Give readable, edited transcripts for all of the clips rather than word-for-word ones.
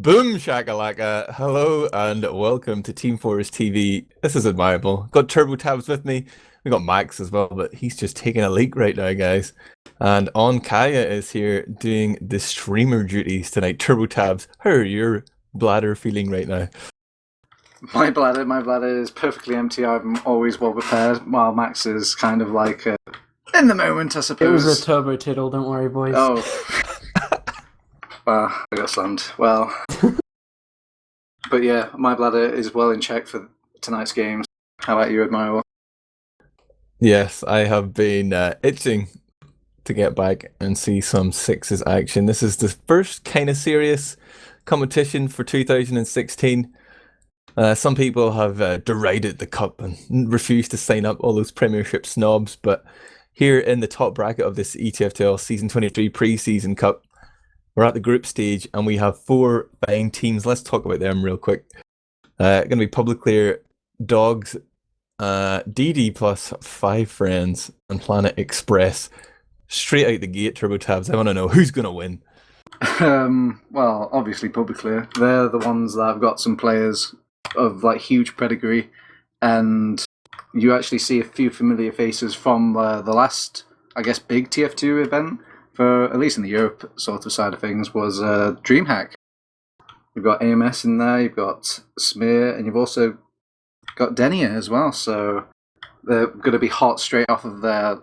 Boom shakalaka. Hello and welcome to Team Fortress TV. This is Admirable. Got TurboTabs with me. We got Max as well, but he's just taking a leak right now, guys. And ondkaja is here doing the streamer duties tonight. TurboTabs, how are your bladder feeling right now? My bladder is perfectly empty. I'm always well prepared. While Max is kind of like in the moment, I suppose. It was a turbo tiddle, don't worry, boys. Oh. Well, I got slammed. Well. But yeah, my bladder is well in check for tonight's games. How about you, Admirable? Yes, I have been itching to get back and see some sixes action. This is the first kind of serious competition for 2016. Some people have derided the cup and refused to sign up, all those Premiership snobs, but here in the top bracket of this ETF2L Season 23 Preseason Cup, we're at the group stage and we have 4 fine teams. Let's talk about them real quick. Going to be Publiclir, Dogs, DD plus 5 friends, and Planet Express. Straight out the gate, TurboTabs, I want to know who's going to win. Well, obviously Publiclir. They're the ones that have got some players of like huge pedigree, and you actually see a few familiar faces from the last, I guess, big TF2 event, for at least in the Europe sort of side of things, was DreamHack. You've got AMS in there, you've got Smear, and you've also got Denia as well, so they're going to be hot straight off of their,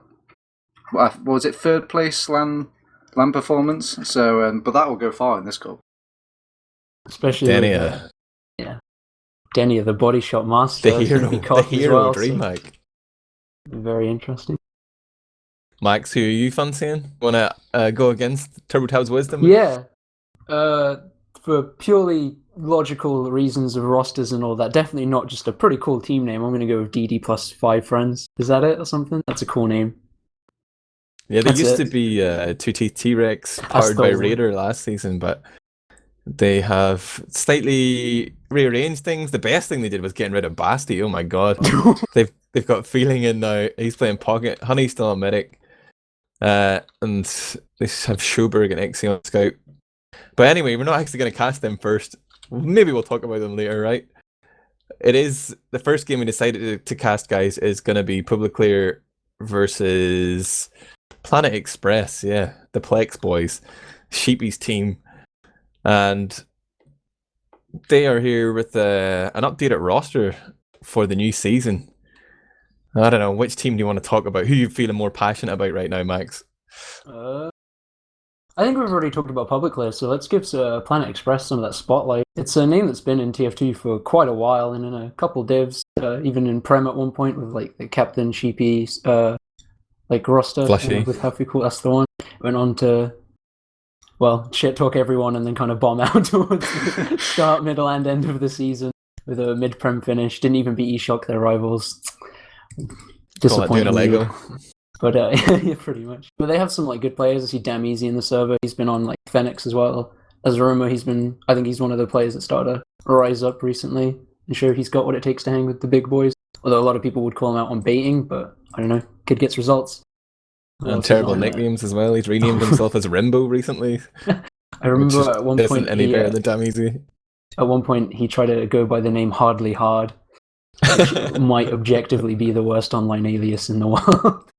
what was it, third place LAN performance, so but that will go far in this cup. Especially Denia. Denia, the body shot master. The hero DreamHack. So very interesting. Max, who are you fancying? Want to go against TurboTabs' wisdom? Yeah. For purely logical reasons of rosters and all that, definitely not just a pretty cool team name. I'm going to go with DD plus 5 friends. Is that it or something? That's a cool name. Yeah, there used to be Two Teeth T-Rex powered by Raider last season, but they have slightly rearranged things. The best thing they did was getting rid of Basti. Oh my god. They've got Feeling in now. He's playing Pocket. Honey's still a medic. And they have Schoberg and Ixie on Scout. But anyway, we're not actually going to cast them first. Maybe we'll talk about them later, right? It is the first game we decided to cast, guys, is going to be Publiclir versus Planet Express. Yeah, the Plex boys, Sheepy's team. And they are here with an updated roster for the new season. I don't know, which team do you want to talk about? Who are you feeling more passionate about right now, Max? I think we've already talked about Publiclir, so let's give Planet Express some of that spotlight. It's a name that's been in TF2 for quite a while, and in a couple divs, even in Prem at one point with like the Captain Sheepy like roster with Happy Cool. That's the one. Went on to, well, shit talk everyone and then kind of bomb out towards the start, middle, and end of the season with a mid-Prem finish. Didn't even beat eShock, their rivals. Disappointing. Lego. But yeah, pretty much. But they have some like good players. I see Damn Easy in the server. He's been on like Phoenix as well. As a rumor, I think he's one of the players that started to rise up recently and show he's got what it takes to hang with the big boys. Although a lot of people would call him out on baiting, but I don't know. Kid gets results. And terrible nicknames as well. He's renamed himself as Rimbo recently. I remember at one point any better than Damn Easy. At one point he tried to go by the name Hardly Hard, which might objectively be the worst online alias in the world.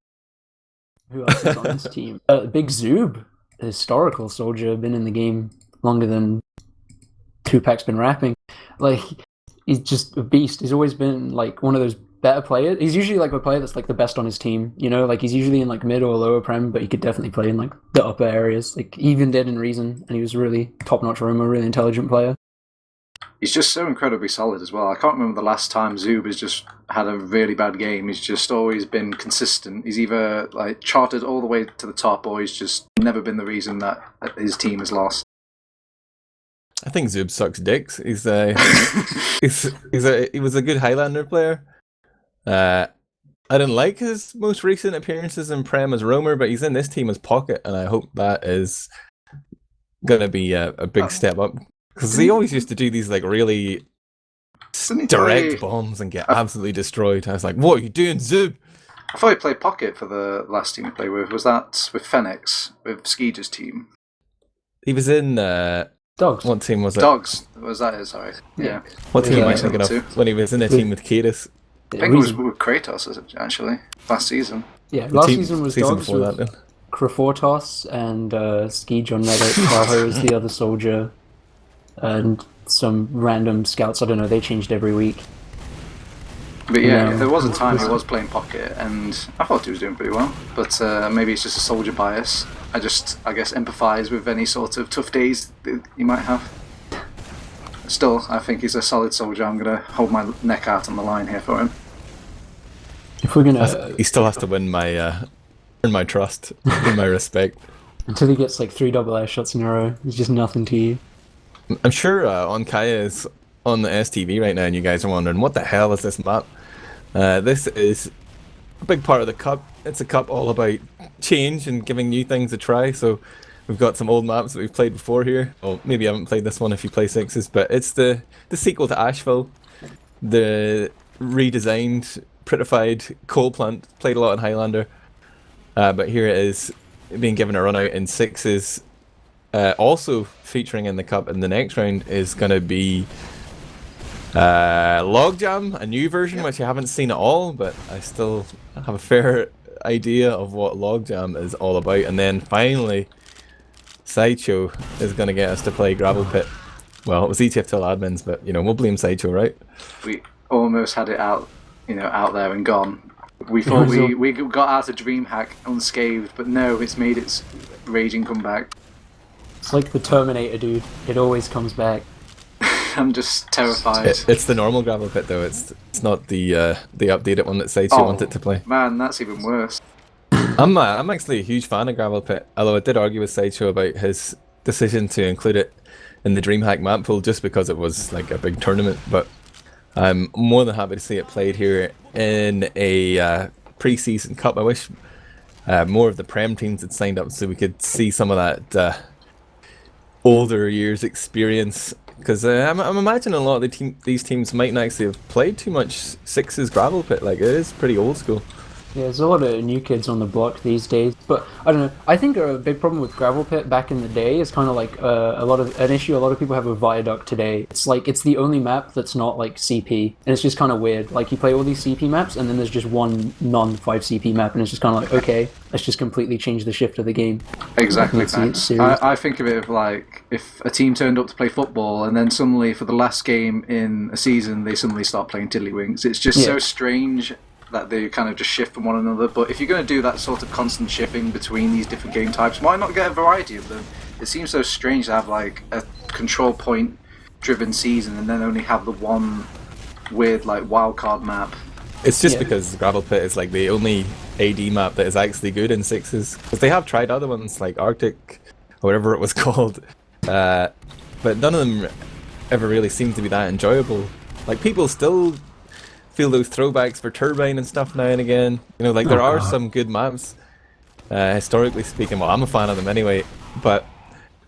Who else is on this team? Big Zoob, a historical soldier, been in the game longer than Tupac's been rapping. Like, he's just a beast. He's always been like one of those better players. He's usually like a player that's like the best on his team, you know? Like, he's usually in like mid or lower Prem, but he could definitely play in like the upper areas. Like, he even did in Reason, and he was really top-notch room, a really intelligent player. He's just so incredibly solid as well. I can't remember the last time Zoob has just had a really bad game. He's just always been consistent. He's either like charted all the way to the top, or he's just never been the reason that his team has lost. I think Zoob sucks dicks. He was a good Highlander player. I didn't like his most recent appearances in Prem as roamer, but he's in this team as Pocket, and I hope that is gonna be a big step up. Because he always used to do these like really direct bombs and get absolutely destroyed. I was like, what are you doing, Zoob? I thought he played Pocket for the last team he played with. Was that with Phoenix, with Skeeter's team? He was in Dogs. What team was it? Dogs. Was that it? Sorry. Yeah. What team Yeah. am I thinking of when he was in a team with Kadis? I think it was with Kratos, actually, last season. Yeah, last season was season Dogs before with that, then. Krafortos and Ski John Medic, Tahoe is the other soldier, and some random scouts. I don't know, they changed every week. But yeah, there was a time he was playing Pocket, and I thought he was doing pretty well. But maybe it's just a soldier bias. I guess, empathise with any sort of tough days that you might have. Still, I think he's a solid soldier. I'm going to hold my neck out on the line here for him. If we're gonna, he still has to win my earn my trust, win my respect. Until he gets like 3 double air shots in a row, it's just nothing to you. I'm sure ondkaja is on the STV right now, and you guys are wondering what the hell is this map? This is a big part of the cup. It's a cup all about change and giving new things a try. So we've got some old maps that we've played before here. Well, maybe you haven't played this one if you play sixes, but it's the sequel to Asheville, the redesigned, prettified Coalplant. Played a lot in Highlander, but here it is being given a run out in sixes. Also featuring in the cup in the next round is going to be Logjam, a new version which I haven't seen at all, but I still have a fair idea of what Logjam is all about. And then finally, Sideshow is going to get us to play Gravelpit. Well, it was ETF2L admins, but we'll blame Sideshow, right? We almost had it out, out there and gone. We thought we got out of DreamHack unscathed, but no, it's made its raging comeback. It's like the Terminator, dude. It always comes back. I'm just terrified. It's the normal Gravelpit though. It's not the updated one that Sideshow wanted to play. Man, that's even worse. I'm actually a huge fan of Gravelpit, although I did argue with Sideshow about his decision to include it in the DreamHack map pool just because it was like a big tournament. But I'm more than happy to see it played here in a pre-season cup. I wish more of the Prem teams had signed up so we could see some of that older years experience. Because I'm imagining a lot of these teams might not actually have played too much sixes Gravelpit. Like, it is pretty old school. Yeah, there's a lot of new kids on the block these days, but I don't know. I think a big problem with Gravelpit back in the day is kind of like an issue a lot of people have with Viaduct today. It's like it's the only map that's not like CP, and it's just kind of weird. Like you play all these CP maps, and then there's just one non-5 CP map, and it's just kind of like, okay, let's just completely change the shift of the game. Exactly, I think of it of like if a team turned up to play football, and then suddenly for the last game in a season they suddenly start playing Tiddlywinks. It's just so strange that they kind of just shift from one another. But if you're going to do that sort of constant shifting between these different game types, why not get a variety of them? It seems so strange to have like a control point driven season and then only have the one weird like wildcard map. It's just because Gravelpit is like the only AD map that is actually good in sixes, because they have tried other ones like Arctic or whatever it was called, but none of them ever really seem to be that enjoyable. Like people still feel those throwbacks for Turbine and stuff now and again. Like there are some good maps, historically speaking. Well, I'm a fan of them anyway, but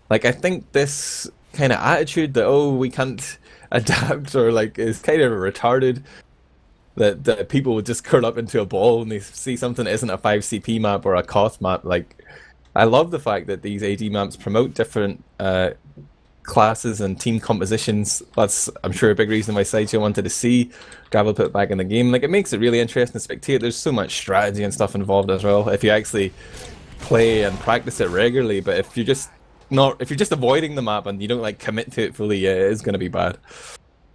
like I think this kind of attitude that we can't adapt or like is kind of retarded. That people would just curl up into a ball when they see something that isn't a 5 CP map or a Koth map. Like I love the fact that these AD maps promote different classes and team compositions. That's, I'm sure, a big reason why Sideshow wanted to see Gravelpit back in the game. Like, it makes it really interesting to spectate. There's so much strategy and stuff involved as well if you actually play and practice it regularly. But if you're just avoiding the map and you don't like commit to it fully, it is going to be bad.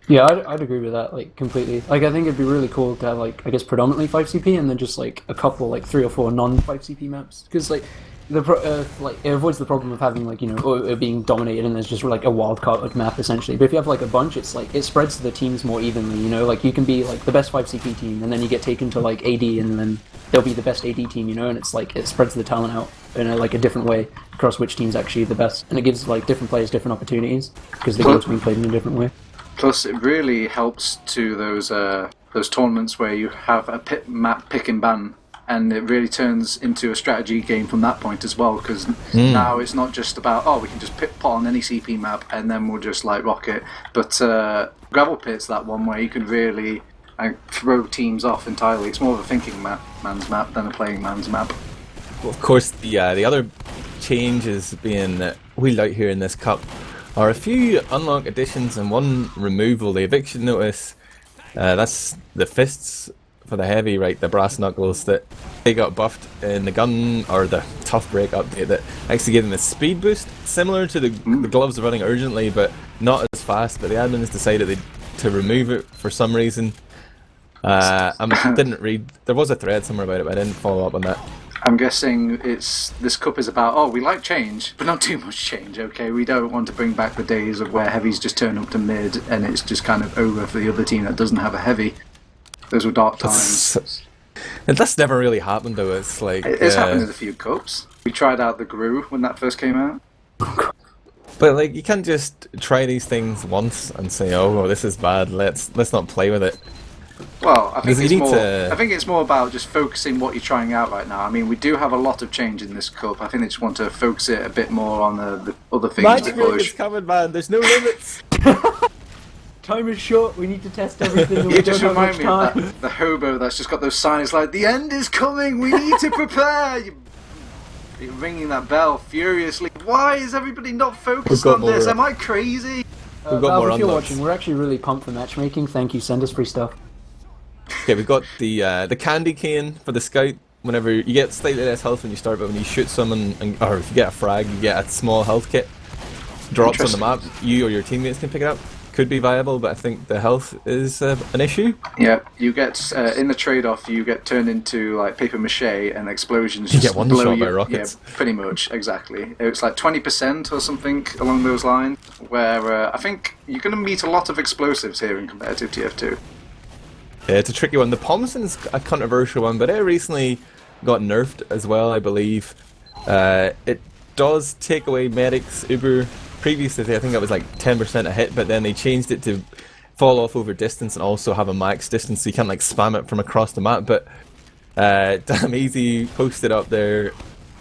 Yeah, I'd agree with that, like, completely. Like, I think it'd be really cool to have, like, I guess predominantly 5CP and then just, like, a couple, like, 3 or 4 non-5CP maps. Because, like, it avoids the problem of having, like, it being dominated and there's just, like, a wildcard map, essentially. But if you have, like, a bunch, it's, like, it spreads the teams more evenly, Like, you can be, like, the best 5CP team and then you get taken to, like, AD and then they'll be the best AD team, And it's, like, it spreads the talent out in, a different way across which team's actually the best. And it gives, like, different players different opportunities because the game's being played in a different way. Plus, it really helps to those tournaments where you have a map pick and ban, and it really turns into a strategy game from that point as well. Because now it's not just about we can just put on any CP map and then we'll just like rock it. But Gravelpit's that one where you can really throw teams off entirely. It's more of a thinking man's map than a playing man's map. Well, of course, the other change is being wheeled out here in this cup are a few unlock additions and one removal. The eviction notice, that's the fists for the heavy, right? The brass knuckles that they got buffed in the gun or the tough break update that actually gave them a speed boost, similar to the gloves running urgently, but not as fast. But the admins decided to remove it for some reason. I didn't read. There was a thread somewhere about it, but I didn't follow up on that. I'm guessing this cup is about, oh, we like change, but not too much change, okay? We don't want to bring back the days of where heavies just turn up to mid and it's just kind of over for the other team that doesn't have a heavy. Those were dark times. That's never really happened, though. It's like... It's happened in a few cups. We tried out the Gru when that first came out. But, like, you can't just try these things once and say, oh, this is bad, let's not play with it. Well, I think it's more about just focusing what you're trying out right now. I mean, we do have a lot of change in this cup. I think they just want to focus it a bit more on the other things. Magic Ring is coming, man. There's no limits. Time is short. We need to test everything. And you just remind me of that, the hobo that's just got those signs like, the end is coming, we need to prepare. You're ringing that bell furiously. Why is everybody not focused on this? Am I crazy? We've got more if you're watching, we're actually really pumped for matchmaking. Thank you. Send us free stuff. Okay, we've got the candy cane for the scout. Whenever you get slightly less health when you start, but when you shoot someone, or if you get a frag, you get a small health kit. Drops on the map. You or your teammates can pick it up. Could be viable, but I think the health is an issue. Yeah, you get in the trade-off, you get turned into like paper mache, and explosions you just get one blow shot you. by rockets. Yeah, pretty much, exactly. It's like 20% or something along those lines. Where I think you're going to meet a lot of explosives here in competitive TF2. Yeah, it's a tricky one. The Pomson's a controversial one, but it recently got nerfed as well, I believe. It does take away medics uber. Previously, I think that was like 10% a hit, but then they changed it to fall off over distance and also have a max distance, so you can't like spam it from across the map. But Damn Easy posted up there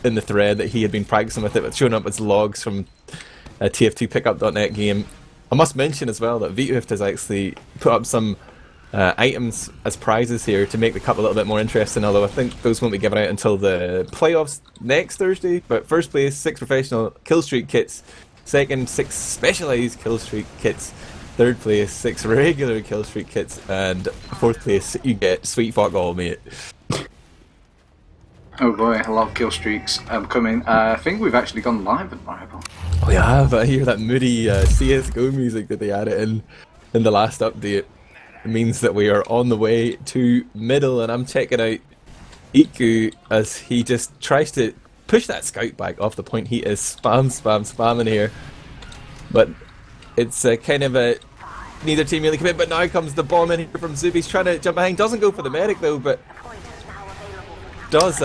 in the thread that he had been practicing with it, but showing up as logs from a TF2pickup.net game. I must mention as well that Vitohift has actually put up some items as prizes here to make the cup a little bit more interesting, although I think those won't be given out until the playoffs next Thursday. But first place, 6 professional killstreak kits. Second, 6 specialised killstreak kits. Third place, 6 regular killstreak kits. And fourth place, you get sweet fuck all, mate. Oh boy, a lot of killstreaks coming. I think we've actually gone live at Admirable. Oh yeah, but I hear that moody CSGO music that they added in the last update. It means that we are on the way to middle, and I'm checking out Iku as he just tries to push that scout back off the point. He is spamming here, but it's kind of a neither team really commit. But now comes the bomb in here from Zub. He's trying to jump behind, doesn't go for the medic though, but does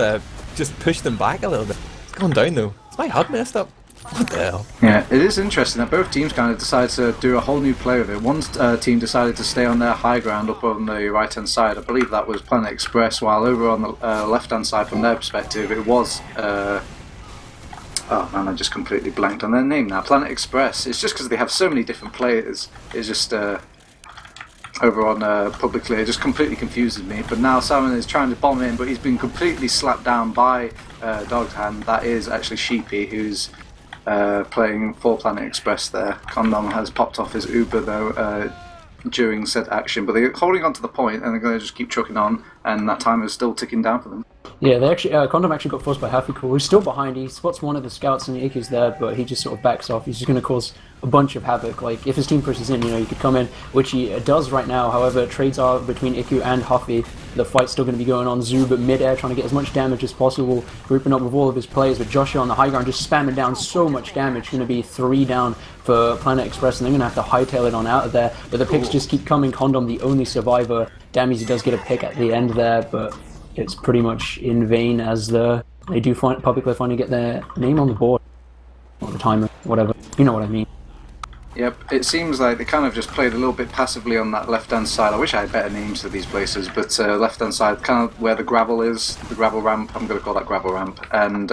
just push them back a little bit. It's gone down though. Is my HUD messed up? What the hell? Yeah, it is interesting that both teams kind of decided to do a whole new play with it. One team decided to stay on their high ground up on the right hand side. I believe that was Planet Express, while over on the left hand side from their perspective it was oh man, I just completely blanked on their name now. Planet Express. It's just because they have so many different players. It's just over on Publiclir, it just completely confuses me. But now Salmon is trying to bomb in, but he's been completely slapped down by Dog's Hand. That is actually Sheepy, who's playing for Planet Express there. Condom has popped off his Uber though during said action, but they're holding on to the point and they're going to just keep trucking on, and that timer is still ticking down for them. Yeah, they actually Condom actually got forced by Hafikul. He's still behind. He spots one of the scouts and Iku's there, but he just sort of backs off. He's just going to cause a bunch of havoc. Like, if his team pushes in, you know, he could come in, which he does right now. However, trades are between Iku and Huffy. The fight's still going to be going on. Zub at mid-air trying to get as much damage as possible, grouping up with all of his players, but Joshua on the high ground just spamming down so much damage. Going to be 3 down for Planet Express, and they're going to have to hightail it on out of there. But the picks just keep coming. Condom, the only survivor. Damn Easy does get a pick at the end there, but it's pretty much in vain as they do Publiclir finally get their name on the board. Or the timer, whatever. You know what I mean. Yep, it seems like they kind of just played a little bit passively on that left-hand side. I wish I had better names for these places, but left-hand side, kind of where the gravel is, the gravel ramp, I'm going to call that gravel ramp, and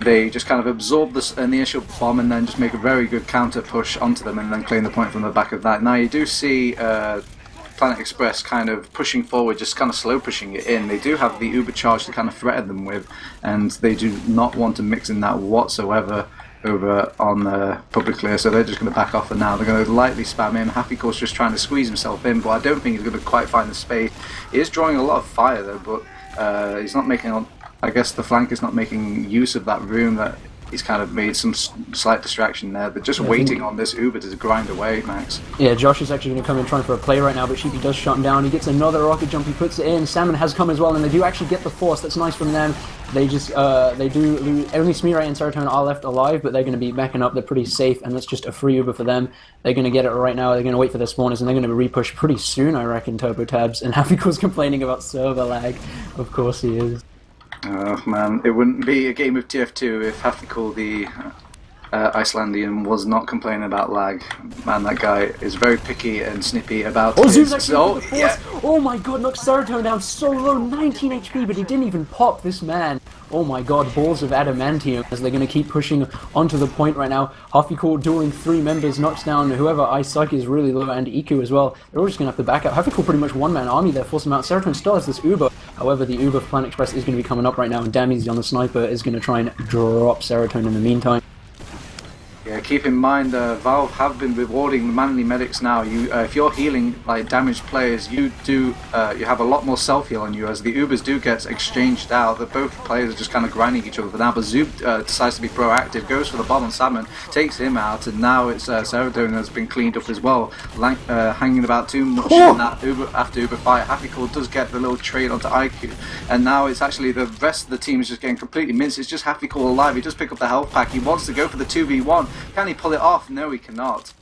they just kind of absorb the initial bomb and then just make a very good counter push onto them and then claim the point from the back of that. Now you do see Planet Express kind of pushing forward, just kind of slow pushing it in. They do have the Uber charge to kind of threaten them with, and they do not want to mix in that whatsoever. over on Publiclir, so they're just going to back off for now. They're going to lightly spam him. Happy Course just trying to squeeze himself in, but I don't think he's going to quite find the space. He is drawing a lot of fire though, but he's not making, I guess the flank is not making use of that room that he's kind of made some slight distraction there. They're just waiting on this Uber to grind away, Max. Yeah, Josh is actually going to come in trying for a play right now, but Sheepy does shut him down. He gets another rocket jump, he puts it in. Salmon has come as well, and they do actually get the force. That's nice from them. They just, they do lose. Only Smear and Serotonin are left alive, but they're going to be backing up. They're pretty safe, and that's just a free Uber for them. They're going to get it right now. They're going to wait for their spawners, and they're going to repush pretty soon, I reckon, TurboTabs. And Happy Course complaining about server lag. Of course he is. Oh man, it wouldn't be a game of TF2 if Hafiko, the Icelandian, was not complaining about lag. Man, that guy is very picky and snippy about Zoom's actually Oh my god, knocks Serotonin down so low, 19 HP, but he didn't even pop this man. Oh my god, balls of adamantium as they're going to keep pushing onto the point right now. Hafiko dueling 3 members, knocks down whoever Isaac is really low, and Iku as well. They're all just going to have to back up. Hafiko pretty much one-man army there, force him out. Serotonin still has this Uber. However, the Uber for Planet Express is going to be coming up right now, and Damizi on the sniper is going to try and drop Serotonin in the meantime. Yeah, keep in mind, Valve have been rewarding the manly medics now. You, if you're healing like damaged players, you have a lot more self-heal on you, as the Ubers do get exchanged out. The both players are just kind of grinding each other for now, but Zoob decides to be proactive, goes for the bomb on Salmon, takes him out, and now it's Serotonin has been cleaned up as well, hanging about too much in that Uber, after Uber fight. Happy Cool does get the little trade onto IQ, and now it's actually the rest of the team is just getting completely minced. It's just Happy Cool alive. He does pick up the health pack. He wants to go for the 2v1. Can he pull it off? No, he cannot.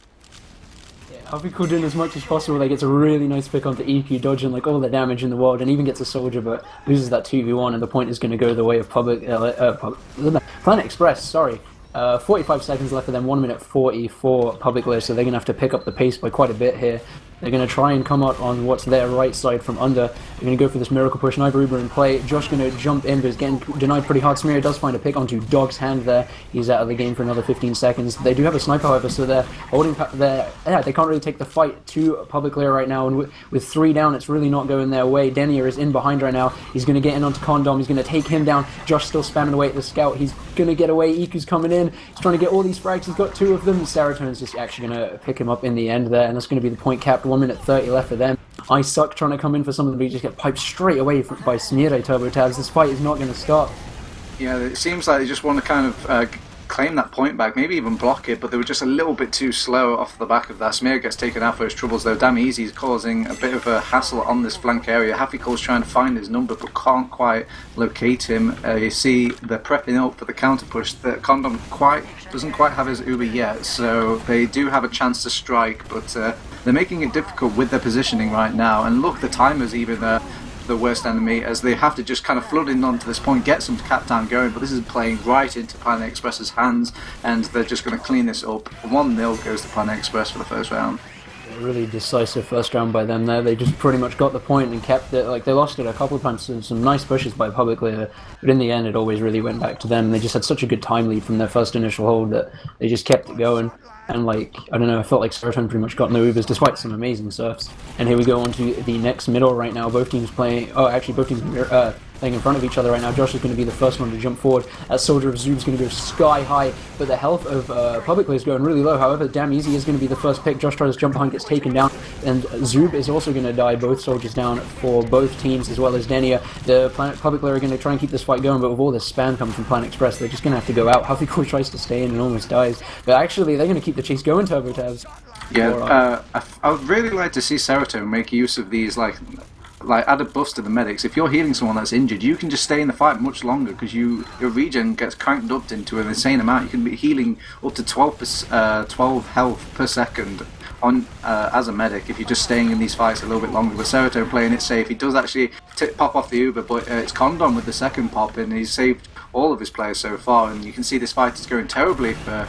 Yeah, Hafiko doing as much as possible. They gets a really nice pick onto EQ, dodging like all the damage in the world, and even gets a soldier, but loses that 2v1, and the point is going to go the way of Planet Express. Sorry. 45 seconds left for them, 1 minute 40 for Publiclir, so they're going to have to pick up the pace by quite a bit here. They're going to try and come out on what's their right side from under. They're going to go for this miracle push. Sniper Uber in play. Josh going to jump in, but is getting denied pretty hard. Smear does find a pick onto Dog's hand there. He's out of the game for another 15 seconds. They do have a sniper, however, so they're holding they can't really take the fight to Publiclir right now, and with 3 down, it's really not going their way. Denier is in behind right now. He's going to get in onto Condom. He's going to take him down. Josh still spamming away at the scout. He's going to get away. Iku's coming in. He's trying to get all these frags. He's got 2 of them. Serotonin's just actually going to pick him up in the end there, and that's going to be the point capped. 1 minute 30 left for them. I suck trying to come in for some of them, but you just get piped straight away by Smire TurboTabs. This fight is not going to stop. Yeah, it seems like they just want to kind of claim that point back, maybe even block it, but they were just a little bit too slow off the back of that. Smear gets taken out for his troubles though. Damizi is causing a bit of a hassle on this flank area. Happy Cole's trying to find his number but can't quite locate him. You see they're prepping up for the counter push. The Condom doesn't quite have his Uber yet, so they do have a chance to strike, but they're making it difficult with their positioning right now. And look, the timer's even the worst enemy, as they have to just kind of flood in onto this point, get some cap down going, but this is playing right into Planet Express's hands, and they're just going to clean this up. 1-0 goes to Planet Express for the first round. A really decisive first round by them there. They just pretty much got the point and kept it. Like, they lost it a couple of times, some nice pushes by Publiclir, but in the end it always really went back to them. They just had such a good time lead from their first initial hold that they just kept it going. And like, I don't know, I felt like Serotonin pretty much got no Ubers despite some amazing surfs. And here we go on to the next middle right now. Both teams playing, both teams playing in front of each other right now. Josh is going to be the first one to jump forward. That Soldier of Zoom is going to go sky high, but the health of Publiclir is going really low. However, Damizi is going to be the first pick. Josh tries to jump behind, gets taken down, and Zoob is also going to die. Both soldiers down for both teams, as well as Denia. The Publiclir are going to try and keep this fight going, but with all this spam coming from Planet Express, they're just going to have to go out. Huffy tries to stay in and almost dies, but actually they're going to keep the chase going, TurboTabs. Yeah, I would really like to see Serotonin make use of these, like added buffs to the medics. If you're healing someone that's injured, you can just stay in the fight much longer because your regen gets cranked up into an insane amount. You can be healing up to 12 health per second on as a medic if you're just staying in these fights a little bit longer. With Serotonin playing it safe, he does actually pop off the Uber, but it's Condom with the second pop, and he's saved all of his players so far. And you can see this fight is going terribly for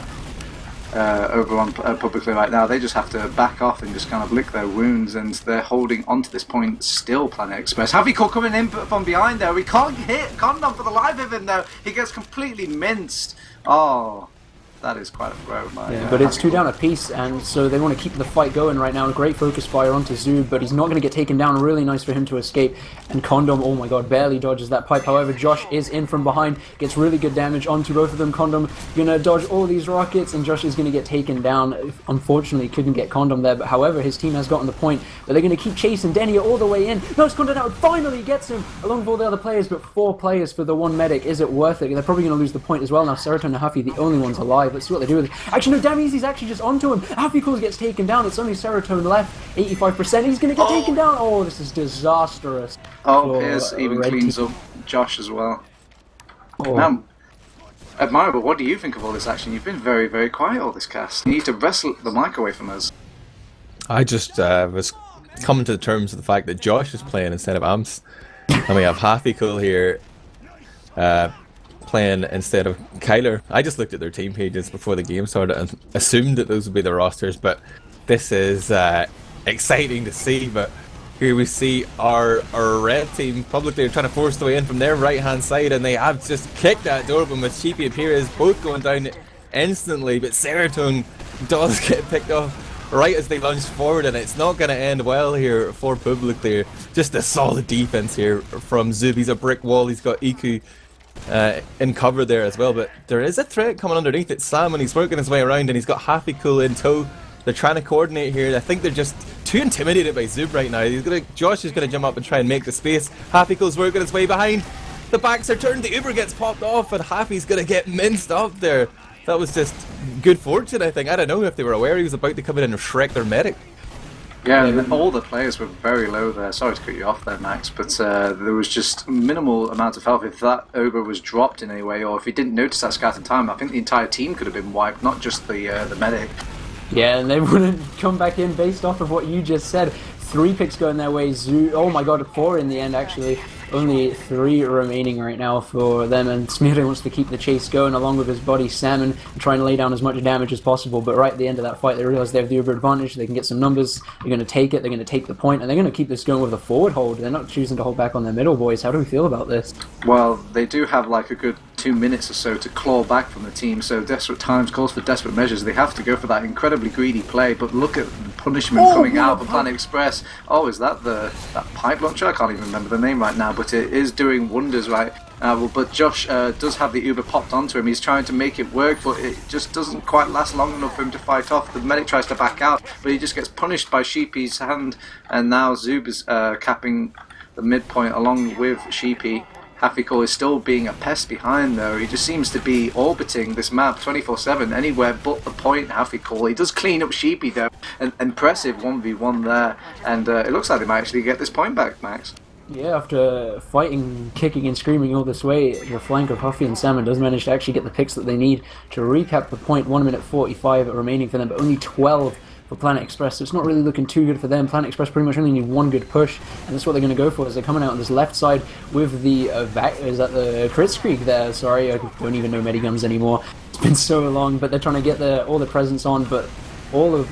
over on Publicly right now. They just have to back off and just kind of lick their wounds, and they're holding on to this point still, Planet Express. Havico coming in from behind there. We can't hit Condom for the life of him though. He gets completely minced. Oh, That is quite a throw. But it's 2 down apiece, and so they want to keep the fight going right now. A great focus fire onto Zoob, but he's not going to get taken down. Really nice for him to escape. And Condom, oh my god, barely dodges that pipe. However, Josh is in from behind, gets really good damage onto both of them. Condom going to dodge all these rockets, and Josh is going to get taken down. Unfortunately, couldn't get Condom there, but however, his team has gotten the point. But they're going to keep chasing Denia all the way in. No, Condom out finally gets him, along with all the other players, but 4 players for the 1 medic. Is it worth it? They're probably going to lose the point as well. Now, Serotonin and Huffy, the only ones alive. Let's see what they do with it. Actually, no, damn easy's actually just onto him. Huffy Cool gets taken down. It's only Serotonin left. 85%. He's going to get taken down. Oh, this is disastrous. Oh, Pierce even cleans up Josh as well. Now, Admirable, what do you think of all this action? You've been very, very quiet all this cast. You need to wrestle the mic away from us. I just was coming to terms with the fact that Josh is playing instead of Amps. And we have Happy Cool here playing instead of Kyler. I just looked at their team pages before the game started and assumed that those would be the rosters, but this is exciting to see. But here we see our red team publicly trying to force their way in from their right hand side, and they have just kicked that door open with Sheepy and Perez both going down instantly, but Serotonin does get picked off right as they launch forward, and it's not going to end well here for Publiclir. Just a solid defense here from Zub. He's a brick wall. He's got Iku in cover there as well, but there is a threat coming underneath. It's Sam, and he's working his way around, and he's got Happy Cool in tow. They're trying to coordinate here. I think they're just too intimidated by Zub right now. Josh is going to jump up and try and make the space. Happy Cool's working his way behind. The backs are turned. The Uber gets popped off, and Happy's going to get minced up there. That was just good fortune, I think. I don't know if they were aware he was about to come in and Shrek their medic. Yeah, all the players were very low there. Sorry to cut you off there, Max, but there was just minimal amount of health. If that ogre was dropped in any way, or if he didn't notice that scat in time, I think the entire team could have been wiped, not just the medic. Yeah, and they wouldn't come back in based off of what you just said. 3 picks going their way. Oh my god, 4 in the end, actually. Only 3 remaining right now for them, and Smeary wants to keep the chase going along with his buddy Salmon and try and lay down as much damage as possible, but right at the end of that fight they realise they have the Uber advantage. They can get some numbers, they're going to take it, they're going to take the point, and they're going to keep this going with a forward hold. They're not choosing to hold back on their middle, boys. How do we feel about this? Well, they do have like a good 2 minutes or so to claw back from the team, so desperate times calls for desperate measures. They have to go for that incredibly greedy play, but look at the punishment coming out of Planet Express. Oh, is that that pipe launcher? I can't even remember the name right now, but it is doing wonders right now. But Josh does have the Uber popped onto him. He's trying to make it work, but it just doesn't quite last long enough for him to fight off. The medic tries to back out, but he just gets punished by Sheepy's hand, and now Zub is capping the midpoint along with Sheepy. Happy Cool is still being a pest behind though. He just seems to be orbiting this map 24/7 anywhere but the point. Happy Cool. He does clean up Sheepy though. An impressive 1v1 there, and it looks like they might actually get this point back, Max. Yeah, after fighting, kicking and screaming all this way, the flank of Huffy and Salmon does manage to actually get the picks that they need to recap the point. 1 minute 45 remaining for them, but only 12 for Planet Express, so it's not really looking too good for them. Planet Express pretty much only need 1 good push, and that's what they're going to go for as they're coming out on this left side with the is that the Crit Streak there? Sorry, I don't even know Mediguns anymore. It's been so long, but they're trying to get all the presence on, but all of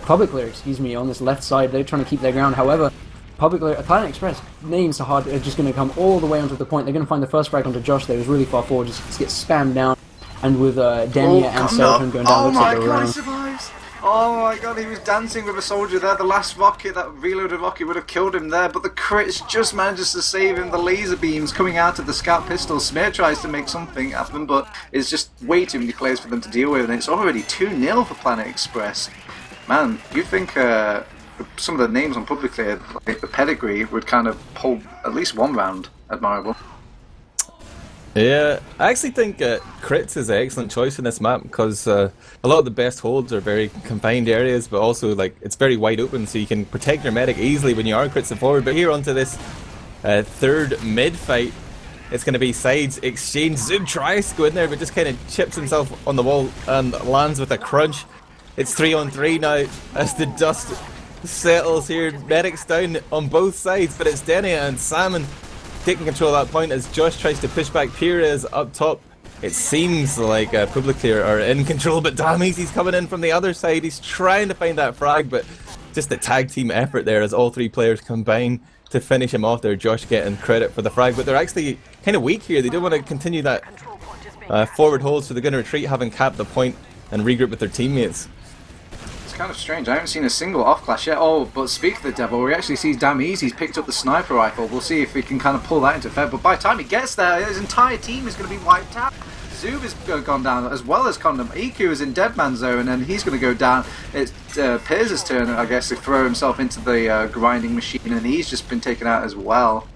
Publiclir, excuse me, on this left side, they're trying to keep their ground. However, Planet Express, names so hard, are just going to come all the way onto the point. They're going to find the first frag onto Josh there. It was really far forward, just gets spammed down, and with Denia and Serotonin going down, looks like they're around. He survives! Oh my god, he was dancing with a soldier there. The last rocket, that reloaded rocket, would have killed him there, but the crits just manages to save him. The laser beams coming out of the scout pistol. Smear tries to make something happen, but it's just way too many players for them to deal with, and it's already 2-0 for Planet Express. Man, you think some of the names on Publicly, like the pedigree, would kind of pull at least 1 round, Admirable. Yeah, I actually think crits is an excellent choice in this map because a lot of the best holds are very confined areas, but also like it's very wide open, so you can protect your medic easily when you are crits forward. But here onto this third mid fight, it's going to be sides exchange. Zub tries to go in there, but just kind of chips himself on the wall and lands with a crunch. It's 3-on-3 now as the dust settles here. Medics down on both sides, but it's Denia and Salmon taking control of that point as Josh tries to push back Perez up top. It seems like Publiclir are in control, but damn, he's coming in from the other side. He's trying to find that frag, but just a tag team effort there as all 3 players combine to finish him off there. Josh getting credit for the frag, but they're actually kind of weak here. They don't want to continue that forward hold, so they're going to retreat, having capped the point and regroup with their teammates. It's kind of strange. I haven't seen a single off clash yet. Oh, but speak of the devil, we actually see Damn Easy's picked up the sniper rifle. We'll see if we can kind of pull that into effect. But by the time he gets there, his entire team is going to be wiped out. Zub has gone down, as well as Condom. Iku is in dead man zone, and he's going to go down. It's Piers' turn, I guess, to throw himself into the grinding machine, and he's just been taken out as well.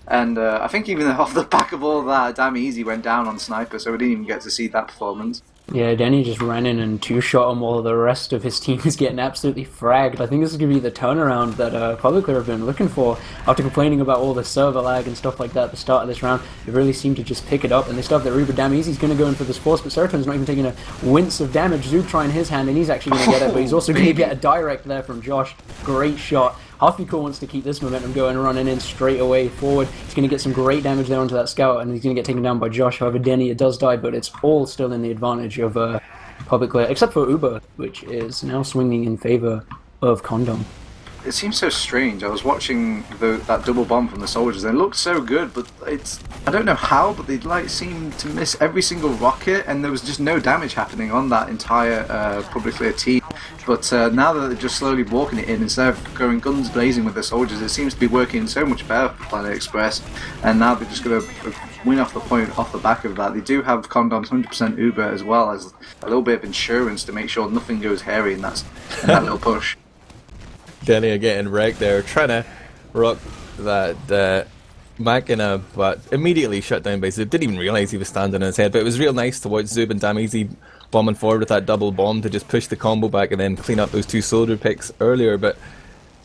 And I think even off the back of all that, Damn Easy went down on sniper, so we didn't even get to see that performance. Yeah, Danny just ran in and two-shot him while the rest of his team is getting absolutely fragged. I think this is going to be the turnaround that Publiclir have been looking for. After complaining about all the server lag and stuff like that at the start of this round, they really seem to just pick it up, and they still have the Reaper. Damn Easy's going to go in for this force, but Serotonin's not even taking a wince of damage. Zub trying his hand, and he's actually going to get it, but he's also going to get a direct there from Josh. Great shot. Halfiko wants to keep this momentum going, running in straight away forward. He's going to get some great damage there onto that scout, and he's going to get taken down by Josh. However, Denny, it does die, but it's all still in the advantage of Publiclir, except for Uber, which is now swinging in favor of Condom. It seems so strange. I was watching that double bomb from the soldiers, and it looked so good, but I don't know how, but they seemed to miss every single rocket, and there was just no damage happening on that entire Publiclir team. But now that they're just slowly walking it in, instead of going guns blazing with the soldiers, it seems to be working so much better for Planet Express, and now they're just going to win off the point off the back of that. They do have Condom's 100% Uber as well as a little bit of insurance to make sure nothing goes hairy in that little push. Denny are getting wrecked there, trying to rock that Machina, but immediately shut down by Zub. Didn't even realise he was standing on his head, but it was real nice to watch Zub and Damn Easy bombing forward with that double bomb to just push the combo back and then clean up those two soldier picks earlier. But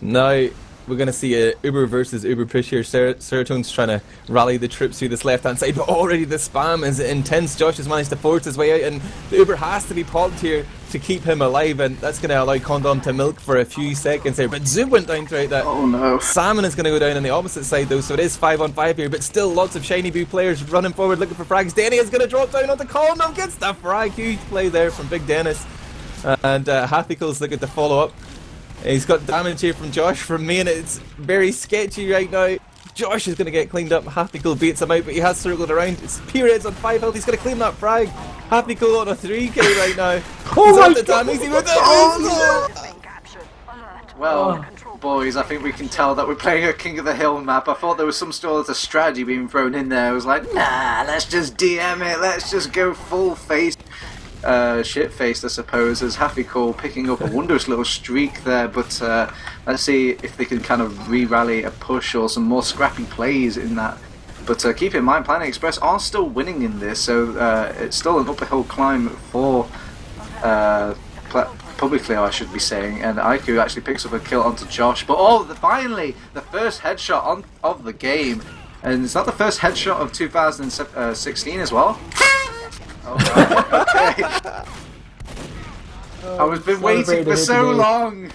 now we're going to see a Uber versus Uber push here. Serotonin's trying to rally the troops through this left-hand side, but already the spam is intense. Josh has managed to force his way out, and the Uber has to be popped here to keep him alive, and that's going to allow Condom to milk for a few seconds there. But Zub went down throughout that. Oh no. Salmon is going to go down on the opposite side though, so it is 5-on-5 here, but still lots of Shiny Boo players running forward looking for frags. Denny is going to drop down onto Condom, gets the frag. Huge play there from Big Dennis. And Happycole's looking to follow up. He's got damage here from Josh from me, and it's very sketchy right now. Josh is going to get cleaned up. Happycole beats him out, but he has circled around. It's Pierhead's on 5 health. He's going to clean that frag. Happycole on a 3k right now. He's on the damage. He went Well, boys, I think we can tell that we're playing a King of the Hill map. I thought there was some sort of strategy being thrown in there. I was like, nah, let's just DM it. Let's just go full face. Shit-faced, I suppose, as Happycole picking up a wondrous little streak there, but let's see if they can kind of re-rally a push or some more scrappy plays in that. But keep in mind, Planet Express are still winning in this, so it's still an uphill climb for Publiclir, I should be saying, and Iku actually picks up a kill onto Josh, but finally, the first headshot of the game, and is that the first headshot of 2016 as well? Right, okay. I've been waiting for so long.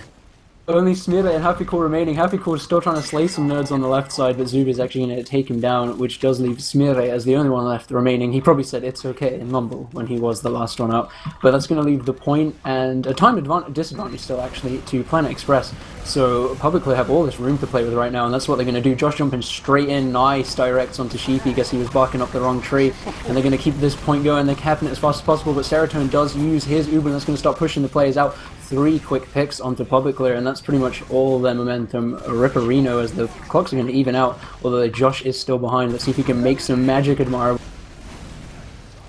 Only Smira and Happycore remaining. Happycore is still trying to slay some nerds on the left side, but Zub is actually going to take him down, which does leave Smira as the only one left remaining. He probably said it's okay in Mumble when he was the last one out, but that's going to leave the point and a time disadvantage still actually to Planet Express. So Publicly have all this room to play with right now, and that's what they're going to do. Josh jumping straight in, nice directs onto Sheepy. Guess he was barking up the wrong tree, and they're going to keep this point going. They're capping it as fast as possible, but Serotonin does use his Uber, and that's going to start pushing the players out. 3 quick picks onto Publiclir, and that's pretty much all their momentum. Ripperino as the clocks are going to even out, although Josh is still behind. Let's see if he can make some magic, Admirable.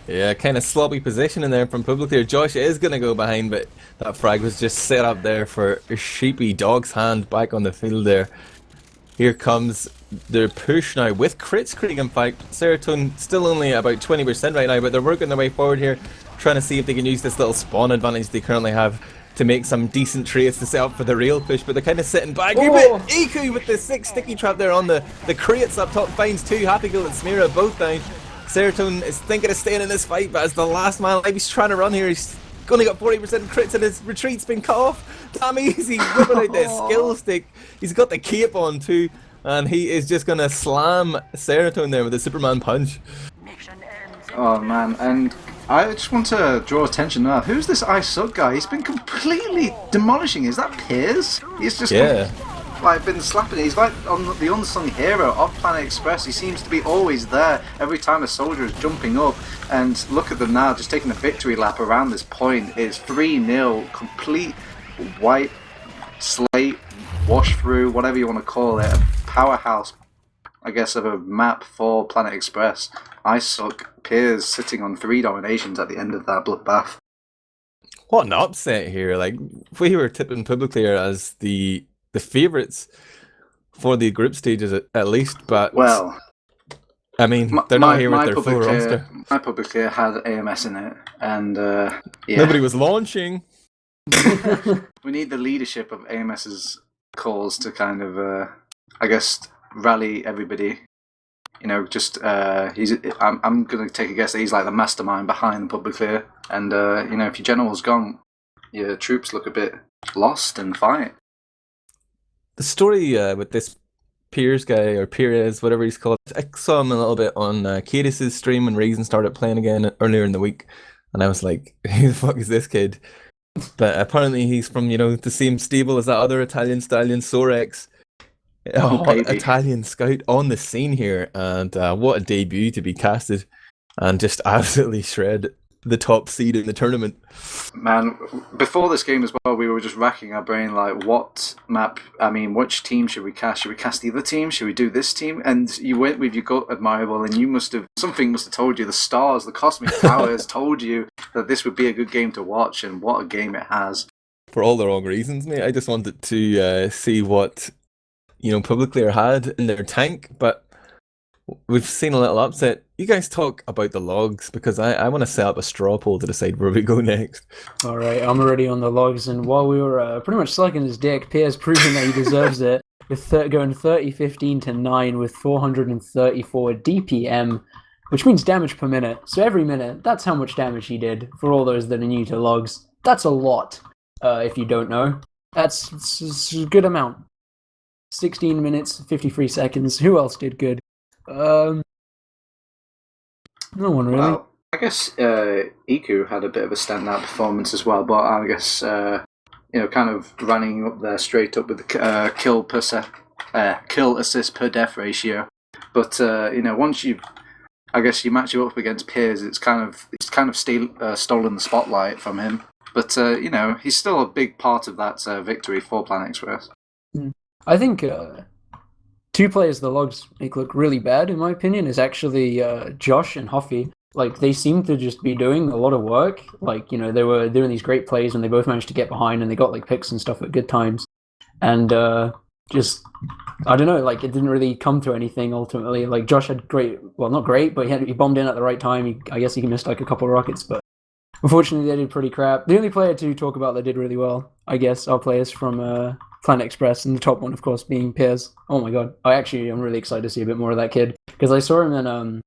Yeah, kind of sloppy position in there from Publiclir. Josh is going to go behind, but that frag was just set up there for a Sheepy Dog's hand back on the field there. Here comes their push now with Kritzkrieg. In fact, Serotonin still only about 20% right now, but they're working their way forward here, trying to see if they can use this little spawn advantage they currently have to make some decent trades to set up for the real push, but they're kind of sitting back. Oh. Iku with the 6 sticky trap there on the crates up top, finds 2. Happycole and Smira both down. Serotonin is thinking of staying in this fight, but as the last man alive, he's trying to run here. He's only got 40% crits and his retreat's been cut off. Damn Easy whipping out the skill stick. He's got the cape on too, and he is just going to slam Serotonin there with a Superman punch. Oh man, and I just want to draw attention now. Who's this I Suck guy? He's been completely demolishing. Is that Piers? He's just like been slapping it. He's like on the unsung hero of Planet Express. He seems to be always there every time a soldier is jumping up. And look at them now, just taking a victory lap around this point. It's 3-0, complete white slate, wash through, whatever you want to call it. A powerhouse, I guess, of a map for Planet Express. I suck. Piers sitting on 3 dominations at the end of that bloodbath. What an upset here! Like, we were tipping Publiclir as the favourites for the group stages at least, but well, I mean, they're not here with their full Publiclir, roster. my Publiclir had AMS in it, and yeah. Nobody was launching. We need the leadership of AMS's calls to kind of, I guess, rally everybody. You know, just I'm gonna take a guess that he's like the mastermind behind the Publiclir, and you know, if your general's gone, your troops look a bit lost and fight. The story with this Piers guy, or Perez, whatever he's called, I saw him a little bit on Cadis's stream when Reason started playing again earlier in the week, and I was like, who the fuck is this kid? But apparently he's from, you know, the same stable as that other Italian stallion, Sorex. Italian scout on the scene here, and what a debut to be casted and just absolutely shred the top seed in the tournament. Man, before this game as well, we were just racking our brain like, what map, I mean, which team should we cast? Should we cast the other team? Should we do this team? And you went with your gut, Admirable, and something must have told you, the stars, the cosmic powers told you that this would be a good game to watch, and what a game it has. For all the wrong reasons, mate. I just wanted to see what, you know, Publiclir had in their tank, but we've seen a little upset. You guys talk about the logs, because I want to set up a straw poll to decide where we go next. Alright, I'm already on the logs, and while we were pretty much slugging his dick, Pierre's proven that he deserves it, with going 30-15 to 9 with 434 DPM, which means damage per minute. So every minute, that's how much damage he did, for all those that are new to logs. That's a lot, if you don't know. That's a good amount. 16 minutes, 53 seconds. Who else did good? No one really. Well, I guess Iku had a bit of a standout performance as well, but I guess you know, kind of running up there straight up with the kill assist per death ratio. But you know, once you match you up against Piers, it's kind of stolen the spotlight from him. But you know, he's still a big part of that victory for Planet Express. I think two players the logs make look really bad, in my opinion, is actually Josh and Huffy. Like, they seem to just be doing a lot of work. Like, you know, they were doing these great plays and they both managed to get behind and they got, like, picks and stuff at good times. And just, I don't know, like, it didn't really come to anything ultimately. Like, Josh had not great, but he bombed in at the right time. I guess he missed, like, a couple of rockets, but unfortunately they did pretty crap. The only player to talk about that did really well, I guess, are players from Planet Express, and the top one, of course, being Piers. Oh my god. I'm really excited to see a bit more of that kid, because I saw him in,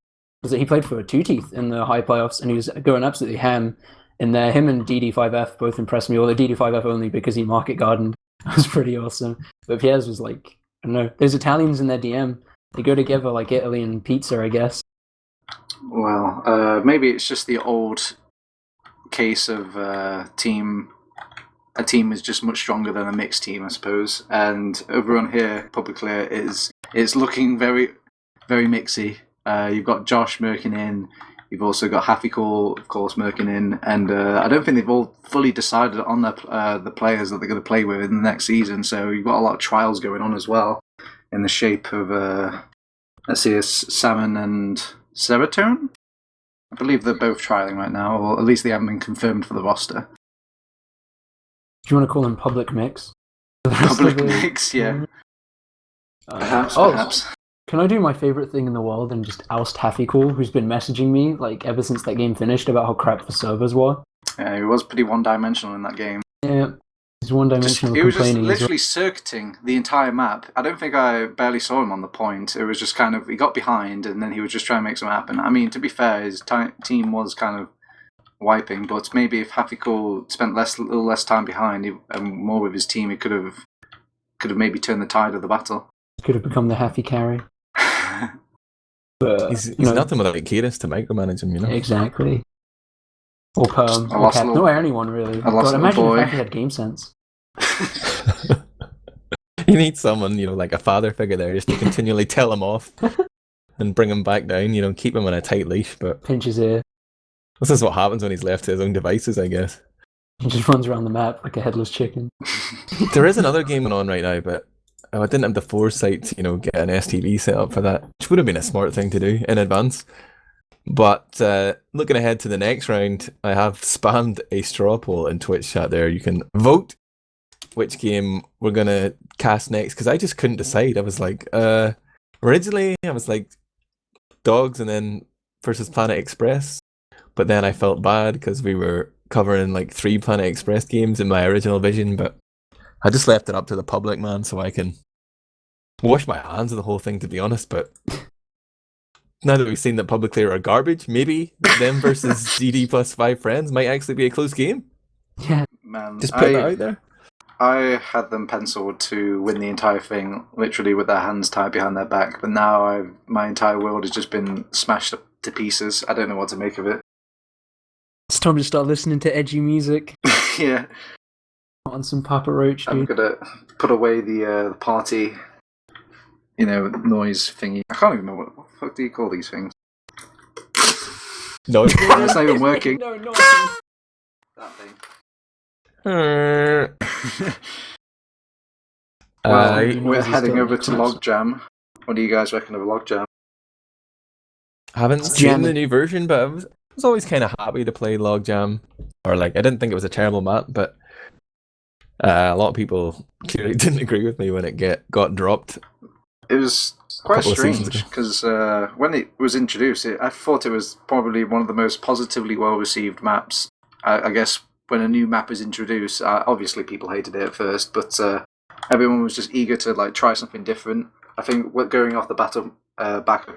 he played for Two Teeth in the high playoffs, and he was going absolutely ham in there. Him and DD5F both impressed me, although DD5F only because he market gardened. That was pretty awesome. But Piers was like, I don't know, those Italians in their DM, they go together like Italy and pizza, I guess. Well, maybe it's just the old case of a team is just much stronger than a mixed team, I suppose. And over on here, Publiclir is looking very, very mixy. You've got Josh merking in. You've also got Hafikul, of course, merking in. And I don't think they've all fully decided on the players that they're going to play with in the next season. So you've got a lot of trials going on as well, in the shape of, let's see, Salmon and Serotonin? I believe they're both trialing right now, or at least they haven't been confirmed for the roster. Do you want to call them public mix? Public mix, yeah. Perhaps. Can I do my favorite thing in the world and just oust Hafikul, who's been messaging me like ever since that game finished about how crap the servers were? Yeah, he was pretty one-dimensional in that game. Yeah, he's one-dimensional. He was just literally circuiting the entire map. I don't think I barely saw him on the point. It was just kind of, he got behind and then he was just trying to make something happen. I mean, to be fair, his team was kind of wiping, but maybe if Hafikul spent a little less time behind and more with his team, he could have maybe turned the tide of the battle. Could have become the Happy carry. But he's nothing without Kiris to micromanage him, you know. Exactly. Or Perm, or Cap. No, anyone really. God, imagine if Happy had game sense. You need someone, like a father figure there, just to continually tell him off and bring him back down. Keep him on a tight leash. But Pinch his ear. this is what happens when he's left to his own devices, I guess. He just runs around the map like a headless chicken. There is another game going on right now, but I didn't have the foresight to, get an STV set up for that, which would have been a smart thing to do in advance. But looking ahead to the next round, I have spammed a straw poll in Twitch chat there. You can vote which game we're going to cast next, because I just couldn't decide. I was like, originally I was like Dogs and then versus Planet Express, but then I felt bad because we were covering like 3 Planet Express games in my original vision, but I just left it up to the public, man, so I can wash my hands of the whole thing, to be honest. But now that we've seen that Publiclir are garbage, maybe them versus DD plus 5 friends might actually be a close game. Yeah, man. Just put that out there. I had them penciled to win the entire thing, literally with their hands tied behind their back, but now my entire world has just been smashed up to pieces. I don't know what to make of it. It's time to start listening to edgy music. Yeah. On some Papa Roach, dude. I'm gonna put away the party, noise thingy. I can't even remember what the fuck do you call these things? No, it's not even working. No, That thing. We're heading over to Logjam. What do you guys reckon of Logjam? I haven't seen the new version, but I was always kind of happy to play Logjam. Or I didn't think it was a terrible map, but a lot of people clearly didn't agree with me when it got dropped. It was quite strange because when it was introduced, I thought it was probably one of the most positively well-received maps. I guess when a new map is introduced, obviously people hated it at first, but everyone was just eager to try something different. I think going off the back of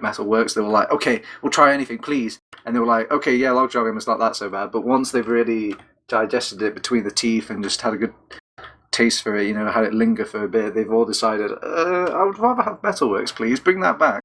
Metalworks, they were like, okay, we'll try anything, please. And they were like, okay, yeah, Logjam is not that so bad. But once they've really digested it between the teeth and just had a good taste for it, had it linger for a bit, they've all decided, I would rather have Metalworks, please. Bring that back.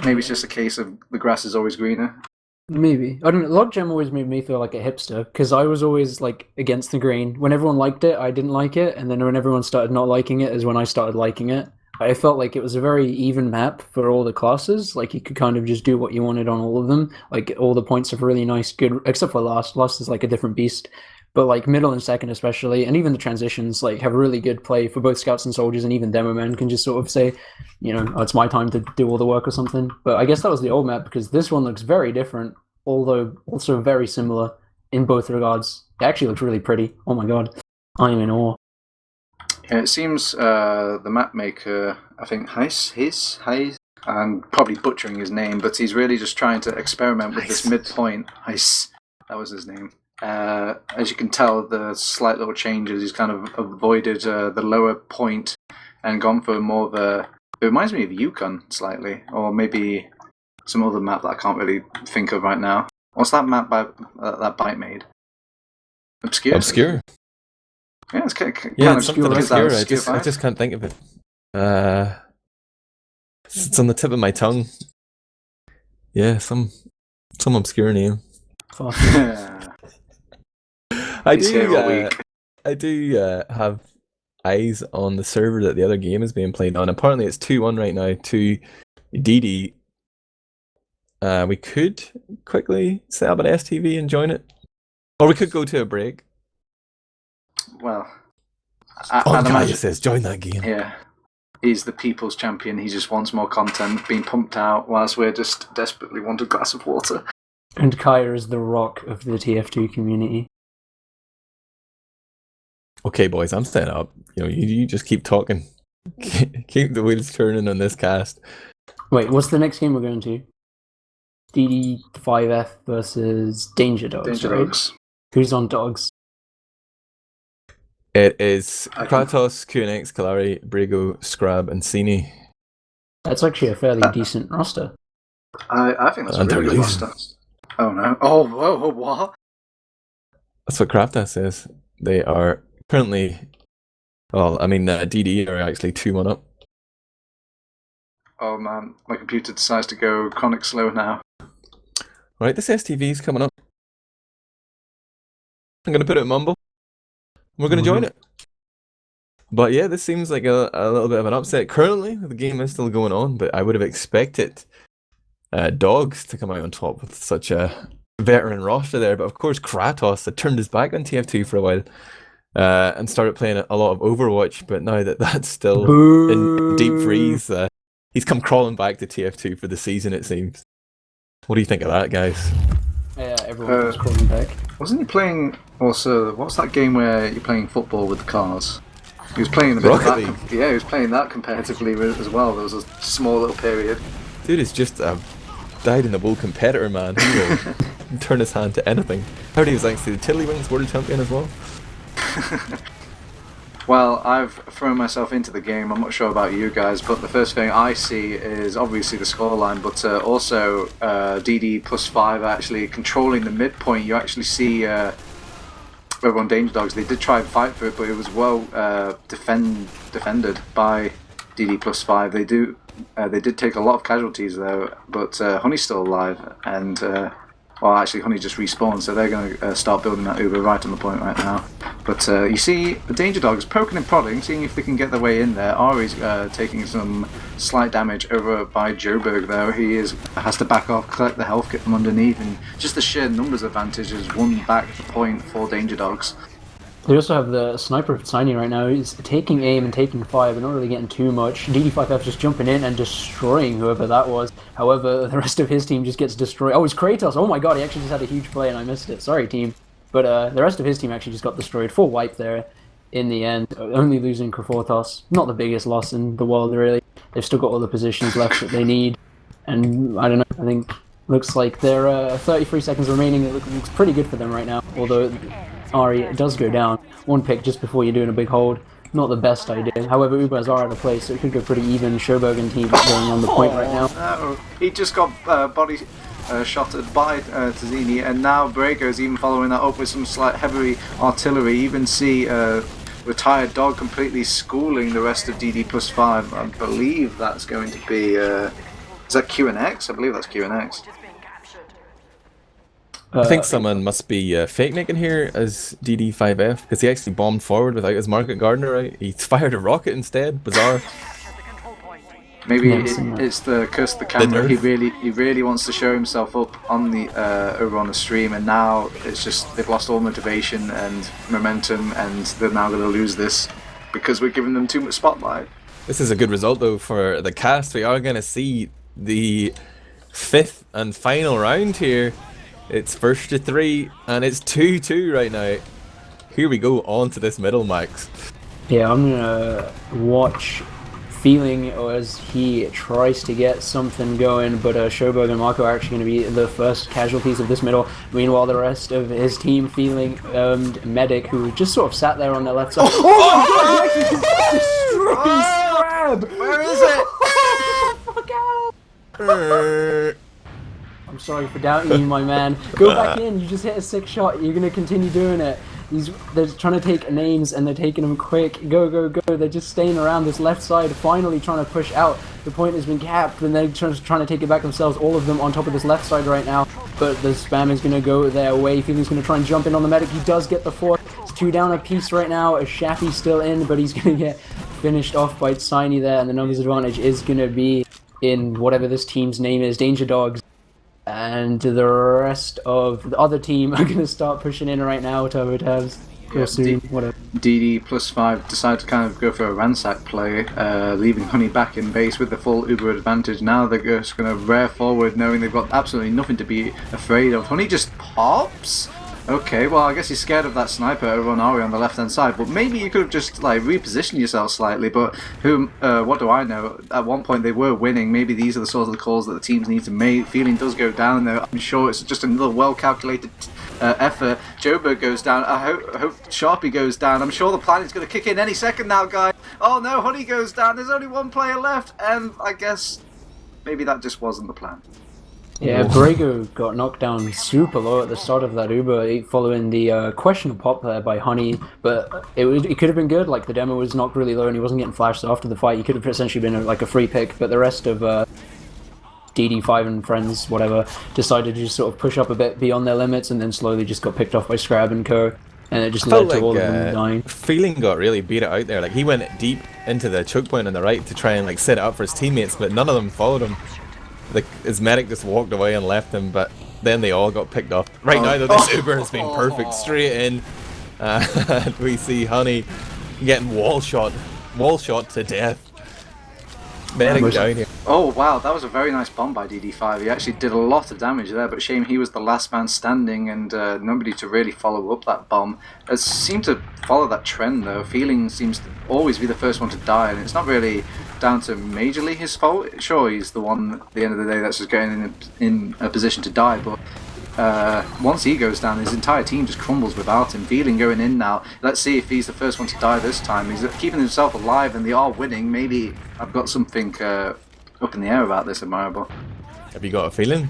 Maybe it's just a case of the grass is always greener. Maybe. I don't know. Logjam always made me feel like a hipster, because I was always against the grain. When everyone liked it, I didn't like it, and then when everyone started not liking it is when I started liking it. I felt like it was a very even map for all the classes. You could kind of just do what you wanted on all of them. All the points are really nice, good, except for Last. Last is a different beast. But middle and second especially, and even the transitions have really good play for both scouts and soldiers, and even demo men can just sort of say, oh, it's my time to do all the work or something. But I guess that was the old map, because this one looks very different, although also very similar in both regards. It actually looks really pretty. Oh my god. I am in awe. Yeah, it seems the map maker, I think Heis, I'm probably butchering his name, but he's really just trying to experiment with this midpoint. Heis, that was his name. As you can tell, the slight little changes, he's kind of avoided the lower point and gone for more of a... It reminds me of Yukon slightly, or maybe some other map that I can't really think of right now. What's that map that Byte made? Obscure. Yeah, it's kind of something obscure. I just can't think of it. It's on the tip of my tongue. Yeah, some obscure name. I do have eyes on the server that the other game is being played on. Apparently it's 2-1 right now to DD. We could quickly set up an STV and join it. Or we could go to a break. Well, ondkaja says join that game. Yeah. He's the people's champion. He just wants more content being pumped out, whilst we're just desperately want a glass of water. And Kaya is the rock of the TF2 community. Okay, boys, I'm staying up. You just keep talking. Keep the wheels turning on this cast. Wait, what's the next game we're going to? DD5F versus Danger Dogs. Dogs. Who's on Dogs? It is Kratos, QNX, Kalari, Brigo, Scrab, and Cini. That's actually a fairly decent roster. I think that's a really good roster. Oh no. Oh, whoa, what? That's what Crafta says. They are currently... DD are actually 2-1 up. Oh man, my computer decides to go chronic slow now. Right, this STV's coming up. I'm going to put it in Mumble. We're going to join it. But yeah, this seems like a little bit of an upset. Currently, the game is still going on, but I would have expected Dogs to come out on top with such a veteran roster there. But of course, Kratos had turned his back on TF2 for a while and started playing a lot of Overwatch. But now that that's still in deep freeze, he's come crawling back to TF2 for the season, it seems. What do you think of that, guys? Yeah, everyone was crawling back. Wasn't he playing also? What's that game where you're playing football with the cars? He was playing a bit Rocket of League. that. Yeah, he was playing that competitively as well. There was a small little period. Dude is just a dyed-in-the-wool competitor, man. He will turn his hand to anything. Heard he was actually the Tiddlywinks World Champion as well. Well, I've thrown myself into the game. I'm not sure about you guys, but the first thing I see is obviously the scoreline, but also DD +5 actually controlling the midpoint. You actually see over on Danger Dogs, they did try and fight for it, but it was well defended by DD +5. They did take a lot of casualties though, but Honey's still alive, and well, actually, Honey just respawned, so they're going to start building that Uber right on the point right now. But you see the Danger Dogs poking and prodding, seeing if they can get their way in there. Ari's taking some slight damage over by Joburg, though. He has to back off, collect the health kit from underneath, and just the sheer numbers advantage is one back point for Danger Dogs. They also have the sniper of Tiny right now. He's taking aim and taking fire, but not really getting too much. DD5F just jumping in and destroying whoever that was. However, the rest of his team just gets destroyed. Oh, it's Kratos. Oh my god, he actually just had a huge play and I missed it. Sorry, team. But the rest of his team actually just got destroyed. Full wipe there in the end. Only losing Krafortos. Not the biggest loss in the world, really. They've still got all the positions left that they need. And I don't know, I think looks like they're 33 seconds remaining. It looks pretty good for them right now. Although Ari does go down. One pick just before you're doing a big hold. Not the best idea. However, Ubers are out of place, so it could go pretty even. Shobergen team going on the point right now. He just got body shotted by Tazzini, and now Brago's even following that up with some slight heavy artillery. You even see Retired Dog completely schooling the rest of DD +5. I believe that's going to be... is that QNX? I believe that's QNX. I think someone must be fake nicking here as DD5F, because he actually bombed forward without his market gardener, right? He fired a rocket instead. Bizarre. Maybe it's the curse of the camera. He really wants to show himself up on the over on the stream, and now it's just they've lost all motivation and momentum, and they're now going to lose this because we're giving them too much spotlight. This is a good result though for the cast. We are going to see the 5th and final round here. It's 1st to 3, and it's 2-2 right now. Here we go, on to this middle, Max. Yeah, I'm gonna watch Feeling as he tries to get something going, but Shoberg and Marco are actually going to be the first casualties of this middle. Meanwhile, the rest of his team, Feeling and Medic, who just sort of sat there on their left side. Oh my god, he actually destroys Scrab! Where is it? Fuck out! I'm sorry for doubting you, my man. Go back in, you just hit a 6 shot, you're going to continue doing it. They're trying to take names and they're taking them quick. Go, go, go. They're just staying around this left side, finally trying to push out. The point has been capped and they're trying to take it back themselves, all of them on top of this left side right now. But the spam is going to go their way. Feeling's going to try and jump in on the medic. He does get the 4. It's 2 down a piece right now. Shappy's still in, but he's going to get finished off by Tiny there. And the numbers advantage is going to be in whatever this team's name is, Danger Dogs. And the rest of the other team are going to start pushing in right now. TurboTabs, soon, whatever. DD +5 decide to kind of go for a ransack play, leaving Honey back in base with the full Uber advantage. Now they're just going to rear forward, knowing they've got absolutely nothing to be afraid of. Honey just pops. Okay, well, I guess he's scared of that sniper over on Ari on the left-hand side, but maybe you could have just, like, repositioned yourself slightly, but what do I know? At one point they were winning. Maybe these are the sorts of calls that the teams need to make. Feeling does go down there. I'm sure it's just another well-calculated effort. Joburg goes down. I hope Sharpie goes down. I'm sure the plan is going to kick in any second now, guys. Oh, no, Honey goes down. There's only one player left, and I guess maybe that just wasn't the plan. Yeah, Brago got knocked down super low at the start of that Uber, following the questionable pop there by Honey, but it could have been good. Like, the demo was knocked really low and he wasn't getting flashed, so after the fight he could have essentially been like a free pick, but the rest of DD5 and friends, whatever, decided to just sort of push up a bit beyond their limits and then slowly just got picked off by Scrab and co. And it just I felt led to all like of them dying. Feeling got really beat it out there. Like he went deep into the choke point on the right to try and like set it up for his teammates, but none of them followed him. Like his medic just walked away and left him, but then they all got picked up. Right now though, this Uber has been perfect, straight in. And we see Honey getting wall shot to death. Medic down here. Oh wow, that was a very nice bomb by DD5. He actually did a lot of damage there, but shame he was the last man standing and nobody to really follow up that bomb. It seemed to follow that trend though. Feeling seems to always be the first one to die, and it's not really down to majorly his fault. Sure, he's the one at the end of the day that's just getting in a position to die, but once he goes down, his entire team just crumbles without him. Feeling going in now. Let's see if he's the first one to die this time. He's keeping himself alive, and they are winning. Maybe I've got something up in the air about this, Admirable. Have you got a feeling?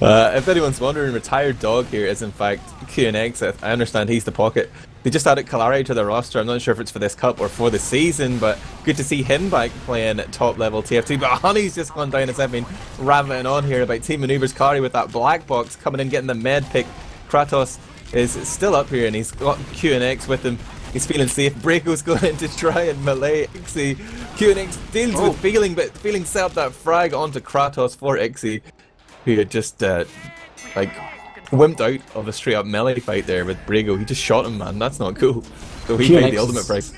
If anyone's wondering, Retired Dog here is in fact QNX. I understand he's the pocket. They just added Kalari to the roster. I'm not sure if it's for this cup or for the season, but good to see him back playing top level TF2. But Honey's just gone down as I've been rabbiting on here about Team Maneuvers. Kari with that black box coming in, getting the med pick. Kratos is still up here and he's got QNX with him. He's feeling safe. Braco's going in to try and melee Ixie. QNX deals with Feeling, but Feeling set up that frag onto Kratos for Ixie, who had just like wimped out of a straight up melee fight there with Brago. He just shot him, man. That's not cool. So he paid the ultimate price.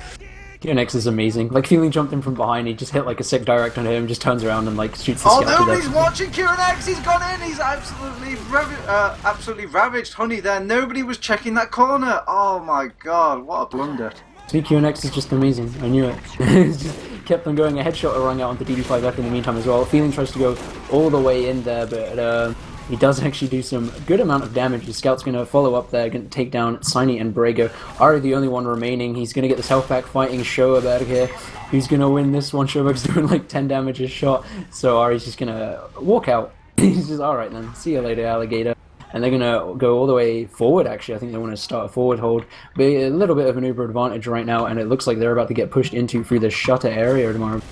QNX is amazing. Like Feeling jumped in from behind, he just hit like a sick direct on him, just turns around and like shoots the scout to death. Oh no, he's watching QNX, he's gone in, he's absolutely ravaged Honey there. Nobody was checking that corner. Oh my god, what a blunder. Sweet QNX is just amazing. I knew it. It just kept on going. A headshot rung out onto DD5F in the meantime as well. Feeling tries to go all the way in there, but he does actually do some good amount of damage. The scout's going to follow up there, going to take down Siny and Brago. Ari the only one remaining. He's going to get this health back fighting Schoberg here. Who's going to win this one? Schoberg's doing like 10 damage a shot, so Ari's just going to walk out. He's just, alright then, see you later, alligator. And they're going to go all the way forward, actually. I think they want to start a forward hold. But a little bit of an Uber advantage right now, and it looks like they're about to get pushed into through the shutter area tomorrow.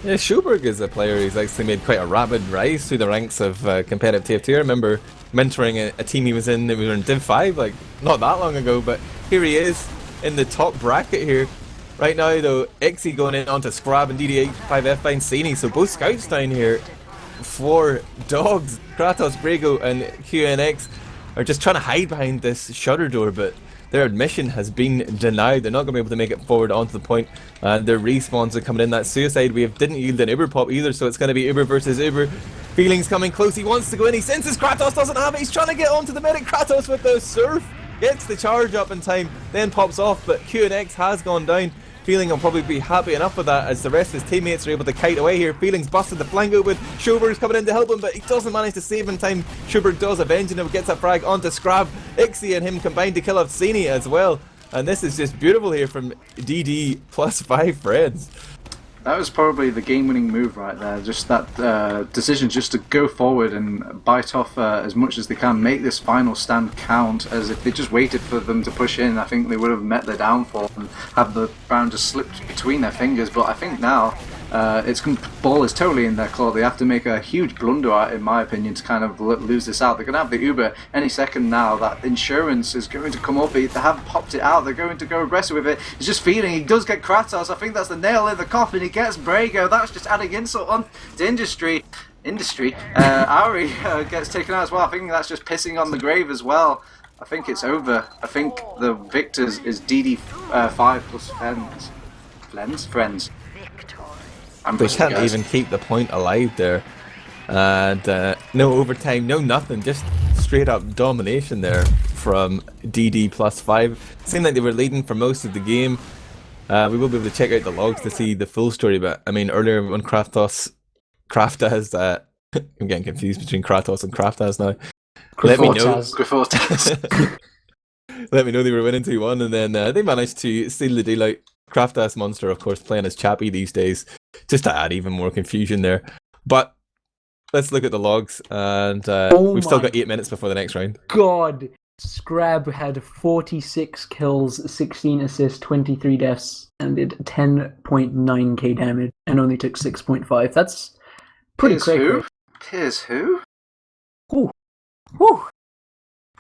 Yeah, Schoberg is a player who's actually made quite a rapid rise through the ranks of competitive TF2. I remember mentoring a team he was in Div 5, like, not that long ago, but here he is in the top bracket here. Right now, though, Ixie going in onto Scrab and DD5F behind Sini, so both scouts down here. 4 dogs, Kratos, Brago and QNX are just trying to hide behind this shutter door, but their admission has been denied. They're not going to be able to make it forward onto the point, and their respawns are coming in. That suicide wave didn't yield an Uber pop either, so it's going to be Uber versus Uber. Feeling's coming close, he wants to go in, he senses Kratos doesn't have it, he's trying to get onto the medic. Kratos with the surf, gets the charge up in time, then pops off, but QNX has gone down. Feeling will probably be happy enough with that as the rest of his teammates are able to kite away here. Feeling's busted the flank open. Schoberg's coming in to help him, but he doesn't manage to save in time. Schoberg does, avenging him, gets a frag onto Scrab. Ixie and him combined to kill off Sini as well. And this is just beautiful here from DD plus 5 friends. That was probably the game-winning move right there. Just that decision just to go forward and bite off as much as they can, make this final stand count. As if they just waited for them to push in, I think they would have met their downfall and have the round just slipped between their fingers. But I think now ball is totally in their claw. They have to make a huge blunder, in my opinion, to kind of lose this out. They're going to have the Uber any second now. That insurance is going to come up. They haven't popped it out. They're going to go aggressive with it. It's just Feeling. He does get Kratos. I think that's the nail in the coffin. He gets Brago. That's just adding insult on to industry. Ari gets taken out as well. I think that's just pissing on the grave as well. I think it's over. I think the victors is DD5 plus friends. They can't even keep the point alive there. And no overtime, no nothing, just straight up domination there from DD plus 5. Seemed like they were leading for most of the game. We will be able to check out the logs to see the full story, but I mean earlier when Kraftas, I'm getting confused between Kratos and Kraftas now. Let me know. Let me know they were winning 2-1, and then they managed to steal the deal out. Kraftas Monster, of course, playing as Chappie these days, just to add even more confusion there. But let's look at the logs, and we've still got 8 minutes before the next round. God, Scrab had 46 kills, 16 assists, 23 deaths, and did 10.9k damage, and only took 6.5. That's pretty crazy. Piers who? Ooh. Woo.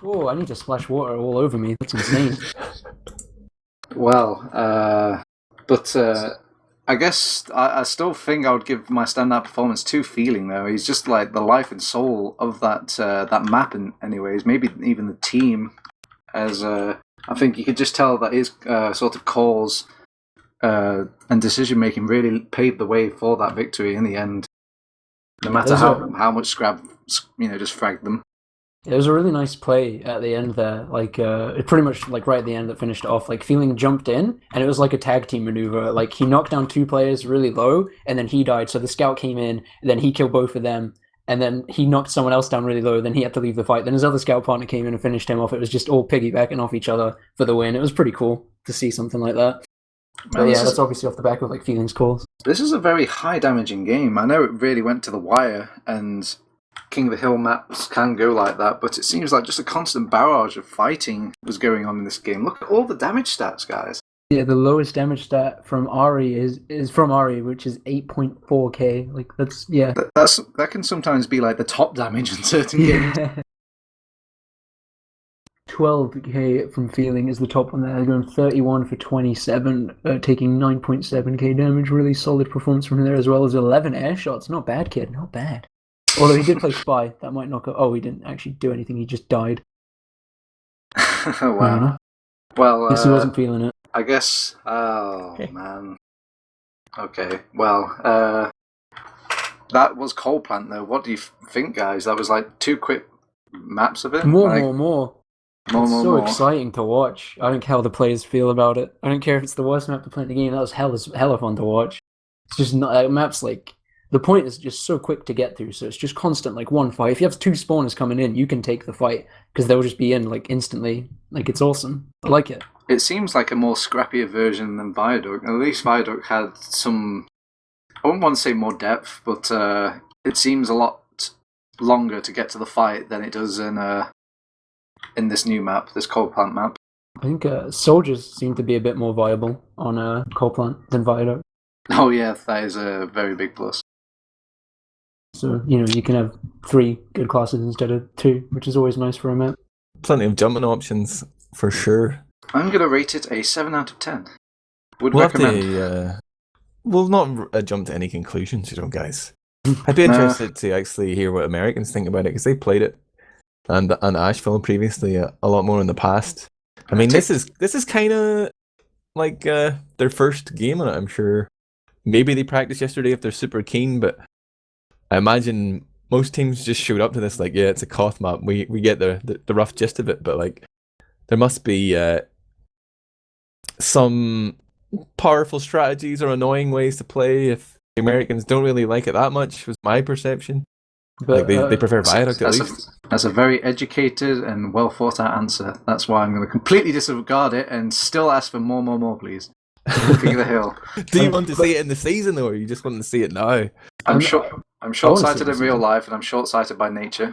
Oh, I need to splash water all over me. That's insane. Well, but I guess I still think I would give my standout performance to Feeling, though. He's just like the life and soul of that map, anyways. Maybe even the team. As I think you could just tell that his sort of calls and decision making really paved the way for that victory in the end. No matter how much Scrab, just fragged them. It was a really nice play at the end there. Like, it pretty much like right at the end that finished it off. Like, Feeling jumped in, and it was like a tag team maneuver. Like, he knocked down 2 players really low, and then he died. So the scout came in, and then he killed both of them, and then he knocked someone else down really low. Then he had to leave the fight. Then his other scout partner came in and finished him off. It was just all piggybacking off each other for the win. It was pretty cool to see something like that. But yeah, that's obviously off the back of like Feeling's calls. This is a very high damaging game. I know it really went to the wire, and King of the Hill maps can go like that, but it seems like just a constant barrage of fighting was going on in this game. Look at all the damage stats, guys. Yeah, the lowest damage stat from Ari is from Ari, which is 8.4k. Like that's that can sometimes be like the top damage in certain games. 12k from Feeling is the top one there. They're going 31 for 27, taking 9.7k damage. Really solid performance from there, as well as 11 air shots. Not bad, kid. Not bad. Although he did play Spy. That might knock up. Oh, he didn't actually do anything. He just died. Wow. Well, guess he wasn't feeling it. I guess. Oh, okay. Man. Okay. Well, that was Coalplant, though. What do you think, guys? That was like 2 quick maps of it. More. It's so exciting to watch. I don't care how the players feel about it. I don't care if it's the worst map to play in the game. That was hella fun to watch. It's just not maps like. The point is just so quick to get through, so it's just constant, like, one fight. If you have 2 spawners coming in, you can take the fight, because they'll just be in, like, instantly. Like, it's awesome. I like it. It seems like a more scrappier version than Viaduct. At least Viaduct had some, I wouldn't want to say more depth, but it seems a lot longer to get to the fight than it does in this new map, this Coalplant map. I think soldiers seem to be a bit more viable on Coalplant than Viaduct. Oh yeah, that is a very big plus. So, you can have 3 good classes instead of 2, which is always nice for a map. Plenty of jumping options, for sure. I'm going to rate it a 7 out of 10. Would we'll recommend. We'll not jump to any conclusions, guys. I'd be interested to actually hear what Americans think about it, because they played it and Asheville previously a lot more in the past. I mean, this is kind of like their first game on it, I'm sure. Maybe they practiced yesterday if they're super keen, but I imagine most teams just showed up to this like, yeah, it's a Koth map. We get the rough gist of it, but like there must be some powerful strategies or annoying ways to play if the Americans don't really like it that much, was my perception. But they prefer Viaduct at least. That's a very educated and well thought out answer. That's why I'm going to completely disregard it and still ask for more, please. King of the Hill. Do you want to see it in the season, or you just want to see it now? I'm short-sighted in real life, and I'm short-sighted by nature.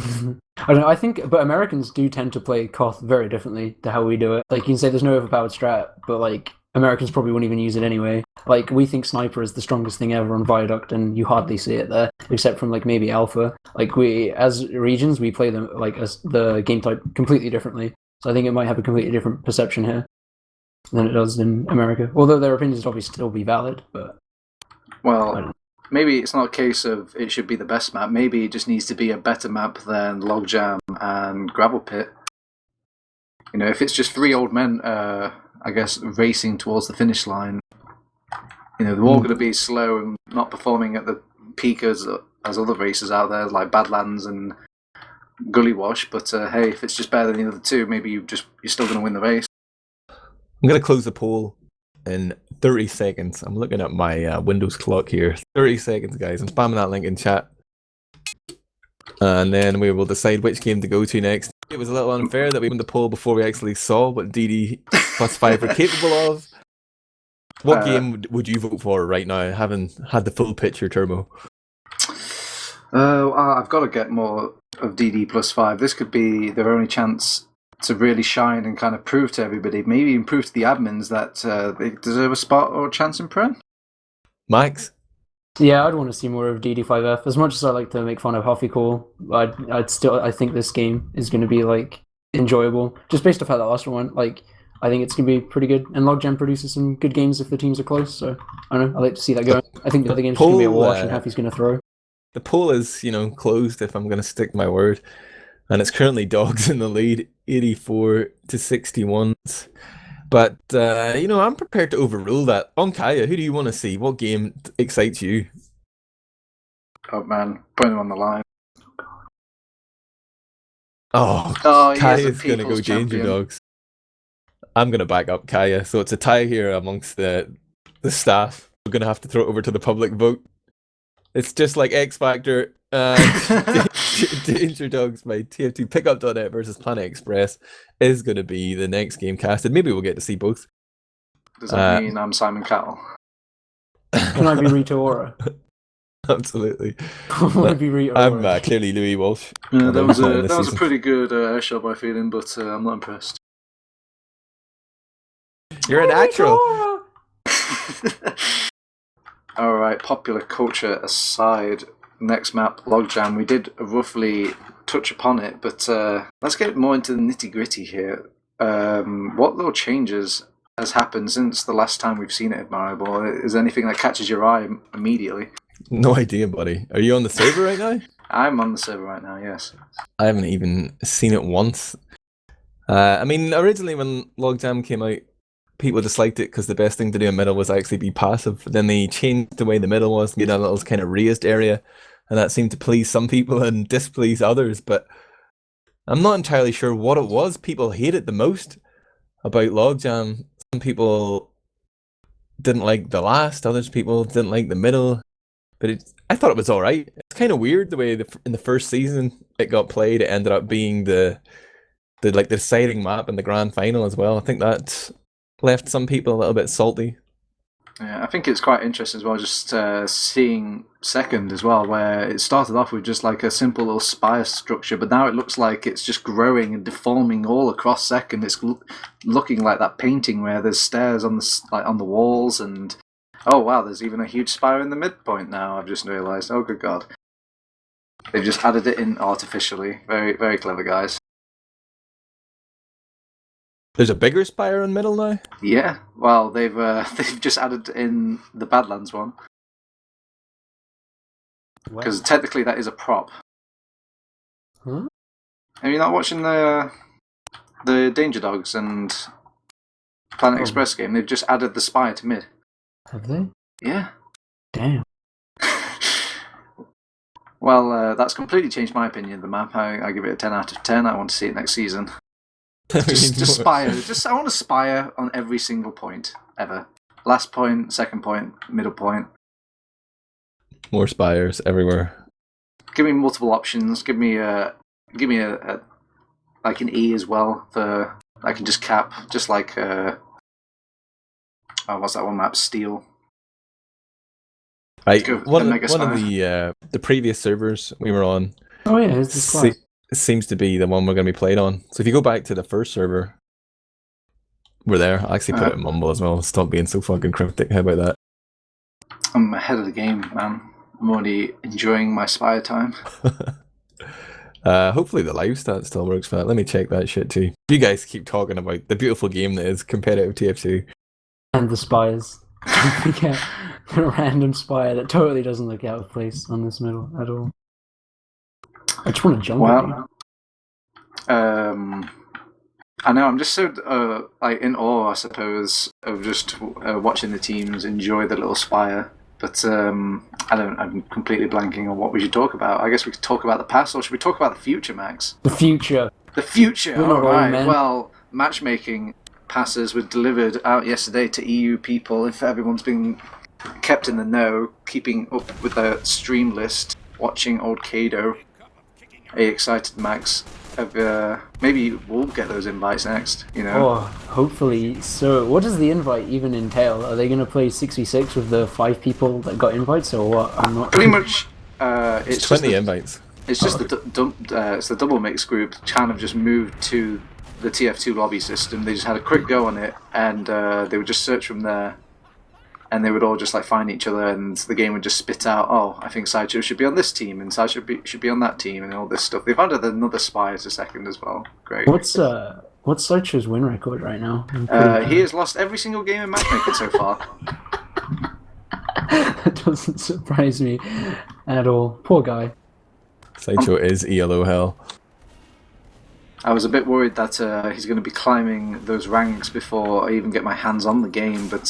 I don't know. I think, but Americans do tend to play Koth very differently to how we do it. Like, you can say there's no overpowered strat, but like Americans probably wouldn't even use it anyway. Like, we think Sniper is the strongest thing ever on Viaduct, and you hardly see it there, except from like maybe Alpha. Like, we as regions, we play them like as the game type completely differently. So I think it might have a completely different perception here than it does in America. Although their opinions probably still be valid, but well, maybe it's not a case of it should be the best map. Maybe it just needs to be a better map than Logjam and Gravelpit. If it's just 3 old men, I guess, racing towards the finish line, they're all going to be slow and not performing at the peak as other races out there, like Badlands and Gully Wash. But hey, if it's just better than the other 2, maybe you're still going to win the race. I'm going to close the poll in 30 seconds. I'm looking at my Windows clock here. 30 seconds, guys. I'm spamming that link in chat. And then we will decide which game to go to next. It was a little unfair that we won the poll before we actually saw what DD plus 5 were capable of. What game would you vote for right now, having had the full picture, Turbo? I've got to get more of DD plus 5. This could be their only chance to really shine and kind of prove to everybody, maybe even prove to the admins that they deserve a spot or a chance in Prem. Max? Yeah, I'd want to see more of DD5F. As much as I like to make fun of Huffy Call, I think this game is going to be like enjoyable, just based off how that last one went. Like, I think it's going to be pretty good, and Logjam produces some good games if the teams are close. So I don't know. I like to see that going. I think the other game's going to be a wash, and Huffy's going to throw. The poll is, closed. If I'm going to stick my word, and it's currently Dogs in the lead, 84 to 61. But, I'm prepared to overrule that. Ondkaja, who do you want to see? What game excites you? Oh, man. Putting him on the line. Oh, Kaya's going to go Danger Dogs. I'm going to back up Kaja. So it's a tie here amongst the staff. We're going to have to throw it over to the public vote. It's just like X Factor. Danger Dogs by TF2 Pickup.net versus Planet Express is going to be the next game casted. Maybe we'll get to see both. Does that mean I'm Simon Cowell? Can I be Rita Ora? Absolutely. I'm clearly Louis Walsh. Yeah, that was a pretty good air shot by feeling, but I'm not impressed. You're a natural. Alright, popular culture aside, next map, Logjam. We did roughly touch upon it, but let's get more into the nitty-gritty here. What little changes has happened since the last time we've seen it, Admirable? Is there anything that catches your eye immediately? No idea, buddy. Are you on the server right now? I'm on the server right now, yes. I haven't even seen it once. Originally when Logjam came out, people disliked it because the best thing to do in middle was actually be passive. Then they changed the way the middle was, made a little kind of raised area, and that seemed to please some people and displease others. But I'm not entirely sure what it was people hated the most about Logjam. Some people didn't like the last, others people didn't like the middle. But I thought it was all right. It's kind of weird the way in the first season it got played. It ended up being the deciding map in the grand final as well. I think that left some people a little bit salty. Yeah, I think it's quite interesting as well, just seeing second as well, where it started off with just like a simple little spire structure, but now it looks like it's just growing and deforming all across second. It's looking like that painting where there's stairs on the walls, and oh wow, there's even a huge spire in the midpoint now. I've just realised. Oh good god, they've just added it in artificially. Very very clever guys. There's a bigger spire in middle now? Yeah, well, they've just added in the Badlands one. Because technically that is a prop. Huh? Are you not watching the Danger Dogs and Planet Express game? They've just added the spire to mid. Have they? Yeah. Damn. Well, that's completely changed my opinion of the map. I give it a 10 out of 10. I want to see it next season. Just spire. I want a spire on every single point ever. Last point, second point, middle point. More spires everywhere. Give me multiple options. Give me a like an E as well for I can just cap, just like what's that one map? Steel. Right. One of the previous servers we were on. Oh yeah, it's this class. It seems to be the one we're going to be played on. So if you go back to the first server, we're there. I actually put it in Mumble as well. Stop being so fucking cryptic. How about that? I'm ahead of the game, man. I'm already enjoying my spire time. Hopefully the live stat still works for that. Let me check that shit too. You guys keep talking about the beautiful game that is competitive TF2. And the spires. We get a random spire that totally doesn't look out of place on this middle at all. I just want to jump at you. I know, I'm just so in awe, I suppose, of just watching the teams enjoy the little spire. But I'm completely blanking on what we should talk about. I guess we could talk about the past, or should we talk about the future, Max? The future. The future. All right. Well, matchmaking passes were delivered out yesterday to EU people. If everyone's been kept in the know, keeping up with the stream list, watching old Kado. Are you excited, Max? Maybe we'll get those invites next, you know? Oh, hopefully. So, what does the invite even entail? Are they going to play 6v6 with the 5 people that got invites, or what? I'm not. Pretty much. It's 20 invites. It's just it's the double mix group kind of just moved to the TF2 lobby system. They just had a quick go on it, and they would just search from there. and they would all just like find each other, and the game would just spit out, "Oh, I think Sideshow should be on this team, and Sideshow should be on that team," and all this stuff. They've added another spy as a second as well. Great. What's Sideshow's win record right now? He has lost every single game in matchmaking so far. That doesn't surprise me at all. Poor guy. Sideshow is ELO hell. I was a bit worried that he's going to be climbing those ranks before I even get my hands on the game, but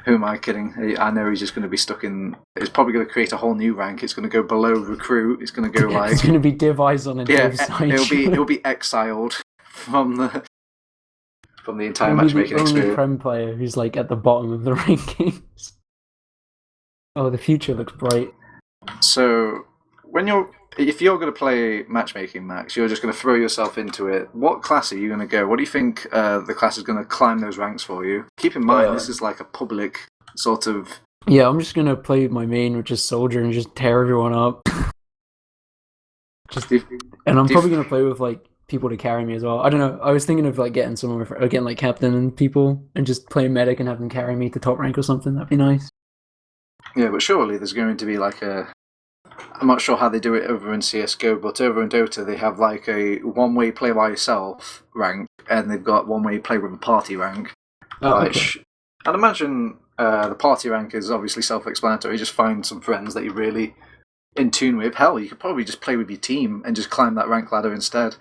who am I kidding? I know he's just going to be stuck in... He's probably going to create a whole new rank. It's going to go below recruit. It's going to go like... It's going to be Div Izon and Div Sideshow. He'll be exiled from the entire He'll matchmaking be the only experience. Prem player who's like at the bottom of the rankings. Oh, the future looks bright. So, if you're going to play matchmaking, Max, you're just going to throw yourself into it. What class are you going to go? What do you think the class is going to climb those ranks for you? Keep in mind, this is like a public sort of... Yeah, I'm just going to play my main, which is Soldier, and just tear everyone up. And I'm probably going to play with like people to carry me as well. I don't know. I was thinking of like getting someone, getting like captain and people, and just play medic and have them carry me to top rank or something. That'd be nice. Yeah, but surely there's going to be like a... I'm not sure how they do it over in CSGO, but over in Dota they have like a one-way play by yourself rank, and they've got one-way play with a party rank. Which I'd imagine the party rank is obviously self-explanatory. Just find some friends that you're really in tune with. Hell, you could probably just play with your team and just climb that rank ladder instead.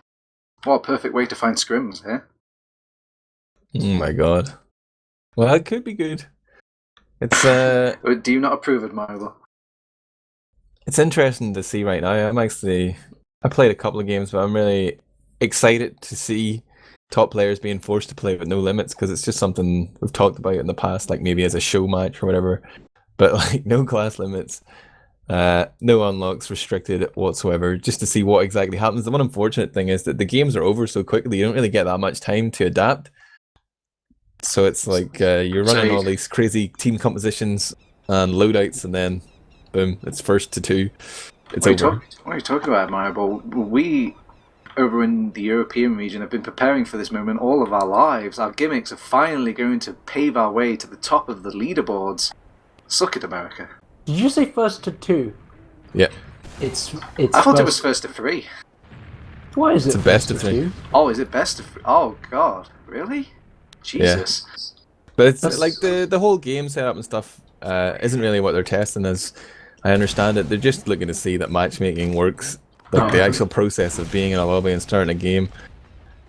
What a perfect way to find scrims here. Oh my god. Well, that could be good. It's Do you not approve, Admirable? It's interesting to see right now. I played a couple of games, but I'm really excited to see top players being forced to play with no limits, because it's just something we've talked about in the past, like maybe as a show match or whatever. But like no class limits, no unlocks restricted whatsoever, just to see what exactly happens. The one unfortunate thing is that the games are over so quickly, you don't really get that much time to adapt. So it's like you're running all these crazy team compositions and loadouts, and then boom, it's first to 2. It's over. What are you talking about, Admirable? We, over in the European region, have been preparing for this moment all of our lives. Our gimmicks are finally going to pave our way to the top of the leaderboards. Suck it, America. Did you say first to 2? Yeah. It's. I thought it was first to 3. Why is it's it a best of 3? 3? Oh, is it best of 3? Oh, God. Really? Jesus. Yeah. But it's like the whole game setup and stuff isn't really what they're testing as. I understand it. They're just looking to see that matchmaking works, like the actual process of being in a lobby and starting a game.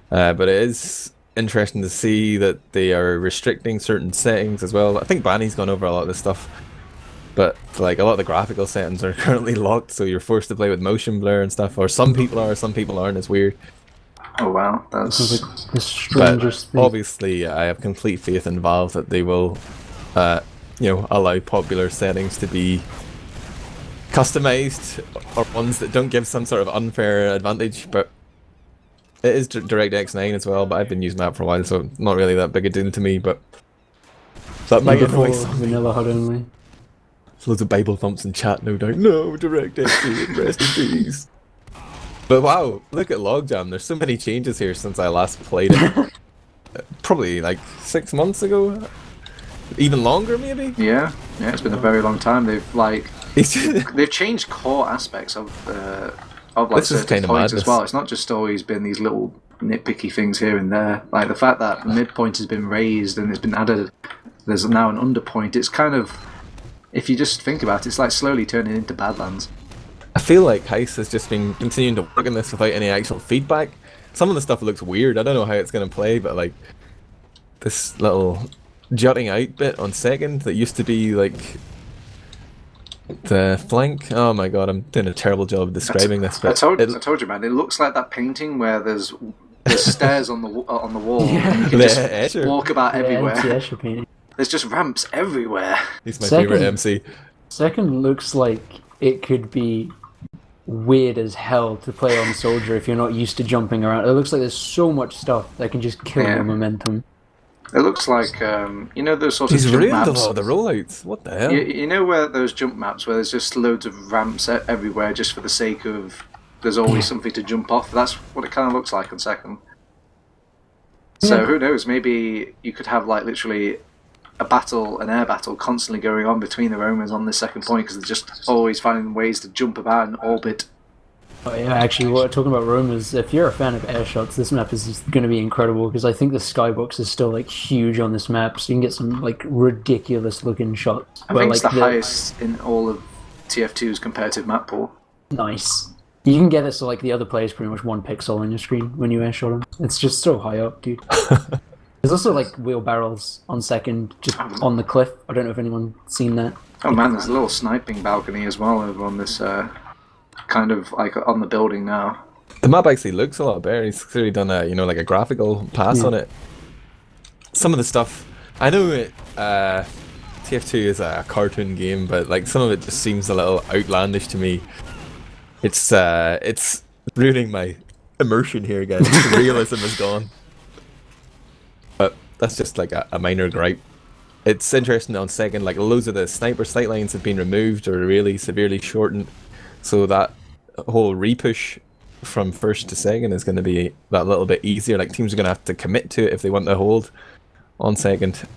But it is interesting to see that they are restricting certain settings as well. I think Banny's gone over a lot of this stuff, but like a lot of the graphical settings are currently locked, so you're forced to play with motion blur and stuff. Or some people are, some people aren't. It's weird. Oh wow, that's the strangest thing. Obviously, I have complete faith in Valve that they will, allow popular settings to be customized, or ones that don't give some sort of unfair advantage. But it is DirectX 9 as well, but I've been using that for a while, so not really that big a deal to me. But that might annoy something. Vanilla HUD only. There's loads of Bible thumps in chat, no doubt. No, DirectX, rest in peace. But wow, look at Logjam. There's so many changes here since I last played it. Probably like 6 months ago, even longer maybe. Yeah, it's been a very long time. They've changed core aspects of like certain points as well. It's not just always been these little nitpicky things here and there. Like the fact that midpoint has been raised and it's been added. There's now an underpoint. It's kind of, if you just think about it, it's like slowly turning into Badlands. I feel like Heist has just been continuing to work on this without any actual feedback. Some of the stuff looks weird. I don't know how it's going to play, but like this little jutting out bit on second that used to be like the flank. Oh my god, I'm doing a terrible job of describing this. But I told you, man. It looks like that painting where there's stairs on the wall. And you can just walk about everywhere. There's just ramps everywhere. He's my favorite MC. Second looks like it could be weird as hell to play on Soldier if you're not used to jumping around. It looks like there's so much stuff that can just kill your momentum. It looks like, those sorts of jump maps. He's ruined a lot of the rollouts. What the hell? You know where those jump maps where there's just loads of ramps everywhere just for the sake of there's always something to jump off? That's what it kind of looks like on second. So who knows? Maybe you could have like literally an air battle constantly going on between the Romans on this second point because they're just always finding ways to jump about and orbit. Oh yeah, actually, talking about Romans, if you're a fan of air shots, this map is going to be incredible because I think the skybox is still like huge on this map, so you can get some like ridiculous looking shots. I think it's the highest in all of TF2's competitive map pool. Nice. You can get this to like the other players pretty much 1 pixel on your screen when you air shot them. It's just so high up, dude. There's also like wheelbarrels on second, just on the cliff. I don't know if anyone's seen that. Oh man, there's a little sniping balcony as well over on this, kind of like on the building now. The map actually looks a lot better. He's clearly done a, like a graphical pass on it. Some of the stuff, I know it, TF2 is a cartoon game, but like some of it just seems a little outlandish to me. It's ruining my immersion here again. The realism is gone. But that's just like a minor gripe. It's interesting on second, like loads of the sniper sight lines have been removed or really severely shortened. So that whole repush from first to second is going to be that little bit easier. Like teams are going to have to commit to it if they want to hold on second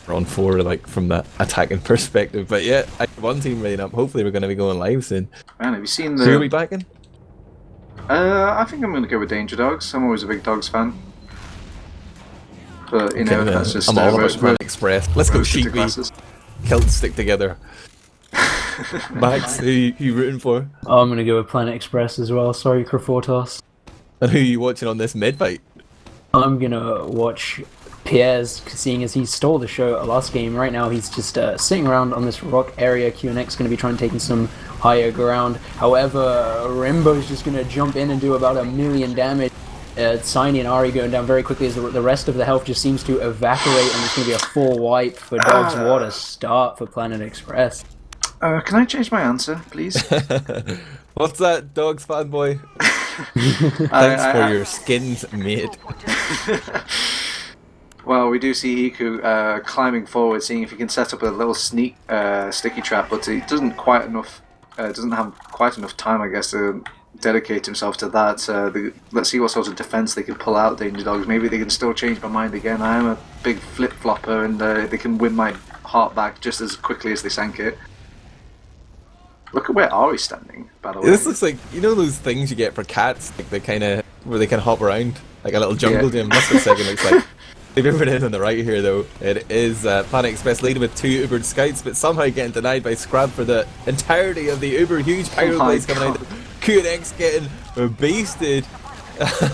or on 4, like from the attacking perspective. But yeah, one team right up. Hopefully we're going to be going live soon. Man, have you seen the... Who are we backing? I think I'm going to go with Danger Dogs. I'm always a big Dogs fan. But, that's just... I'm all about Planet Express. Let's go Sheepy. Kilts stick together. Max, who you rooting for? Oh, I'm going to go with Planet Express as well. Sorry, Krafortos. And who are you watching on this mid-fight? I'm going to watch Pierre's, seeing as he stole the show at last game. Right now he's just sitting around on this rock area. QNX going to be trying to take some higher ground. However, Rimbo's just going to jump in and do about 1 million damage. Tiny and Ari going down very quickly as the rest of the health just seems to evaporate, and it's going to be a full wipe for Dogs. What a start for Planet Express. Can I change my answer, please? What's that, Dogs fanboy? Thanks for your skins, mate. Well, we do see Iku climbing forward, seeing if he can set up a little sneak sticky trap, but he doesn't have quite enough time, I guess, to dedicate himself to that. Let's see what sort of defense they can pull out, Danger Dogs. Maybe they can still change my mind again. I am a big flip-flopper, and they can win my heart back just as quickly as they sank it. Look at where Ari's standing, by the way. This looks like, those things you get for cats, like where they can hop around, like a little jungle gym. That's what second looks like. They've Ubered in on the right here, though. It is Planet Express leading with 2 Ubered scouts, but somehow getting denied by Scrab for the entirety of the Uber. Huge pyro blaze coming out. QNX getting basted.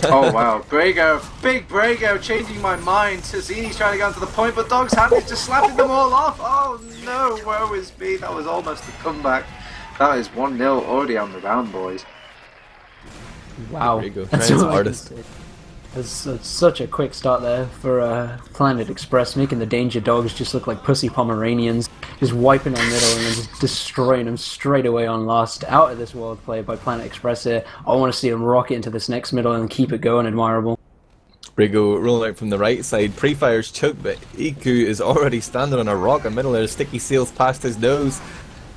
Oh wow, Brago, big Brago, changing my mind. Tazini's trying to go onto the point, but Dog's hand is just slapping them all off. Oh no, woe is me. That was almost a comeback. That is 1-0 already on the round, boys. Wow, that's an artist. It's such a quick start there for Planet Express, making the Danger Dogs just look like pussy Pomeranians, just wiping on middle and then just destroying them straight away on last. Out of this world play by Planet Express here. I want to see them rocket into this next middle and keep it going, Admirable. Brigo rolling out from the right side, pre-fires choke, but Iku is already standing on a rock in the middle there. Sticky sails past his nose,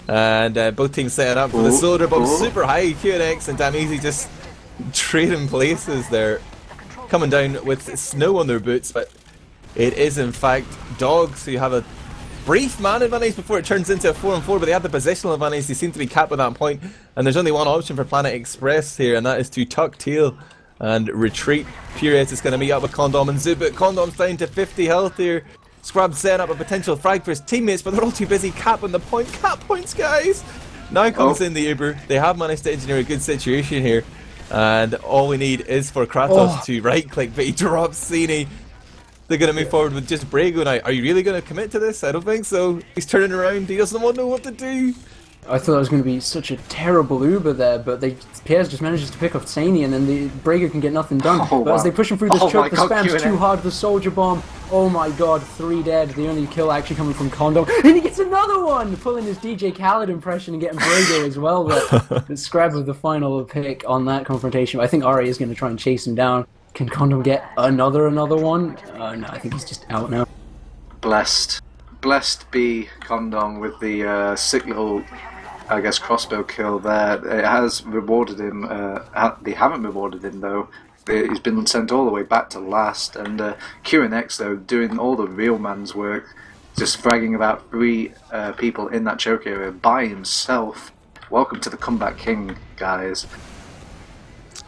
and both teams setting up for the soldier bomb. Super high. QNX and Damizi just trading places there, coming down with snow on their boots, but it is in fact Dogs who have a brief man advantage before it turns into a 4-on-4, but they have the positional advantage. They seem to be capped at that point, and there's only one option for Planet Express here, and that is to tuck tail and retreat. Purez is going to meet up with Condom and Zoo, but Condom's down to 50 health here. Scrub setting up a potential frag for his teammates, but they're all too busy capping the point. Cap points, guys! Now comes in the Uber. They have managed to engineer a good situation here, and all we need is for Kratos to right-click, but he drops Cini. They're going to move forward with just Brago now. Are you really going to commit to this? I don't think so. He's turning around. He doesn't know what to do. I thought it was going to be such a terrible Uber there, but Pierre just manages to pick up Sani, and then the Brago can get nothing done. But as they push him through this choke, the spam's too hard, the soldier bomb. Oh my god, 3 dead. The only kill actually coming from Condom. And he gets another one! Pulling his DJ Khaled impression and getting Brago as well. But Scrab with the final pick on that confrontation. I think Ari is going to try and chase him down. Can Condom get another one? No, I think he's just out now. Blessed be Condom with the sick little, I guess, crossbow kill there. It has rewarded him. They haven't rewarded him though. He's been sent all the way back to last, and QNX though doing all the real man's work, just fragging about 3 people in that choke area by himself. Welcome to the Comeback King, guys.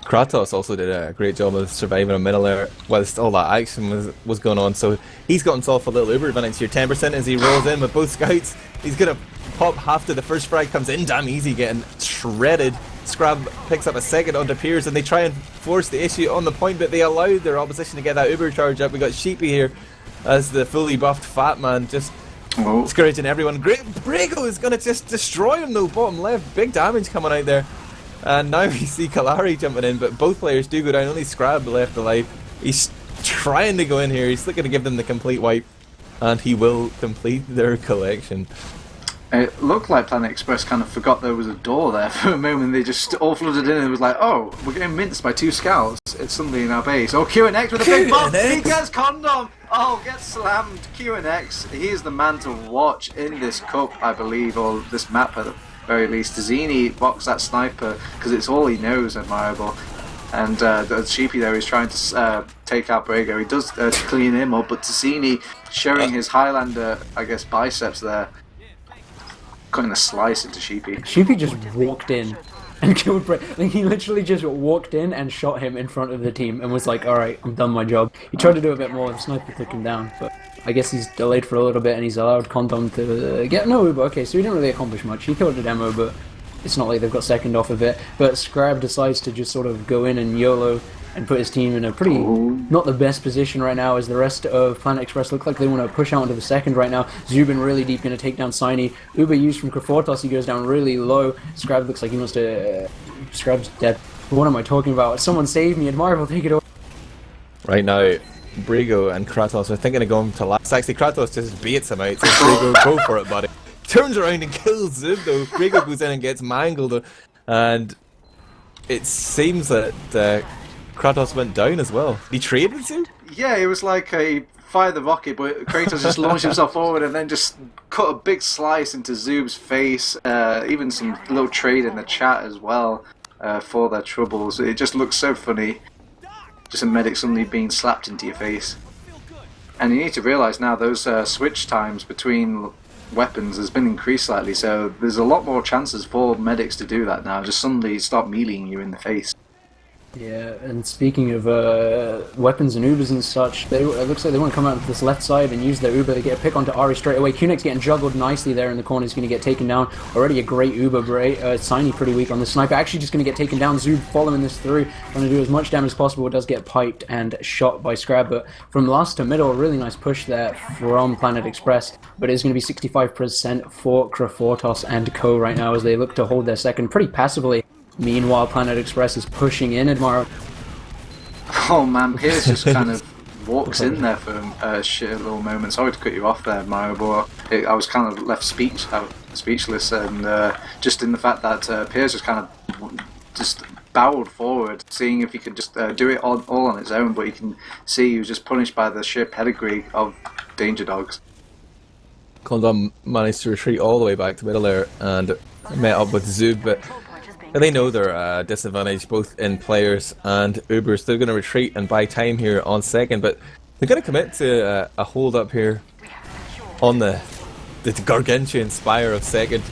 Kratos also did a great job of surviving a middle air whilst all that action was going on, so he's got himself a little uber advantage here, 10% as he rolls in with both scouts. He's gonna pop after the first frag comes in, damn easy, getting shredded. Scrab picks up a second onto Piers and they try and force the issue on the point, but they allowed their opposition to get that uber charge up. We got Sheepy here as the fully buffed fat man, just discouraging everyone. Great, Brago is gonna just destroy him though, bottom left, big damage coming out there. And now we see Kalari jumping in, but both players do go down, only Scrab left alive. He's trying to go in here, he's looking to give them the complete wipe, and he will complete their collection. It looked like Planet Express kind of forgot there was a door there for a moment. They just all flooded in and it was like, oh, we're getting minced by 2 scouts. It's suddenly in our base. Oh, QNX with a big bomb! He gets Condom! Oh, gets slammed. QNX, he is the man to watch in this cup, I believe, or this map at the very least. Zini box that sniper because it's all he knows, Admirable. And the Sheepy there is trying to take out Brago. He does clean him up, but Zini showing his Highlander, I guess, biceps there. Cutting a slice into Sheepy. Sheepy just walked in and killed Brago. Like, he literally just walked in and shot him in front of the team and was like, alright, I'm done my job. He tried to do a bit more, the sniper took him down, but I guess he's delayed for a little bit and he's allowed Condom to get no Uber. Okay, so he didn't really accomplish much. He killed the demo, but it's not like they've got second off of it. But Scrab decides to just sort of go in and YOLO and put his team in a pretty, not the best position right now, as the rest of Planet Express look like they want to push out into the second right now. Zubin really deep, going to take down Siny. Uber used from Krafortos, he goes down really low. Scrab looks like he wants to... Scrab's dead. What am I talking about? Someone save me, Admirable, take it away. Right now, Brago and Kratos are thinking of going to last. Actually, Kratos just baits him out, so Brago, go for it, buddy. Turns around and kills Zub though. Brago goes in and gets mangled, and it seems that Kratos went down as well. He traded Zub? Yeah, it was like he fired the rocket, but Kratos just launched himself forward and then just cut a big slice into Zub's face. Even some little trade in the chat as well for their troubles. It just looks so funny. Just a medic suddenly being slapped into your face. And you need to realise now those switch times between weapons has been increased slightly, so there's a lot more chances for medics to do that now. Just suddenly start meleeing you in the face. Yeah, and speaking of weapons and Ubers and such, it looks like they want to come out to this left side and use their Uber. They get a pick onto Ari straight away. QNX getting juggled nicely there in the corner. He's going to get taken down. Already a great Uber. Siny pretty weak on the sniper. Actually just going to get taken down. Zub following this through, trying to do as much damage as possible. It does get piped and shot by Scrab, but from last to middle, a really nice push there from Planet Express. But it's going to be 65% for Krafortos and Co right now as they look to hold their second pretty passively. Meanwhile, Planet Express is pushing in, Admirable. Oh man, Piers just kind of walks in there for a shit little moment. Sorry to cut you off there, Admirable. I was kind of left speechless, and just in the fact that Piers just kind of just bowed forward, seeing if he could just do it all on his own, but you can see he was just punished by the sheer pedigree of Danger Dogs. Condom managed to retreat all the way back to middle there and met up with Zub, but they know they're disadvantaged both in players and Ubers. They're going to retreat and buy time here on second, but they're going to commit to a hold up here on the gargantuan spire of second.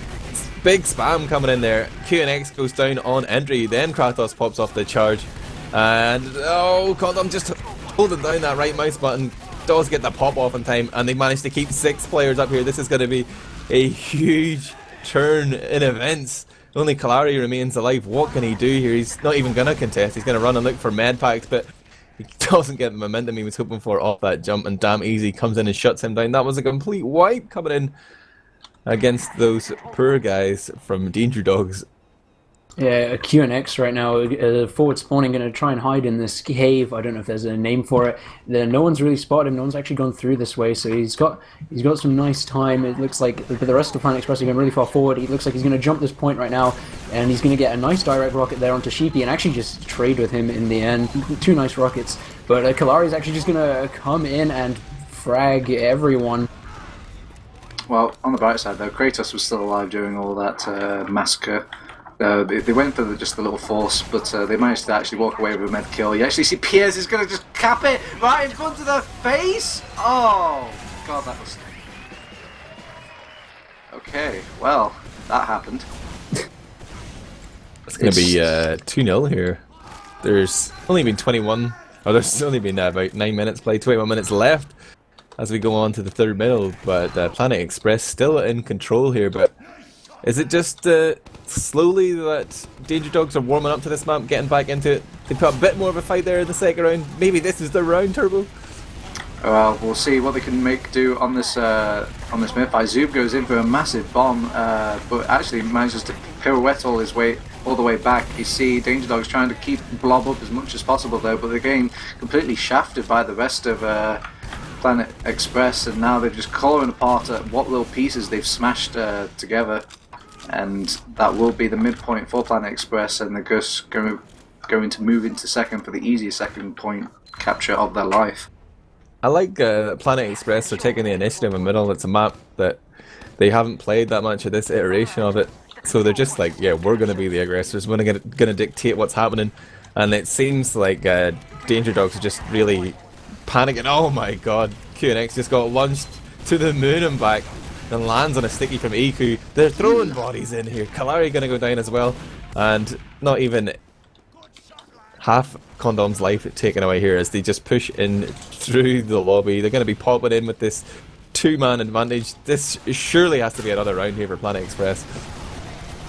Big spam coming in there. QNX goes down on entry, then Kratos pops off the charge, and oh, Condom just holding down that right mouse button does get the pop off in time, and they manage to keep 6 players up here. This is going to be a huge turn in events. Only Kalari remains alive. What can he do here? He's not even going to contest. He's going to run and look for med packs, but he doesn't get the momentum he was hoping for off that jump, and damn easy comes in and shuts him down. That was a complete wipe coming in against those poor guys from Danger Dogs. Yeah, QNX right now, forward spawning, going to try and hide in this cave. I don't know if there's a name for it. No one's really spotted him. No one's actually gone through this way, so he's got some nice time. It looks like the rest of Planet Express are going really far forward. He looks like he's going to jump this point right now, and he's going to get a nice direct rocket there onto Sheepy and actually just trade with him in the end. 2 nice rockets, but Kalari's actually just going to come in and frag everyone. Well, on the bright side though, Kratos was still alive during all that massacre. They went for just the little force, but they managed to actually walk away with a med kill. You actually see Piers is going to just cap it right in front of their face. Oh god, that was Okay, well, that happened. It's going to be 2-0 here. There's only been 21... Oh, there's only been about 9 minutes played, 21 minutes left as we go on to the third middle, but Planet Express still in control here, but is it just slowly that Danger Dogs are warming up to this map, getting back into it? They put a bit more of a fight there in the second round. Maybe this is the round, Turbo? Well, we'll see what they can make do on this mid-fight. Zoob goes in for a massive bomb, but actually manages to pirouette all the way back. You see Danger Dogs trying to keep Blob up as much as possible though, but they're getting completely shafted by the rest of Planet Express, and now they're just colouring apart at what little pieces they've smashed together, and that will be the midpoint for Planet Express, and they're just going to move into second for the easiest second point capture of their life. I like Planet Express are taking the initiative in the middle. It's a map that they haven't played that much of this iteration of it, so they're just like, yeah, we're going to be the aggressors, we're going to dictate what's happening, and it seems like Danger Dogs are just really panicking. Oh my god, QNX just got launched to the moon and back and lands on a sticky from EQ. They're throwing bodies in here. Kalari going to go down as well, and not even half Condom's life taken away here as they just push in through the lobby. They're going to be popping in with this 2-man advantage. This surely has to be another round here for Planet Express.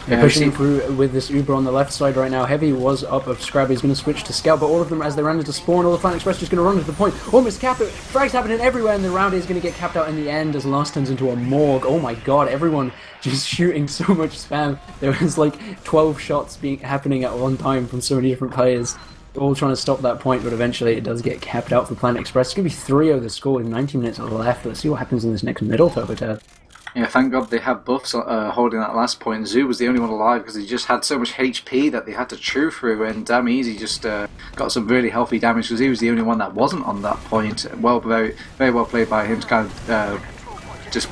They're pushing through with this Uber on the left side right now. Heavy was up of Scrabby. He's going to switch to Scout, but all of them, as they run into spawn, all the Planet Express just going to run to the point. Almost capped it. Frags happening everywhere, and the round is going to get capped out in the end as Last turns into a morgue. Oh my god, everyone just shooting so much spam. There was like 12 shots happening at one time from so many different players, all trying to stop that point, but eventually it does get capped out for Planet Express. It's going to be 3-0 the score with 19 minutes left. Let's see what happens in this next middle, TurboTabs. Yeah, thank God they had buffs holding that last point. Zoo was the only one alive because he just had so much HP that they had to chew through, and Damn Easy just got some really healthy damage because he was the only one that wasn't on that point. Well, very, very well played by him to kind of just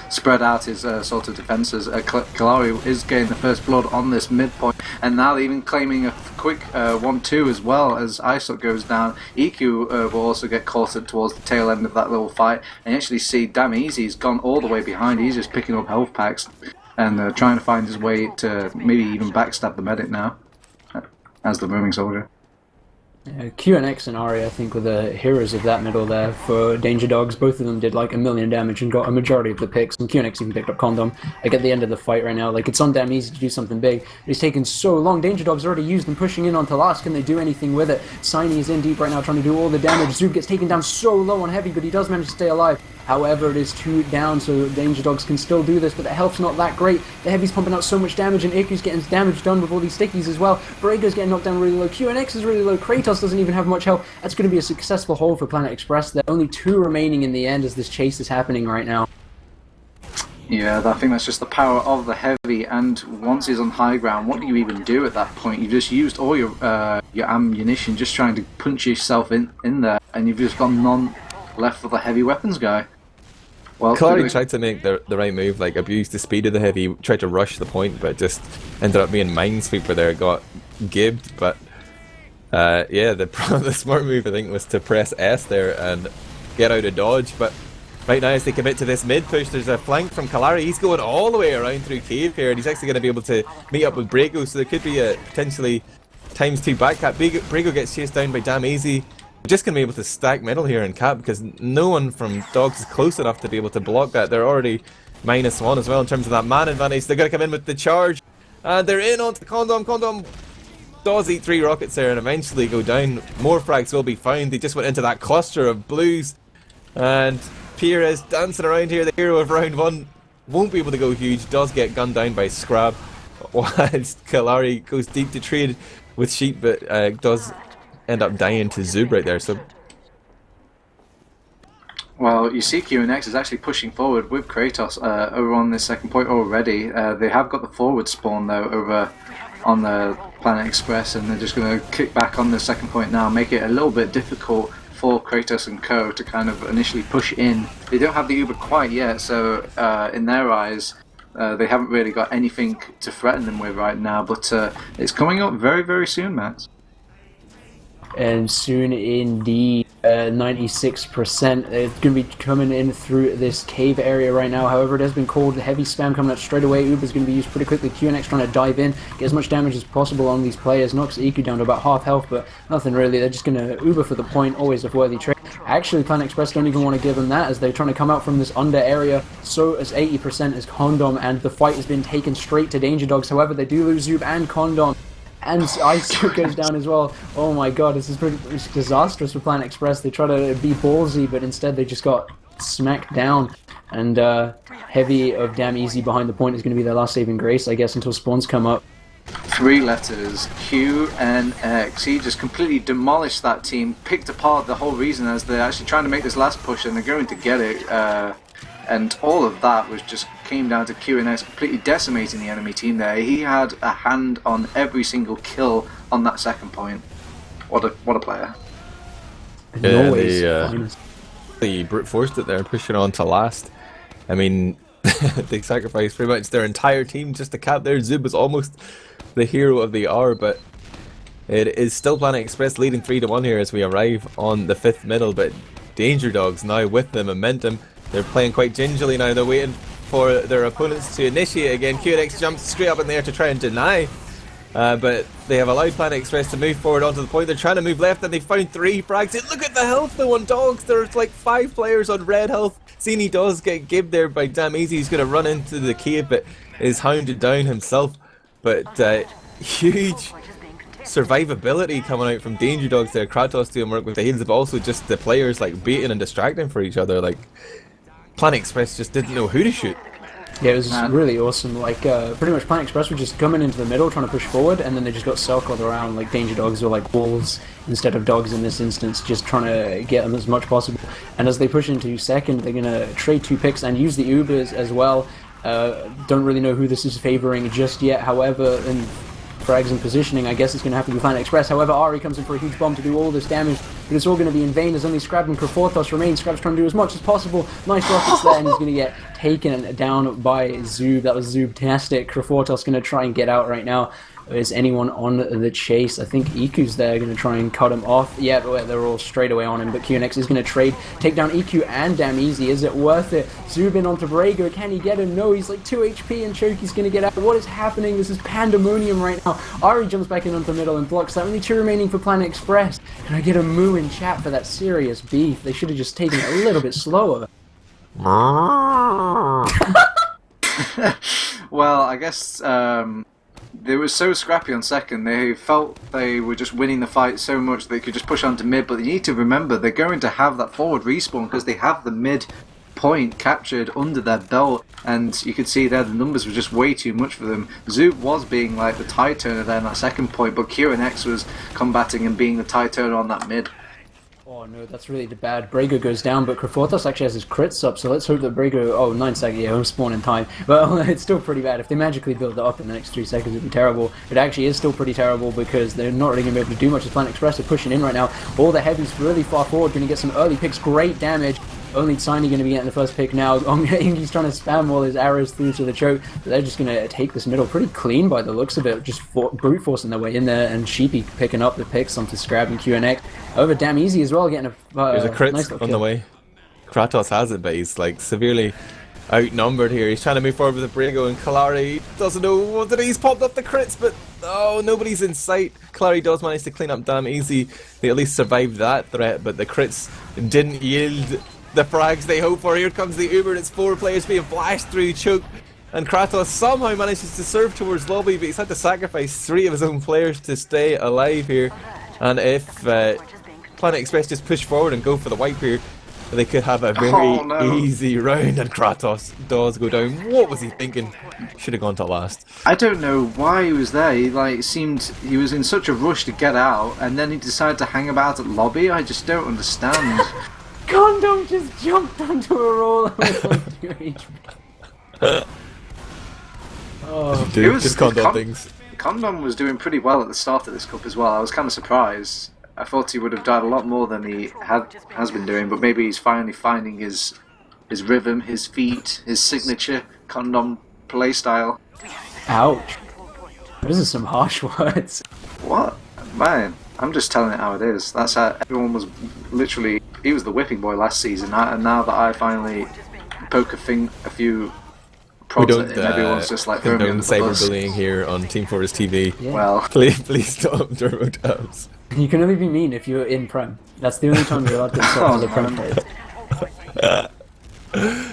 spread out his sort of defences. Kalari is getting the first blood on this midpoint, and now they're even claiming a quick 1-2 as well as ISOC goes down. EQ will also get caught up towards the tail end of that little fight, and you actually see Damn Easy's gone all the way behind. He's just picking up health packs and trying to find his way to maybe even backstab the medic now as the roaming soldier. QNX and Ari, I think, were the heroes of that middle there for Danger Dogs. Both of them did like 1 million damage and got a majority of the picks, and QNX even picked up Condom. Like at the end of the fight right now, like it's on Damn Easy to do something big, but it's taken so long. Danger Dogs already used them pushing in onto last. Can they do anything with it? Siny is in deep right now trying to do all the damage. Zoob gets taken down so low on Heavy, but he does manage to stay alive. However, it is 2 down, so Danger Dogs can still do this, but the health's not that great. The Heavy's pumping out so much damage, and Iku's getting damage done with all these stickies as well. Brago's getting knocked down really low. QNX is really low. Kratos doesn't even have much health. That's going to be a successful hold for Planet Express. There are only 2 remaining in the end as this chase is happening right now. Yeah, I think that's just the power of the Heavy, and once he's on high ground, what do you even do at that point? You've just used all your ammunition just trying to punch yourself in there, and you've just got none left for the Heavy weapons guy. Well, Kalari tried to make the right move, like abuse the speed of the Heavy, tried to rush the point, but just ended up being Minesweeper there, got gibbed, but yeah, the smart move I think was to press S there and get out of dodge, but right now as they commit to this mid push, there's a flank from Kalari. He's going all the way around through cave here, and he's actually going to be able to meet up with Brago, so there could be a potentially ×2 back cap. Brago gets chased down by Damn Easy. We're just going to be able to stack middle here and cap because no one from Dogs is close enough to be able to block that. They're already -1 as well in terms of that man advantage. They're going to come in with the charge, and they're in onto the Condom. Condom does eat 3 rockets there and eventually go down. More frags will be found. They just went into that cluster of blues, and Pierre is dancing around here. The hero of round 1 won't be able to go huge. Does get gunned down by Scrab whilst Kalari goes deep to trade with Sheep, but does end up dying to Zoob right there. So, well, you see QNX is actually pushing forward with Kratos over on this second point already. They have got the forward spawn though over on the Planet Express, and they're just going to kick back on the second point now, make it a little bit difficult for Kratos and co to kind of initially push in. They don't have the Uber quite yet, so in their eyes they haven't really got anything to threaten them with right now, but it's coming up very, very soon, Max. And soon indeed. 96%. It's going to be coming in through this cave area right now. However, it has been called heavy spam coming out straight away. Uber's going to be used pretty quickly. QNX trying to dive in, get as much damage as possible on these players. Knocks EQ down to about half health, but nothing really. They're just going to Uber for the point, always a worthy trade. Actually, Planet Express don't even want to give them that as they're trying to come out from this under area. So as 80% is Condom, and the fight has been taken straight to Danger Dogs. However, they do lose Zoob and Condom. And Ice goes down as well. Oh my god, this is pretty disastrous for Planet Express. They try to be ballsy, but instead they just got smacked down. And Heavy of Damn Easy behind the point is going to be their last saving grace, I guess, until spawns come up. 3 letters, QNX. He just completely demolished that team, picked apart the whole reason as they're actually trying to make this last push, and they're going to get it. And all of that was just came down to QNX completely decimating the enemy team there. He had a hand on every single kill on that second point. What a player. Yeah, they brute forced it there, pushing on to last. I mean, they sacrificed pretty much their entire team just to cap there. Zub was almost the hero of the hour, but it is still Planet Express leading 3-1 here as we arrive on the 5th middle, but Danger Dogs now with the momentum. They're playing quite gingerly now. They're waiting for their opponents to initiate again. QNX jumps straight up in the air to try and deny. But they have allowed Planet Express to move forward onto the point. They're trying to move left and they found 3 frags. And look at the health though on Dogs. There's like 5 players on red health. Zini does get gibbed there by Damn Easy. He's going to run into the cave but is hounded down himself. But huge survivability coming out from Danger Dogs there. Kratos doing work with the heals, but also just the players like baiting and distracting for each other. Like Planet Express just didn't know who to shoot. Yeah, it was really awesome. Like, pretty much Planet Express were just coming into the middle, trying to push forward, and then they just got circled around like Danger Dogs or like wolves instead of dogs in this instance, just trying to get them as much possible. And as they push into second, they're going to trade 2 picks and use the Ubers as well. Don't really know who this is favoring just yet. However, in frags and positioning, I guess it's going to have to be Planet Express. However, Ari comes in for a huge bomb to do all this damage, but it's all going to be in vain. There's only Scrab and Kraforthos remain. Scrab's trying to do as much as possible. Nice rockets there, and he's going to get taken down by Zoob. That was Zoobtastic. Kraforthos going to try and get out right now. Is anyone on the chase? I think EQ's there, going to try and cut him off. Yeah, but they're all straight away on him, but QNX is going to take down EQ and Damn Easy. Is it worth it? Zoob in onto Brago. Can he get him? No, he's like 2 HP, and Choki's going to get out. What is happening? This is pandemonium right now. Ari jumps back in onto middle and blocks that. Only 2 remaining for Planet Express. Can I get a moo in chat for that serious beef? They should have just taken it a little bit slower. Well, I guess they were so scrappy on second. They felt they were just winning the fight so much they could just push on to mid, but you need to remember they're going to have that forward respawn because they have the mid point captured under their belt, and you could see there the numbers were just way too much for them. Zoob was being like the tide turner there in that second point, but QNX was combating and being the tide turner on that mid. Oh no, that's really bad. Brago goes down, but Kraforthos actually has his crits up, so let's hope that Brago... Oh, 9 seconds, yeah, home spawn in time. Well, it's still pretty bad. If they magically build it up in the next 3 seconds, it'd be terrible. It actually is still pretty terrible because they're not really going to be able to do much as Planet Express are pushing in right now. All the heavies really far forward, going to get some early picks, great damage. Only Tiny going to be getting the first pick now. Ingy's trying to spam all his arrows through to the choke, but they're just going to take this middle pretty clean by the looks of it, just brute forcing their way in there, and Sheepy picking up the picks onto Scrab and QNX. Over Damn Easy as well, getting a there's a crit nice on kill. the way. Kratos has it, but he's like severely outnumbered here. He's trying to move forward with the Brago, and Kalari doesn't know what to do. He's popped up the crits, but oh, nobody's in sight. Kalari does manage to clean up Damn Easy. They at least survived that threat, but the crits didn't yield the frags they hope for. Here comes the Uber, and it's 4 players being flashed through choke, and Kratos somehow manages to serve towards lobby, but he's had to sacrifice 3 of his own players to stay alive here. And if Planet Express just push forward and go for the wipe here, they could have a very easy round, and Kratos does go down. What was he thinking? Should have gone to last. I don't know why he was there. He seemed he was in such a rush to get out, and then he decided to hang about at lobby. I just don't understand. Condom just jumped onto a roller with like 2 HP. Oh, dude, it was just Condom things. Condom was doing pretty well at the start of this cup as well. I was kind of surprised. I thought he would have died a lot more than he has been doing, but maybe he's finally finding his rhythm, his feet, his signature Condom playstyle. Ouch. Those are some harsh words. What? Man. I'm just telling it how it is. That's how everyone was literally. He was the whipping boy last season, and now that I finally poke a few prods at him, everyone's just like throwing me under the bus. Cyberbullying here on Team4tress.tv. Yeah. Well, please stop TurboTabs. You can only be mean if you're in Prem. That's the only time you're allowed to insult other Prem players.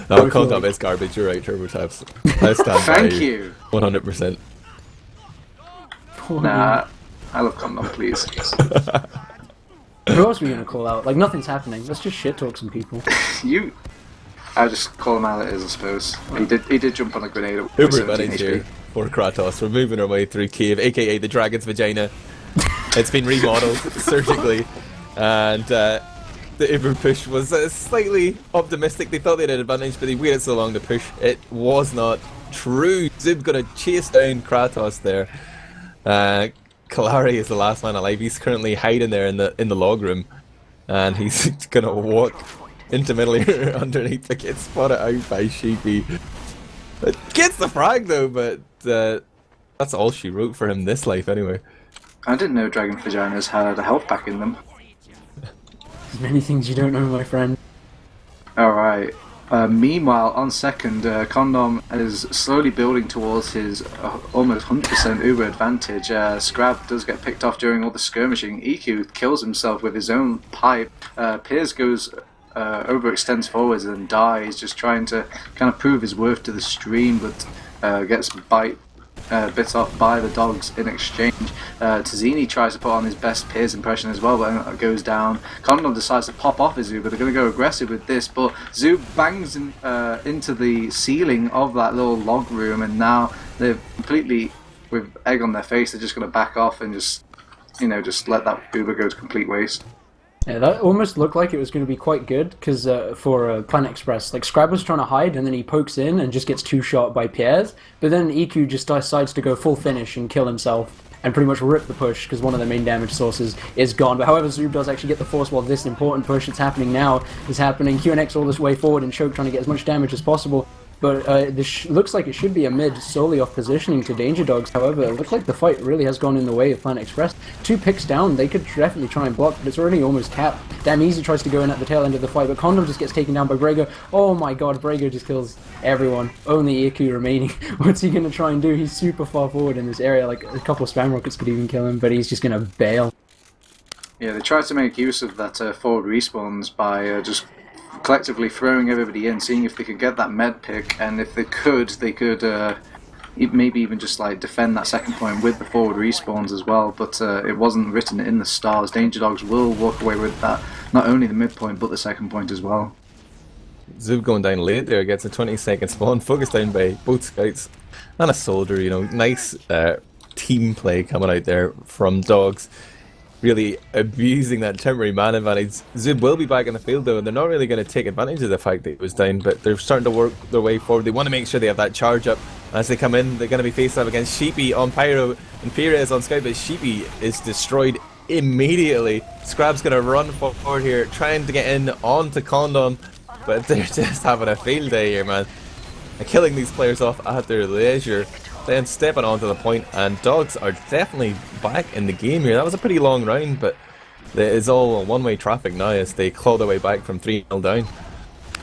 No, Condom is garbage. You're right, TurboTabs. I stand by thank you. 100%. Nah, I love Condom, please. Who else are we gonna call out? Like, nothing's happening. Let's just shit talk some people. I just call him out, it is, I suppose. He did jump on a grenade. Uber advantage here for Kratos. We're moving our way through cave, aka the dragon's vagina. It's been remodeled surgically, and the Uber push was slightly optimistic. They thought they had an advantage, but they waited so long to push. It was not true. Zub gonna chase down Kratos there. Kalari is the last man alive. He's currently hiding there in the log room, and he's gonna walk into middle here underneath, but gets spotted out by Sheepy. It gets the frag though, but that's all she wrote for him this life anyway. I didn't know dragon vaginas had a health pack in them. There's many things you don't know, my friend. Alright. Meanwhile, on second, Condom is slowly building towards his almost 100% Uber advantage. Scrab does get picked off during all the skirmishing. EQ kills himself with his own pipe. Piers goes overextends forwards and dies, just trying to kind of prove his worth to the stream, but gets bit off by the dogs in exchange. Tazzini tries to put on his best Piers impression as well, but goes down. Condom decides to pop off his Zub, but they're going to go aggressive with this, but Zub bangs into the ceiling of that little log room, and now they're completely, with egg on their face, they're just going to back off and just let that Uber go to complete waste. Yeah, that almost looked like it was going to be quite good, because for Planet Express, like, Scrab was trying to hide, and then he pokes in and just gets two-shot by Piers, but then EQ just decides to go full finish and kill himself, and pretty much rip the push, because one of the main damage sources is gone. But however, Zub does actually get the force while this important push that's happening now is happening. QNX all this way forward, and Choke trying to get as much damage as possible. But this looks like it should be a mid solely off positioning to Danger Dogs. However, it looks like the fight really has gone in the way of Planet Express. 2 picks down, they could definitely try and block, but it's already almost capped. Damn Easy tries to go in at the tail end of the fight, but Condom just gets taken down by Brago. Oh my god, Brago just kills everyone. Only EQ remaining. What's he going to try and do? He's super far forward in this area, like a couple of spam rockets could even kill him, but he's just going to bail. Yeah, they tried to make use of that forward respawns by just collectively throwing everybody in, seeing if they could get that med pick, and if they could maybe even just like defend that second point with the forward respawns as well, but it wasn't written in the stars. Danger Dogs will walk away with that, not only the mid point but the second point as well. Zub going down late there, gets a 20-second spawn, focused down by both scouts and a soldier. Nice team play coming out there from Dogs, really abusing that temporary man advantage. Zub will be back in the field though, and they're not really going to take advantage of the fact that it was down, but they're starting to work their way forward. They want to make sure they have that charge up as they come in. They're going to be faced up against Sheepy on Pyro and Perez on Scout, but Sheepy is destroyed immediately. Scrab's going to run forward here, trying to get in onto Condom, but they're just having a field day here, man. And killing these players off at their leisure, then stepping onto the point, and Dogs are definitely back in the game here. That was a pretty long round, but it is all one-way traffic now as they claw their way back from 3-0 down.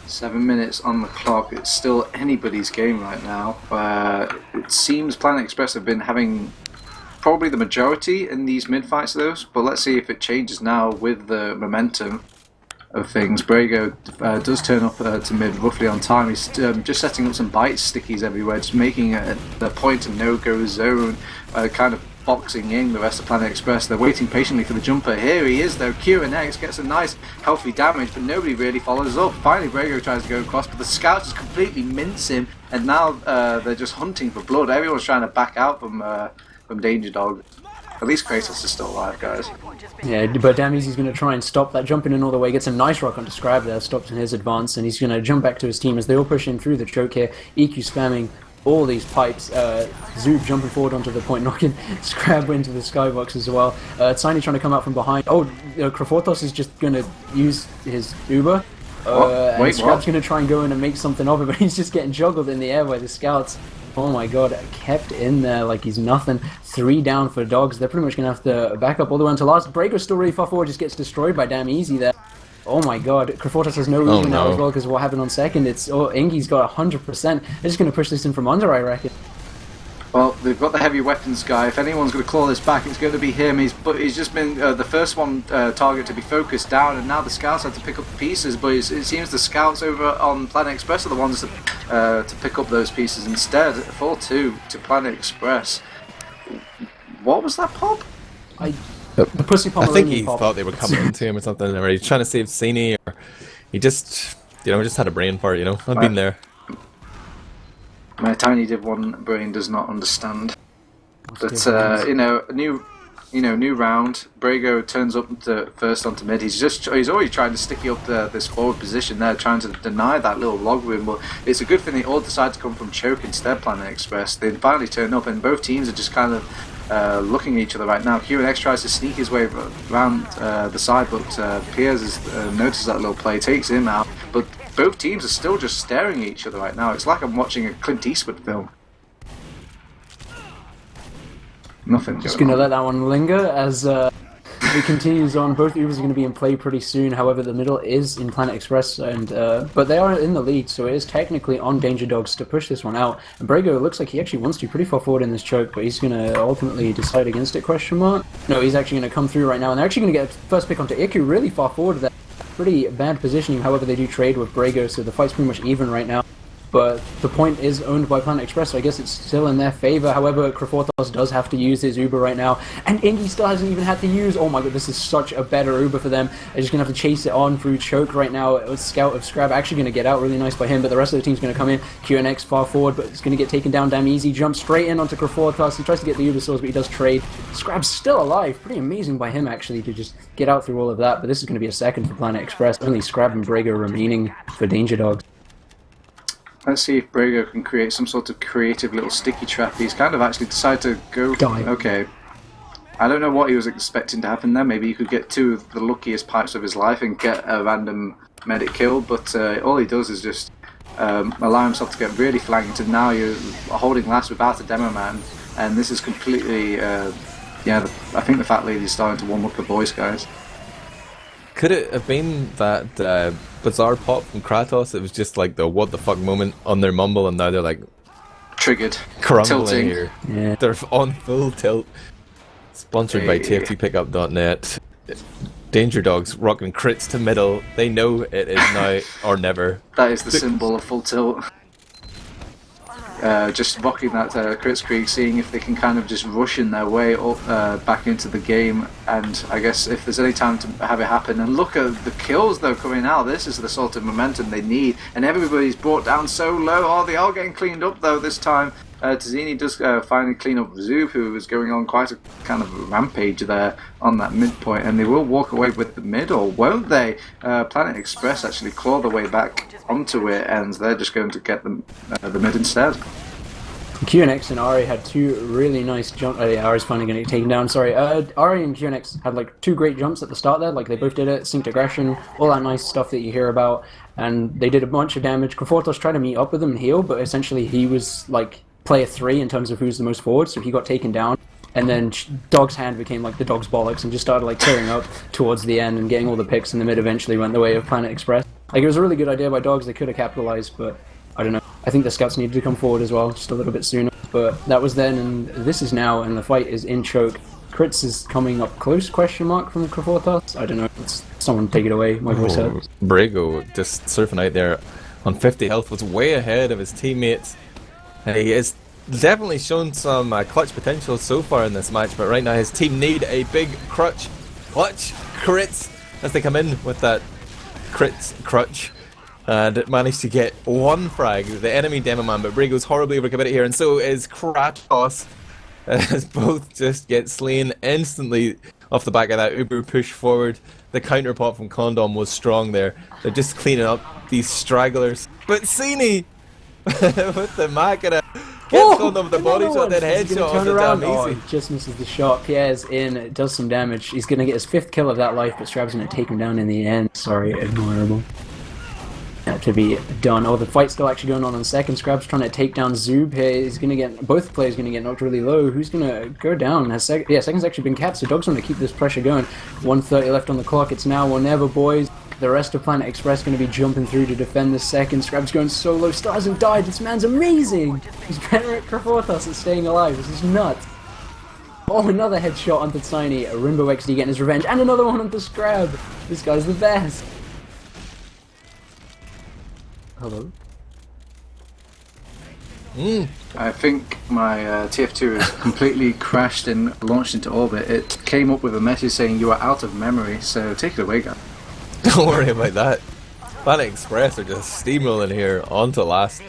7 minutes on the clock. It's still anybody's game right now. It seems Planet Express have been having probably the majority in these mid-fights though, but let's see if it changes now with the momentum of things. Brago does turn up to mid roughly on time. He's just setting up some bite stickies everywhere, just making the point and no-go zone, kind of boxing in the rest of Planet Express. They're waiting patiently for the jumper. Here he is though. QNX gets a nice healthy damage, but nobody really follows up. Finally Brago tries to go across, but the scouts just completely mince him, and now they're just hunting for blood. Everyone's trying to back out from Danger Dog. At least Kratos is still alive, guys. Yeah, but Damizi's going to try and stop that, jumping in all the way, gets a nice rock onto Scrab there, stops in his advance, and he's going to jump back to his team as they all push in through the choke here. EQ spamming all these pipes, Zub jumping forward onto the point, knocking Scrab into the skybox as well. Tiny trying to come out from behind. Krafortos is just going to use his Uber. And Scrab's going to try and go in and make something of it, but he's just getting juggled in the air by the scouts. Oh my god, kept in there like he's nothing. 3 down for Dogs. They're pretty much going to have to back up all the way until last. Breaker's still really far forward, just gets destroyed by damn easy there. Oh my god, Krafortas has no Uber now as well because what happened on second. Ingi's got 100%. They're just going to push this in from under, I reckon. Well, they've got the heavy weapons guy. If anyone's going to claw this back, it's going to be him. He's just been the first one target to be focused down, and now the scouts have to pick up the pieces. But it seems the scouts over on Planet Express are the ones to pick up those pieces instead. 4-2 to Planet Express. What was that pop? The pussy I think he thought they were coming into him or something, or he's trying to save Cini, or he just had a brain fart. I've been there. My tiny Div 1 brain does not understand. But new round. Brago turns up to first onto mid. He's already trying to sticky up this forward position there, trying to deny that little log room. But it's a good thing they all decide to come from choke instead. Planet Express. They finally turn up, and both teams are just kind of looking at each other right now. QNX tries to sneak his way around the side, but Piers has noticed that little play, takes him out. But both teams are still just staring at each other right now. It's like I'm watching a Clint Eastwood film. Nothing. Just going to let that one linger as it continues on. Both Ubers are going to be in play pretty soon. However, the middle is in Planet Express, but they are in the lead, so it is technically on Danger Dogs to push this one out. And Brago looks like he actually wants to be pretty far forward in this choke, but he's going to ultimately decide against it, question mark? No, he's actually going to come through right now, and they're actually going to get a first pick onto Iku really far forward there. Pretty bad positioning, however they do trade with Brago, so the fight's pretty much even right now. But the point is owned by Planet Express, so I guess it's still in their favor. However, Krafortas does have to use his Uber right now, and Ingi still hasn't even had to use. Oh my god, this is such a better Uber for them. They're just going to have to chase it on through choke right now. Scout of Scrab actually going to get out, really nice by him, but the rest of the team's going to come in. QNX far forward, but it's going to get taken down damn easy. Jumps straight in onto Krafortas. He tries to get the Uber swords, but he does trade. Scrab's still alive. Pretty amazing by him, actually, to just get out through all of that, but this is going to be a second for Planet Express. Only Scrab and Brago remaining for Danger Dogs. Let's see if Brago can create some sort of creative little sticky trap. He's kind of actually decided to go... Okay. I don't know what he was expecting to happen there. Maybe he could get 2 of the luckiest pipes of his life and get a random medic kill, but all he does is just allow himself to get really flanked, and now you're holding last without a demo man, and this is completely... I think the fat lady's starting to warm up the boys, guys. Could it have been that bizarre pop from Kratos? It was just like the what the fuck moment on their mumble, and now they're like triggered, crumbling tilting. Here. Yeah. They're on full tilt. Sponsored by TF2Pickup.net. Danger Dogs rocking crits to middle. They know it is now or never. That is the symbol of full tilt. Just rocking that Crits Creek, seeing if they can kind of just rush in their way up, back into the game, and I guess if there's any time to have it happen. And look at the kills though coming out. This is the sort of momentum they need, and everybody's brought down so low. Oh, they are getting cleaned up though this time. Tazini does finally clean up Zoob, who was going on quite a kind of rampage there on that midpoint, and they will walk away with the middle, won't they? Planet Express actually claw their way back onto it, and they're just going to get the mid instead. QNX and Ari had 2 really nice jumps. Oh yeah, Ari's finally going to get taken down, sorry. Ari and QNX had like 2 great jumps at the start there, like they both did it, synced aggression, all that nice stuff that you hear about, and they did a bunch of damage. Krafortas tried to meet up with them and heal, but essentially he was like player 3 in terms of who's the most forward, so he got taken down. And then Dog's hand became like the Dog's bollocks and just started like tearing up towards the end and getting all the picks, and the mid eventually went the way of Planet Express. Like, it was a really good idea by Dogs, they could have capitalized, but I don't know. I think the scouts needed to come forward as well, just a little bit sooner. But that was then, and this is now, and the fight is in choke. Crits is coming up close, question mark, from Krafortas. I don't know, someone take it away, my voice hurts. Brago just surfing out there on 50 health was way ahead of his teammates. He is definitely shown some clutch potential so far in this match, but right now his team need a big clutch crits as they come in with that crutch, and managed to get 1 frag, the enemy demo man, but Brago's horribly overcommitted here, and so is Kratos, as both just get slain instantly off the back of that Uber push forward. The counter pop from Condom was strong there. They're just cleaning up these stragglers, but Cini with the Makara gets Condom with the body shot, then headshot on the damn easy. He just misses the shot. Pierre's in, it does some damage. He's going to get his 5th kill of that life, but Strab's going to take him down in the end. Sorry, Admirable. to be done. Oh, the fight's still actually going on second. Scrab's trying to take down Zoob here. He's going to get, both players going to get knocked really low. Who's going to go down? Second's actually been capped, so Dog's going to keep this pressure going. 1:30 left on the clock. It's now or never, boys. The rest of Planet Express going to be jumping through to defend the second. Scrab's going solo. Still hasn't died. This man's amazing. He's better at Kraforthos at staying alive. This is nuts. Oh, another headshot onto Tiny. Rimbo XD getting his revenge. And another one onto Scrab. This guy's the best. Hello? I think my TF2 has completely crashed and launched into orbit. It came up with a message saying you are out of memory, so take it away, guys. Don't worry about that. Planet Express are just steamrolling here onto last.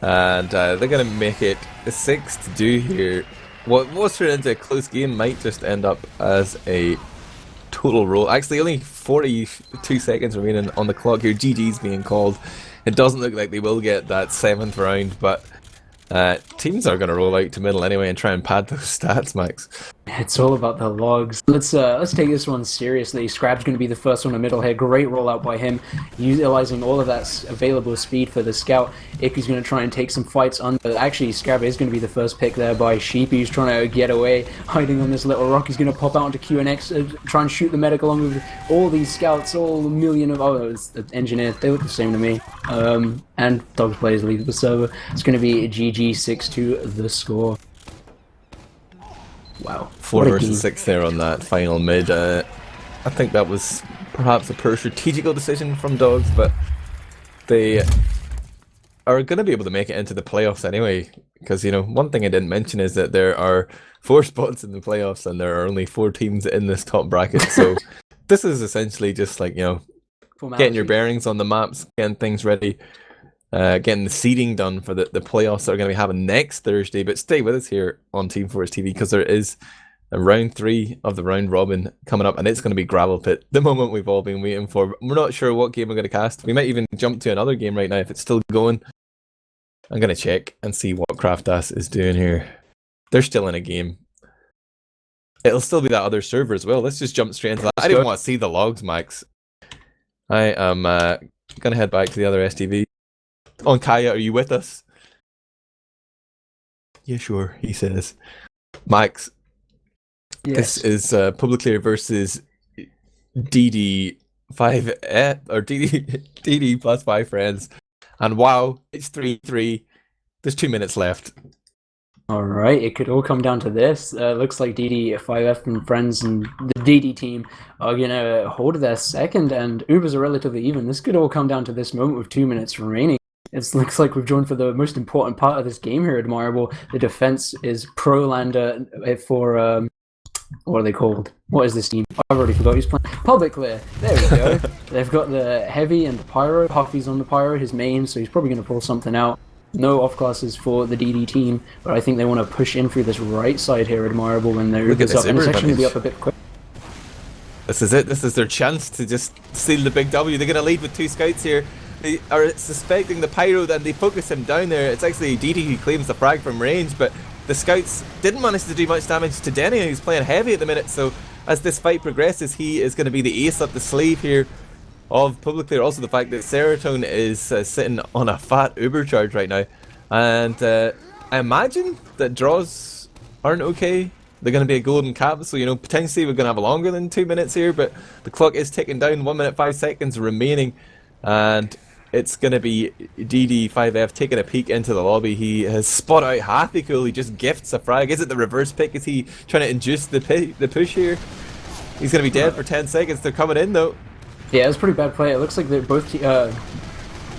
And they're going to make it 6 to do here. What was turned into a close game might just end up as a total roll. Actually, only 42 seconds remaining on the clock here. GG's being called. It doesn't look like they will get that 7th round, but teams are going to roll out to middle anyway and try and pad those stats, Max. It's all about the logs. Let's take this one seriously. Scrab's going to be the first one in middle here. Great rollout by him, utilizing all of that available speed for the scout. Iku's going to try and take some fights on. Actually, Scrab is going to be the first pick there by Sheepy, who's trying to get away, hiding on this little rock. He's going to pop out onto QNX, try and shoot the medic along with all these scouts, all a million of... Oh, it's the engineers. They look the same to me. And Dogs players leave the server. It's going to be GG 6-2 the score. Wow. 4 versus 6 there on that final mid. I think that was perhaps a poor strategical decision from Dogs, but they are going to be able to make it into the playoffs anyway. Because, you know, one thing I didn't mention is that there are 4 spots in the playoffs and there are only 4 teams in this top bracket. So this is essentially just like, you know, getting your bearings on the maps, getting things ready. Getting the seeding done for the playoffs that are going to be happening next Thursday. But stay with us here on Team Fortress TV because there is a round 3 of the round robin coming up, and it's going to be Gravelpit, the moment we've all been waiting for. We're not sure what game we're going to cast. We might even jump to another game right now if it's still going. I'm going to check and see what Kraftas is doing here. They're still in a game. It'll still be that other server as well. Let's just jump straight into that. I didn't want to see the logs, Max. I am going to head back to the other STV. Ondkaja, are you with us? Yeah, sure, he says. Max, yes. This is Publiclir versus DD5 or DD plus 5 friends. And wow, it's 3-3. There's 2 minutes left. Alright, it could all come down to this. Looks like DD5F and friends and the DD team are going to hold their second, and Ubers are relatively even. This could all come down to this moment with 2 minutes remaining. It looks like we've joined for the most important part of this game here, Admirable. The defense is Prolander for, what are they called? What is this team? I've already forgot who's playing. Publiclir. There we go. They've got the Heavy and the Pyro. Huffy's on the Pyro, his main, so he's probably going to pull something out. No off-classes for the DD team, but I think they want to push in through this right side here, Admirable, when they're up. And it's actually going to be up a bit quick. This is it. This is their chance to just steal the big W. They're going to lead with 2 scouts here. They are suspecting the Pyro and they focus him down there. It's actually DD who claims the frag from range, but the scouts didn't manage to do much damage to Denny, who's playing heavy at the minute. So as this fight progresses, he is going to be the ace up the sleeve here of Publiclir. Also the fact that Serotonin is sitting on a fat Uber charge right now. And I imagine that draws aren't okay. They're going to be a golden cap, so you know, potentially we're going to have longer than 2 minutes here, but the clock is ticking down, 1 minute 5 seconds remaining, and it's going to be DD5F taking a peek into the lobby. He has spot out Happy Cool. He just gifts a frag. Is it the reverse pick? Is he trying to induce the push here? He's going to be dead for 10 seconds. They're coming in though. Yeah, it was a pretty bad play. It looks like they're both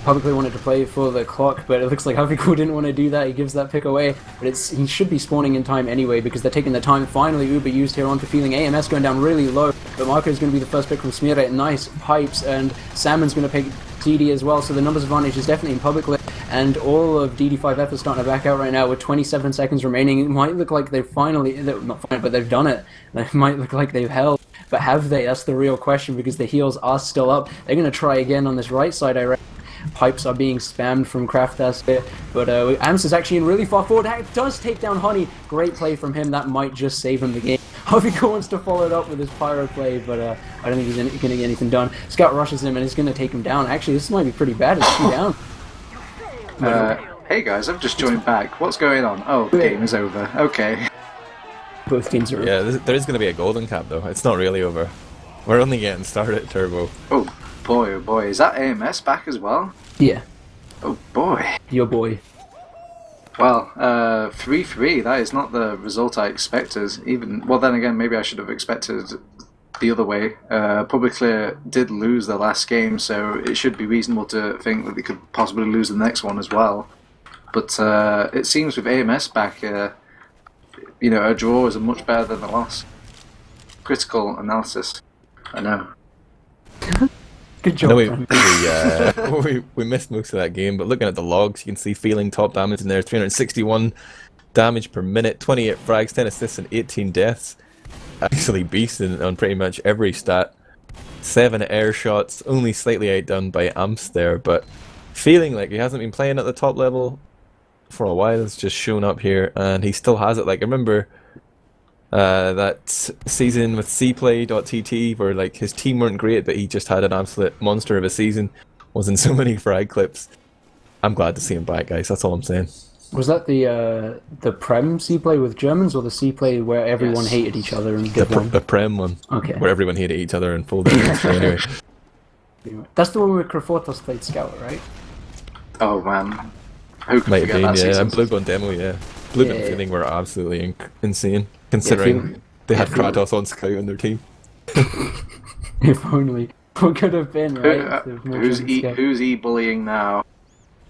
publicly wanted to play for the clock, but it looks like Happy Cool didn't want to do that. He gives that pick away, but he should be spawning in time anyway because they're taking the time. Finally, Uber used here onto feeling AMS going down really low, but Marco is going to be the first pick from Smearite. Nice pipes, and Salmon's going to pick DD as well, so the numbers advantage is definitely in Publiclir, and all of DD5F is starting to back out right now with 27 seconds remaining. It might look like they've not finally, but they've done it. It might look like they've held, but have they? That's the real question because the heals are still up. They're going to try again on this right side, I reckon. Pipes are being spammed from Kraftas here, but Ams is actually in really far forward. That does take down Honey. Great play from him. That might just save him the game. Hobbyco wants to follow it up with his pyro play, but I don't think he's going to get anything done. Scout rushes him and he's going to take him down. Actually, this might be pretty bad. It's 2 down. Hey guys, I've just joined back. What's going on? Oh, the game is over. Okay. Both games are over. Yeah, there is going to be a golden cap though. It's not really over. We're only getting started, Turbo. Oh boy. Is that AMS back as well? Yeah. Oh boy. Your boy. Well, 3-3, that is not the result I expected. Well, then again, maybe I should have expected the other way. Publiclir did lose their last game, so it should be reasonable to think that they could possibly lose the next one as well. But it seems with AMS back, a draw is much better than a loss. Critical analysis. I know. Good job. We missed most of that game, but looking at the logs, you can see feeling top damage in there, 361 damage per minute, 28 frags, 10 assists, and 18 deaths. Actually beasting on pretty much every stat. 7 air shots, only slightly outdone by Amps there, but feeling like he hasn't been playing at the top level for a while. It's just shown up here, and he still has it. Like, I remember that season with cplay.tt where like his team weren't great, but he just had an absolute monster of a season. Was in so many frag clips. I'm glad to see him back, guys. That's all I'm saying. Was that the Prem C-play with Germans, or the C-play where everyone hated each other and the Prem one? Okay. Where everyone hated each other and full damage. Anyway. That's the one where Krafortos played Scout, right? Oh man. Who could Might have forget been, that yeah. season? And Bluebone demo, yeah. Bluebone feeling were absolutely insane, considering they had Kratos on Scout on their team. If only. What could have been, right? Who's e-bullying now?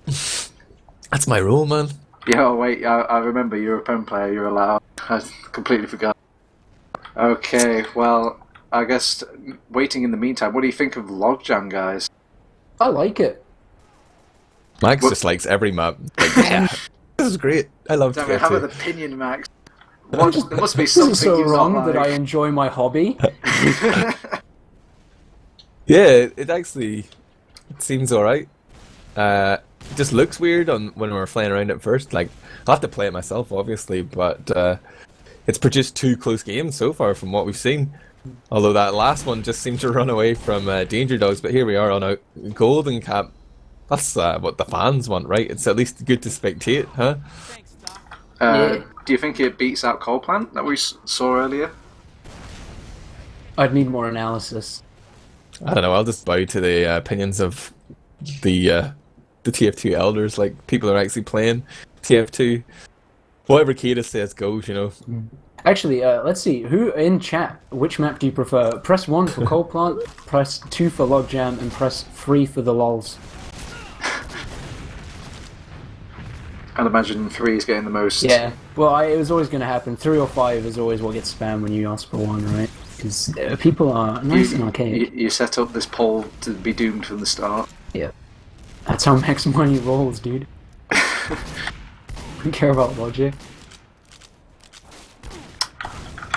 That's my role, man. Yeah, oh, wait, I remember you're a Prem player, you're allowed. I completely forgot. Okay, well, I guess waiting in the meantime, what do you think of Logjam, guys? I like it. Max just likes every map. Like, yeah, this is great. I love Damn it. it, have an opinion, Max. There must be something This is so you wrong not that I like. enjoy my hobby. Yeah, it seems alright. It just looks weird when we're playing around at first. Like, I'll have to play it myself, obviously, but it's produced 2 close games so far from what we've seen. Although that last one just seemed to run away from Danger Dogs, but here we are on a golden cap. That's what the fans want, right? It's at least good to spectate, huh? Do you think it beats out Coalplant that we saw earlier? I'd need more analysis. I don't know, I'll just bow to the opinions of the TF2 elders. Like, people are actually playing TF2. Whatever Kata says goes, you know. Actually, let's see. Who in chat, which map do you prefer? Press 1 for Coalplant, press 2 for Logjam, and press 3 for the lols. I'd imagine 3 is getting the most. Yeah, well, it was always going to happen. 3 or 5 is always what gets spammed when you ask for 1, right? Because people are nice and archaic. You set up this poll to be doomed from the start. Yeah. That's how Max Money rolls, dude. Don't care about logic.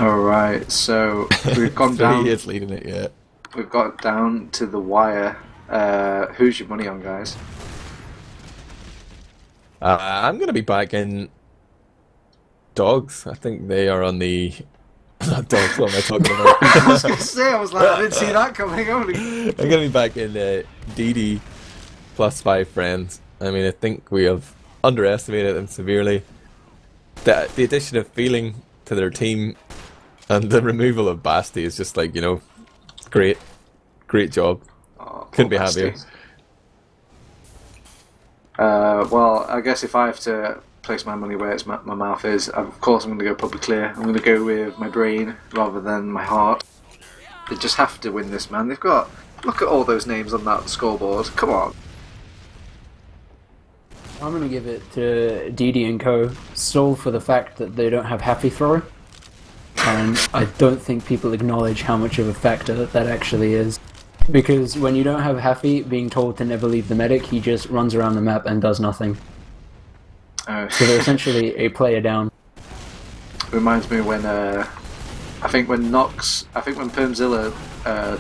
Alright, so we've gone down. He is leading it, yeah. We've got down to the wire. Who's your money on, guys? I'm going to be back in Dogs. I think they are on the... Not Dogs, what am I talking about? I was going to say, I didn't see that coming. I'm going to be back in DD plus 5 friends. I mean, I think we have underestimated them severely. The addition of feeling to their team and the removal of Basti is just like, you know, great job. Couldn't be happier. Well, I guess if I have to place my money where my mouth is, of course I'm going to go Publiclir. I'm going to go with my brain rather than my heart. They just have to win this, man. They've got... Look at all those names on that scoreboard. Come on. I'm going to give it to DD and Co. Sole for the fact that they don't have Happy Thrower. And I don't think people acknowledge how much of a factor that actually is. Because when you don't have Happy being told to never leave the medic, he just runs around the map and does nothing. So they're essentially a player down. Reminds me when when Permzilla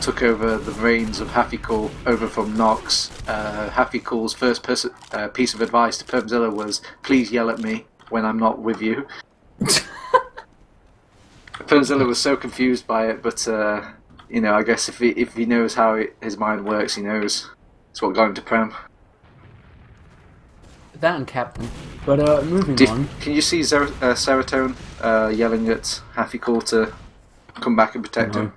took over the reins of Happy Cool over from Nox. Happy Cool's first piece of advice to Permzilla was, "Please yell at me when I'm not with you." Pernzilla was so confused by it, but you know, I guess if he knows how his mind works, he knows it's what got him to Prem. That and Captain. But moving on. Can you see Serotonin yelling at Happy Cool to come back and protect him?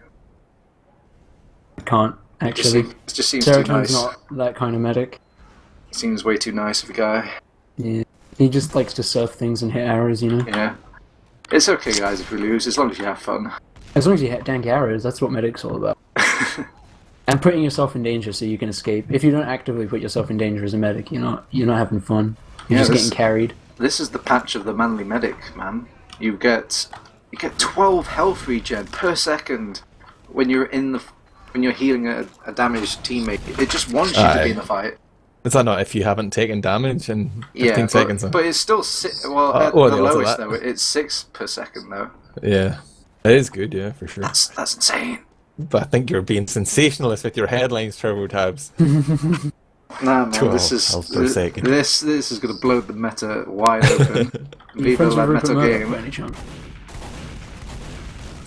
I can't, actually. It just seems too nice. Not that kind of medic. Seems way too nice of a guy. Yeah. He just likes to surf things and hit arrows, you know? Yeah. It's okay, guys, if we lose, as long as you have fun. As long as you hit dank arrows, that's what medic's all about. And putting yourself in danger so you can escape. If you don't actively put yourself in danger as a medic, you're not having fun. You're just getting carried. This is the patch of the manly medic, man. You get 12 health regen per second when you're healing a damaged teammate. It just wants you to be in the fight. Is that not if you haven't taken damage in 15 seconds? But it's still at the lowest though. It's 6 per second though. Yeah, it is good. Yeah, for sure. That's insane. But I think you're being sensationalist with your headlines, TurboTabs. Nah, man, this is going to blow the meta wide open. Viva la meta game.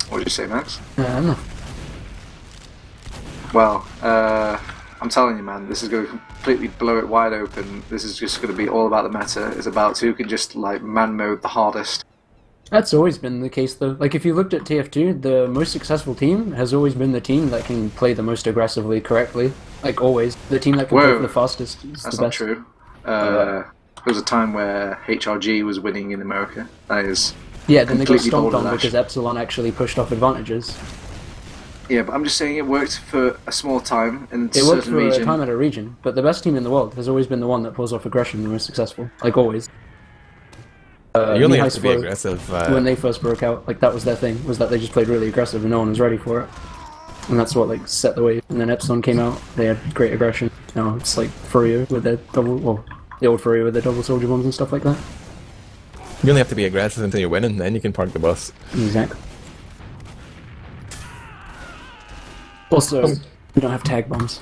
What did you say, Max? No. Well, I'm telling you, man, this is going to completely blow it wide open. This is just going to be all about the meta. It's about who can just like man mode the hardest. That's always been the case, though. Like, if you looked at TF2, the most successful team has always been the team that can play the most aggressively correctly. Like, always. The team that can play for the fastest is That's the best. Not true. There was a time where HRG was winning in America. That is then they got stomped on because Epsilon actually pushed off advantages. Yeah, but I'm just saying it worked for a small time in a certain region. It worked for a time at a region, but the best team in the world has always been the one that pulls off aggression the most successful. Like, always. You only have to be aggressive. When they first broke out, like, that was their thing, was that they just played really aggressive and no one was ready for it. And that's what, like, set the way. And then Epsilon came out, they had great aggression. Now it's like Furrier with their the old Furrier with their double soldier bombs and stuff like that. You only have to be aggressive until you're winning, then you can park the bus. Exactly. Also, we don't have tag bombs.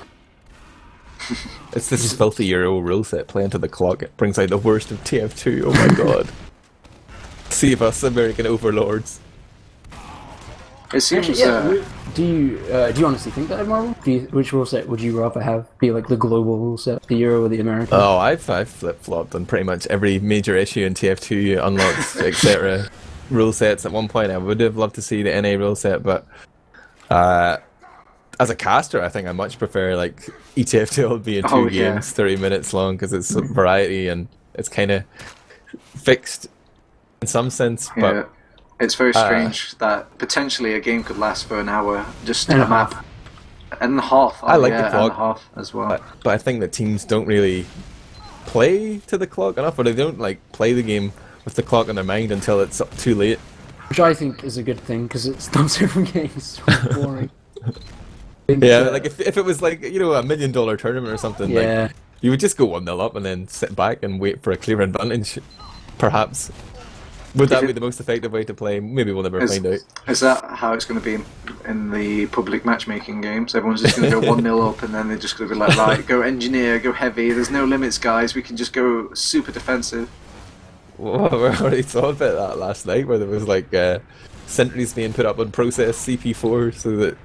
It's this filthy Euro rule set playing to the clock. It brings out the worst of TF2. Oh my god. Save us, American overlords. It seems. Actually, do you honestly think that, Admirable? Which rule set would you rather have be like the global rule set, the Euro or the American? Oh, I've flip-flopped on pretty much every major issue in TF2, unlocked, etc. rule sets. At one point, I would have loved to see the NA rule set, but as a caster, I think I much prefer like ETF2L being 2 games, 30 minutes long, because it's variety and it's kind of fixed in some sense. But it's very strange that potentially a game could last for an hour, just a map and a half. I like the clock and a half as well. But I think that teams don't really play to the clock enough, or they don't like play the game with the clock in their mind until it's too late. Which I think is a good thing, because it stops it from getting so boring. Yeah, like if it was like, you know, $1 million tournament or something, like you would just go 1-0 up and then sit back and wait for a clear advantage, perhaps. Would that be the most effective way to play? Maybe we'll never find out. Is that how it's going to be in the public matchmaking games? Everyone's just going to go 1-0 up and then they're just going to be like, right, go engineer, go heavy, there's no limits, guys, we can just go super defensive. Well, we already thought about that last night, where there was like sentries being put up on process CP4 so that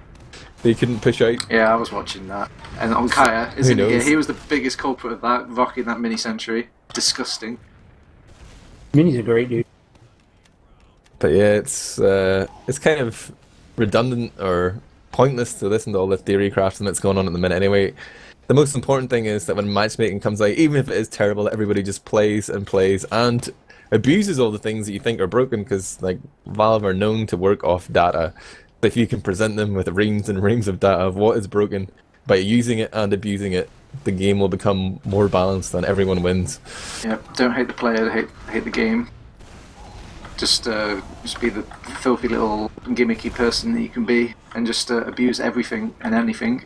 they couldn't push out. Yeah, I was watching that. And ondkaja, isn't he? He was the biggest culprit of that, rocking that mini sentry. Disgusting. Mini's a great dude. But yeah, it's kind of redundant or pointless to listen to all this theory crafting that's going on at the minute anyway. The most important thing is that when matchmaking comes out, even if it is terrible, that everybody just plays and plays and abuses all the things that you think are broken, because like Valve are known to work off data. If you can present them with reams and reams of data of what is broken, by using it and abusing it, the game will become more balanced and everyone wins. Yep, don't hate the player, hate the game. Just be the filthy little gimmicky person that you can be, and just abuse everything and anything.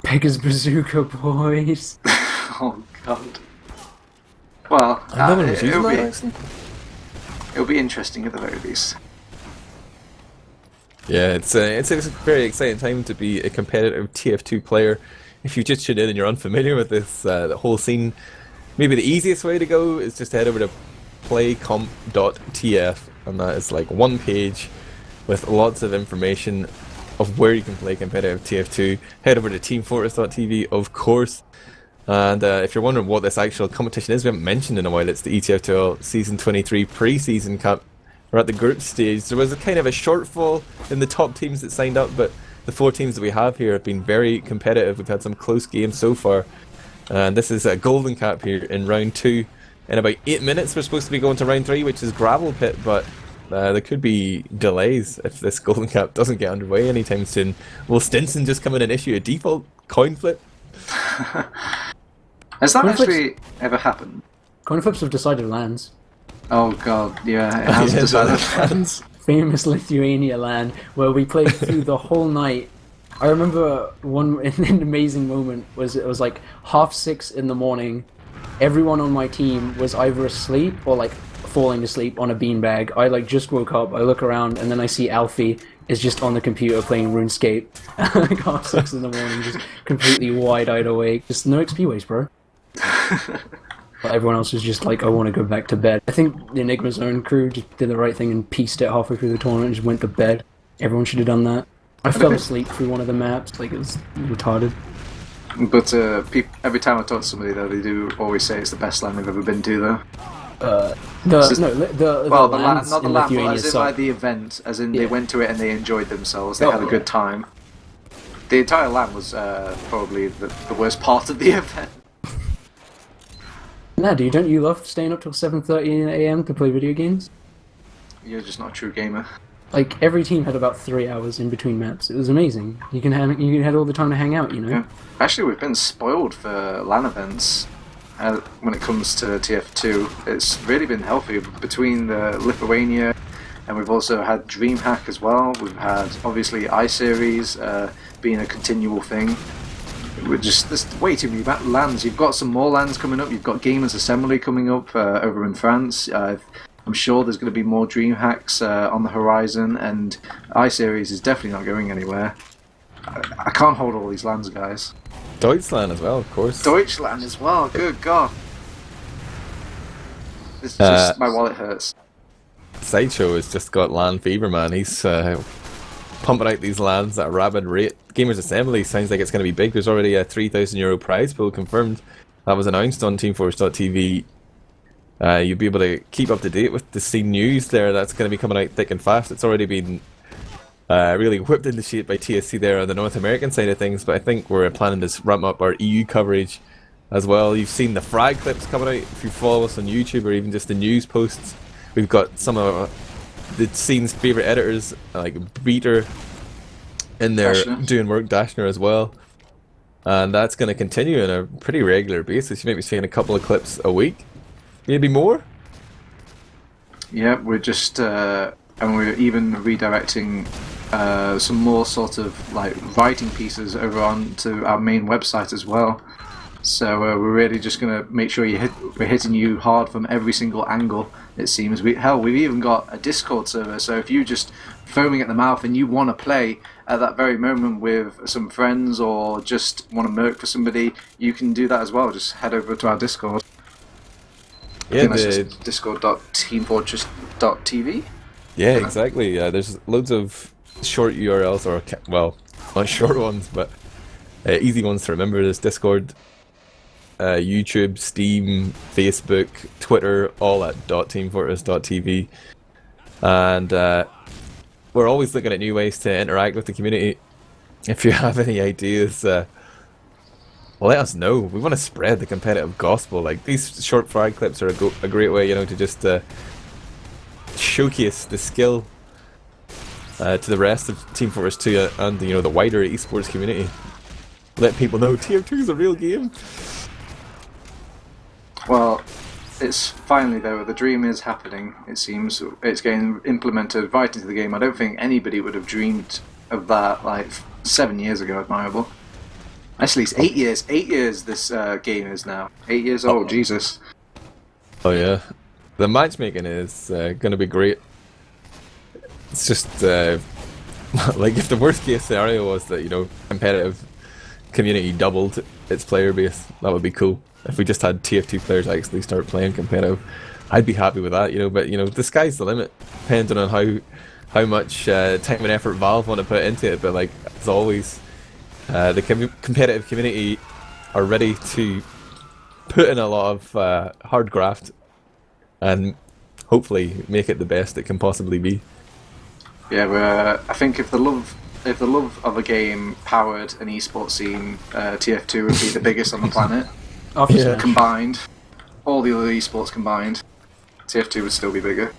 Pega's Bazooka, boys. Oh god. Well, it'll be interesting at the very least. Yeah, it's a very exciting time to be a competitive TF2 player. If you just tuned in and you're unfamiliar with this, the whole scene, maybe the easiest way to go is just head over to playcomp.tf and that is like one page with lots of information of where you can play competitive TF2. Head over to teamfortress.tv, of course. And if you're wondering what this actual competition is, we haven't mentioned in a while, it's the ETF2L Season 23 Preseason Cup. We're at the group stage. There was a kind of a shortfall in the top teams that signed up, but the 4 teams that we have here have been very competitive. We've had some close games so far. And this is a golden cap here in round 2. In about 8 minutes we're supposed to be going to round 3, which is Gravelpit, but there could be delays if this golden cap doesn't get underway anytime soon. Will Stinson just come in and issue a default coin flip? Has that actually ever happened? Coin flips have decided lands. Oh god, yeah, it has decided lands. Famous Lithuania land, where we played through the whole night. I remember an amazing moment was it was like 6:30 in the morning. Everyone on my team was either asleep or like falling asleep on a beanbag. I like just woke up, I look around, and then I see Alfie is just on the computer playing RuneScape at like 6:30 in the morning, just completely wide-eyed awake. Just no XP waste, bro. But everyone else was just like, I want to go back to bed. I think the Enigma Zone crew just did the right thing and pieced it halfway through the tournament and just went to bed. Everyone should have done that. I fell asleep through one of the maps, like it was retarded. But every time I talk to somebody though, they do always say it's the best land they've ever been to though. Not the land, but as in like the event, as in they went to it and they enjoyed themselves, they had a good time. The entire land was probably the worst part of the event. Nah, dude, don't you love staying up till 7:30 AM to play video games? You're just not a true gamer. Like, every team had about 3 hours in between maps. It was amazing. You had all the time to hang out, you know? Yeah. Actually, we've been spoiled for LAN events when it comes to TF2. It's really been healthy between the Lithuania, and we've also had DreamHack as well. We've had, obviously, iSeries being a continual thing. There's way too many lands. You've got some more lands coming up. You've got Gamers Assembly coming up over in France. I'm sure there's going to be more DreamHacks on the horizon, and iSeries is definitely not going anywhere. I can't hold all these lands, guys. Deutschland as well, of course. Deutschland as well, good god. It's just, my wallet hurts. Sideshow has just got land fever, man. He's pumping out these lands at a rapid rate. Gamers Assembly sounds like it's going to be big. There's already a €3,000 prize pool confirmed. That was announced on teamfortress.tv. You'll be able to keep up to date with the scene news there. That's going to be coming out thick and fast. It's already been really whipped into shape by TSC there on the North American side of things, but I think we're planning to ramp up our EU coverage as well. You've seen the frag clips coming out if you follow us on YouTube, or even just the news posts. We've got some of the scene's favourite editors, like Beater, in there doing work, Dashner as well. And that's going to continue on a pretty regular basis. You might be seeing a couple of clips a week, maybe more. Yeah, we're just, and we're even redirecting some more sort of like writing pieces over onto our main website as well. So we're really just going to make sure we're hitting you hard from every single angle, it seems. We've even got a Discord server, so if you just foaming at the mouth and you want to play at that very moment with some friends or just want to murk for somebody, you can do that as well. Just head over to our Discord. Yeah, discord.teamfortress.tv. Yeah, exactly. There's loads of short URLs, or well, not short ones, but easy ones to remember. There's Discord, YouTube, Steam, Facebook, Twitter, all at .teamfortress.tv. And we're always looking at new ways to interact with the community. If you have any ideas, let us know. We want to spread the competitive gospel. Like, these short frag clips are a great way, you know, to just showcase the skill to the rest of Team Fortress 2 and the wider esports community. Let people know TF2 is a real game. Well, it's finally though, the dream is happening, it seems. It's getting implemented right into the game. I don't think anybody would have dreamed of that like 7 years ago, Admirable. Actually, it's 8 years. 8 years this game is now. 8 years old, Jesus. Oh yeah. The matchmaking is going to be great. It's just like, if the worst case scenario was that, competitive community doubled its player base, that would be cool. if we just had TF2 players actually start playing competitive, I'd be happy with that, you know. But you know, the sky's the limit, depending on how much time and effort Valve want to put into it. But like as always, the competitive community are ready to put in a lot of hard graft and hopefully make it the best it can possibly be. Yeah, I think if the love of a game powered an esports scene, TF2 would be the biggest on the planet. Obviously. Combined, all the other esports combined, TF2 would still be bigger.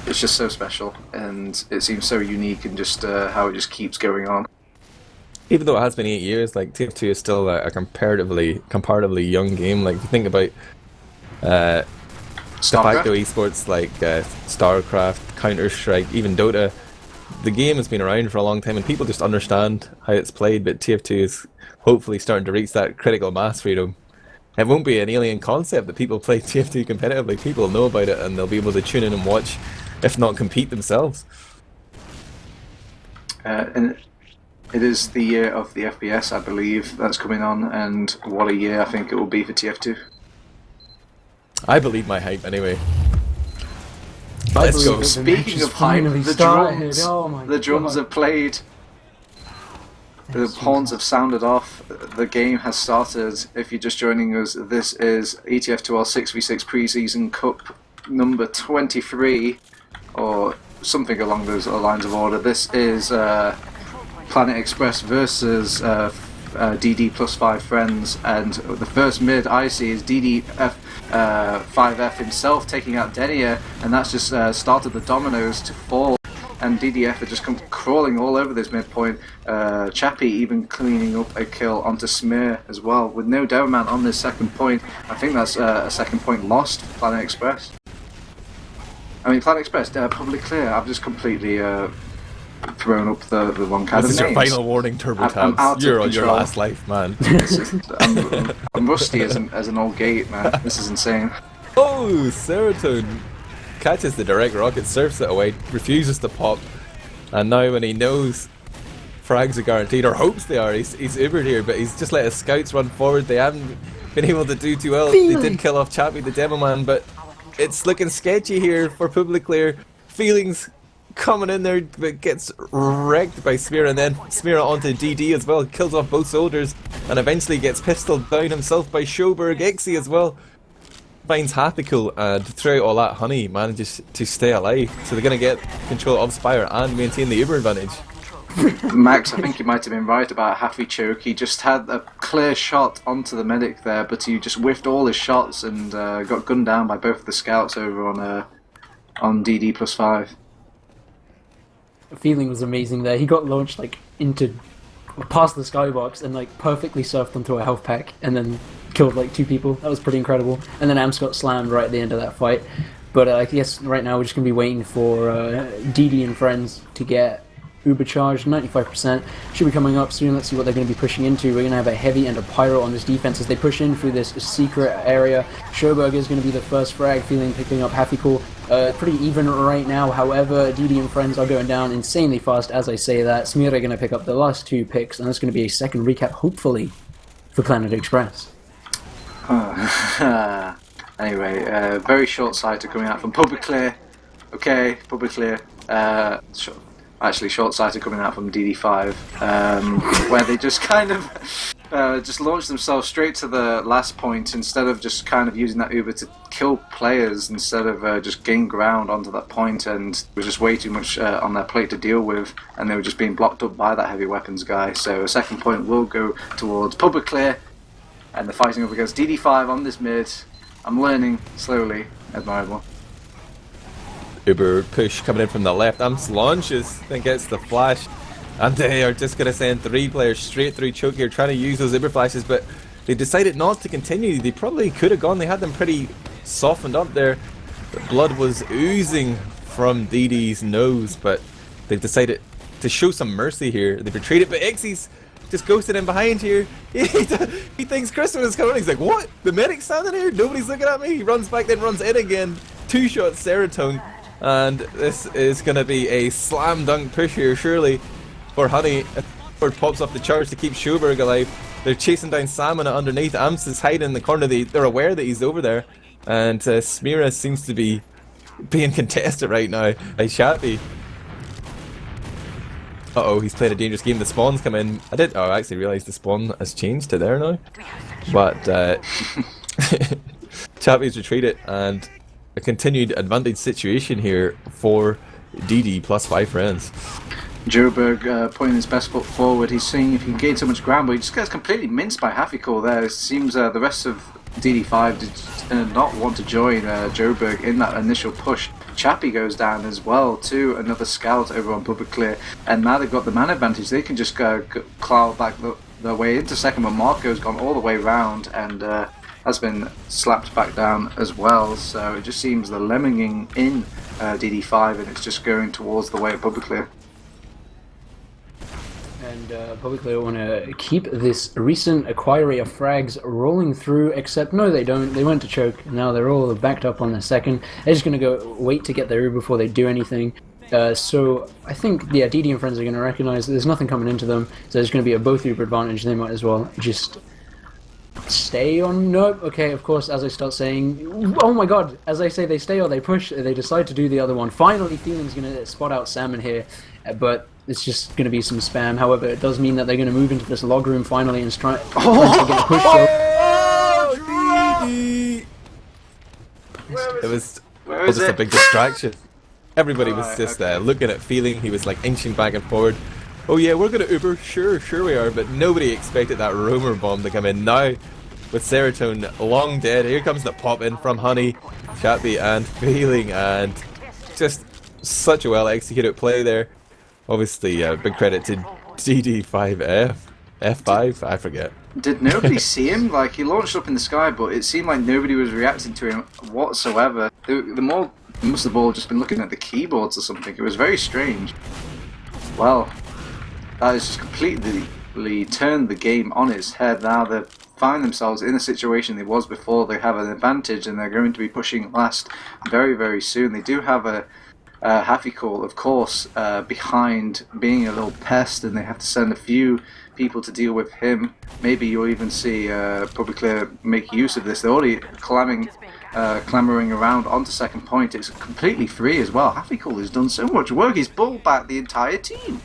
It's just so special, and it seems so unique in just how it just keeps going on. Even though it has been 8 years, like TF2 is still a comparatively young game. Like if you think about de facto esports like StarCraft, Counter-Strike, even Dota, the game has been around for a long time and people just understand how it's played, but TF2 is hopefully starting to reach that critical mass freedom. It won't be an alien concept that people play TF2 competitively. People know about it and they'll be able to tune in and watch, if not compete themselves. And it is the year of the FPS, I believe, that's coming on, and what a year I think it will be for TF2. I believe my hype anyway. Let's go. Speaking of hype, the drums have played. The horns have sounded off. The game has started. If you're just joining us, this is ETF2L 6v6 Preseason Cup number 23, or something along those lines of order. This is Planet Express versus DD plus 5 friends, and the first mid I see is DDF 5F himself taking out Denia, and that's just started the dominoes to fall, and DDF are just come crawling all over this midpoint. Chappie even cleaning up a kill onto Smear as well, with no Downman on this second point. I think that's a second point lost for Planet Express. I mean, Planet Express, Publiclir, I've just completely thrown up the wrong kind of names. This is your final warning, TurboTabs. You're on your last life, man. I'm rusty as an old gate, man. This is insane. Oh, Serotonin catches the direct rocket, surfs it away, refuses to pop, and now when he knows frags are guaranteed, or hopes they are, he's Ubered here, but he's just let his scouts run forward. They haven't been able to do too well. They did kill off Chappie, the demo man, but it's looking sketchy here for Publiclir. Feelings coming in there, but gets wrecked by Smear, and then Smear onto DD as well, kills off both soldiers, and eventually gets pistoled down himself by Schoberg. Ixie as well finds Happy Cool, and throughout all that, Honey manages to stay alive, so they're going to get control of Spire and maintain the Uber advantage. Max, I think you might have been right about Happy Choke. He just had a clear shot onto the medic there, but he just whiffed all his shots and got gunned down by both the scouts over on DD plus 5. The feeling was amazing there. He got launched like into past the skybox and like perfectly surfed onto a health pack and then killed like 2 people. That was pretty incredible. And then Amps got slammed right at the end of that fight. But I guess right now we're just gonna be waiting for DD and friends to get Uber charged. 95% should be coming up soon. Let's see what they're going to be pushing into. We're going to have a heavy and a pyro on this defense as they push in through this secret area. Schoberg is going to be the first frag, feeling picking up Happy Cool. Pretty even right now. However, DD and friends are going down insanely fast as I say that. Smear are going to pick up the last 2 picks, and that's going to be a second recap, hopefully, for Planet Express. Anyway, very short-sighted coming out from Publiclir. Okay, Publiclir. Actually, short-sighted coming out from DD5, where they just kind of just launched themselves straight to the last point instead of just kind of using that Uber to kill players, instead of just gain ground onto that point, and there was just way too much on their plate to deal with, and they were just being blocked up by that heavy weapons guy. So a second point will go towards Publiclir, and they're fighting up against DD5 on this mid. I'm learning slowly. Admirable. Uber push coming in from the left. Amps launches, then gets the flash, and they are just going to send 3 players straight through choke here, trying to use those Uber flashes, but they decided not to continue. They probably could have gone. They had them pretty softened up there. The blood was oozing from DD's nose, but they've decided to show some mercy here. They retreated, but Ixie's just ghosted in behind here. He thinks Christmas is coming. He's like, what? The medic's standing here? Nobody's looking at me. He runs back, then runs in again. 2 shots Serotonin. And this is going to be a slam dunk push here, surely, for Honey. Ford pops up the charge to keep Schoberg alive. They're chasing down Salmon underneath. Amps is hiding in the corner. They're aware that he's over there. And Smira seems to be being contested right now by Chappy. Uh-oh, he's playing a dangerous game. The spawns come in. I actually realised the spawn has changed to there now. But Chappy's retreated, and a continued advantage situation here for DD plus 5 friends. Joburg putting his best foot forward. He's seeing if he can gain so much ground, but he just gets completely minced by Hafikul there. It seems the rest of DD5 did not want to join Joburg in that initial push. Chappy goes down as well too, another scout over on Publiclir, and now they've got the man advantage. They can just claw back their way into second, but Marco's gone all the way round and has been slapped back down as well. So it just seems the lemminging in DD5, and it's just going towards the way of Publiclir. And Publiclir want to keep this recent acquiry of frags rolling through, except no, they don't. They went to choke. Now they're all backed up on the second. They're just going to go wait to get their Uber before they do anything. So I think, yeah, DD and friends are going to recognize that there's nothing coming into them, so there's going to be a both Uber advantage. They might as well just stay on. Nope. Okay, of course, as I start saying, oh my god, as I say they stay or they push, they decide to do the other one. Finally, Feeling's going to spot out Salmon here, but it's just going to be some spam. However, it does mean that they're going to move into this log room finally and try to get a push. It was just a big distraction. Everybody was just looking at Feeling. He was like inching back and forward. Oh yeah, we're going to Uber. Sure we are. But nobody expected that roamer bomb to come in. Now, with Serotonin long dead, here comes the pop in from Honey, Chappy and Feeling. And just such a well executed play there. Obviously, big credit to DD5F. F5? I forget. Did nobody see him? Like, he launched up in the sky, but it seemed like nobody was reacting to him whatsoever. They must have all just been looking at the keyboards or something. It was very strange. Well, that has just completely turned the game on its head. Now they find themselves in a situation they was before. They have an advantage, and they're going to be pushing last very, very soon. They do have a Hafikul, of course, behind, being a little pest, and they have to send a few people to deal with him. Maybe you'll even see Publiclir make use of this. They're already clambering around onto second point. It's completely free as well. Hafikul has done so much work. He's bulled back the entire team.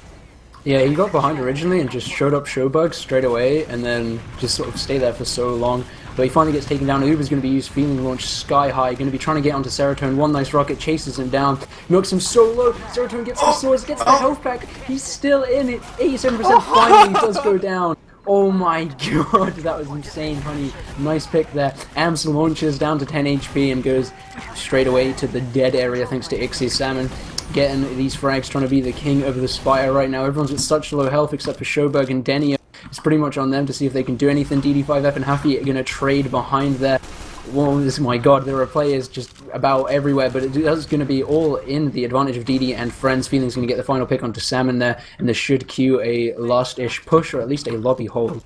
Yeah, he got behind originally and just showed up Showbug straight away, and then just sort of stayed there for so long. But he finally gets taken down. Uber's going to be used, Feeling launch sky high, going to be trying to get onto Serotonin. One nice rocket chases him down, knocks him so low. Serotonin gets the swords, gets the health pack. He's still in it. 87% finally does go down. Oh my god, that was insane, Honey. Nice pick there. Ams launches down to 10 HP and goes straight away to the dead area thanks to Ixie Salmon. Getting these frags, trying to be the king over the Spire right now. Everyone's at such low health except for Showberg and Denia. It's pretty much on them to see if they can do anything. DD5F and Happy are going to trade behind there. Well, my god, there are players just about everywhere, but it's going to be all in the advantage of DD and friends. Feeling's going to get the final pick onto Salmon there, and this should cue a last-ish push, or at least a lobby hold.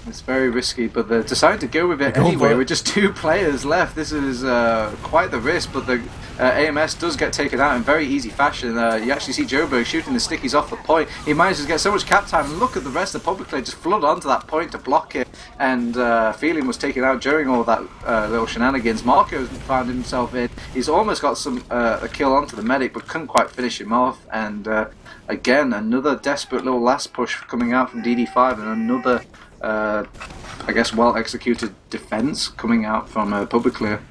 It's very risky, but they decided to go with it anyway with just 2 players left. This is quite the risk, but the AMS does get taken out in very easy fashion. You actually see Joburg shooting the stickies off the point. He manages to get so much cap time, and look at the rest of Publiclir just flood onto that point to block it, and Feeling was taken out during all that little shenanigans. Marco found himself in. He's almost got a kill onto the medic, but couldn't quite finish him off, and again, another desperate little last push coming out from DD5, and another I guess well-executed defense coming out from Publiclir.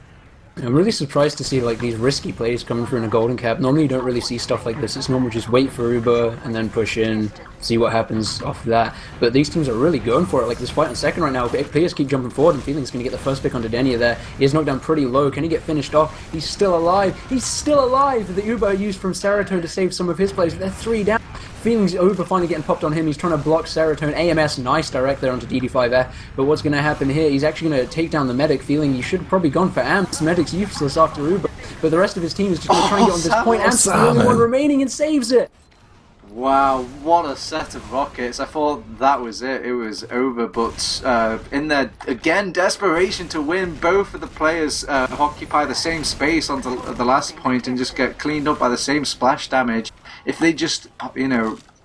I'm really surprised to see like these risky plays coming through in a golden cap. Normally you don't really see stuff like this. It's normally just wait for Uber and then push in, see what happens off that. But these teams are really going for it. Like this fight on second right now, players keep jumping forward, and Feeling's going to get the first pick onto Denia there. He is knocked down pretty low. Can he get finished off? He's still alive. He's still alive! The Uber used from Serotonin to save some of his plays. They're 3 down. Feelings Uber finally getting popped on him. He's trying to block Serotonin. AMS, nice direct there onto DD5F. But what's going to happen here? He's actually going to take down the medic. Feeling you should have probably gone for Amps. Medic's useless after Uber. But the rest of his team is just going to try and get on this point. Amps is the only one remaining and saves it. Wow, what a set of rockets. I thought that was it. It was over, but in their, again, desperation to win, both of the players occupy the same space at the last point and just get cleaned up by the same splash damage. If they just,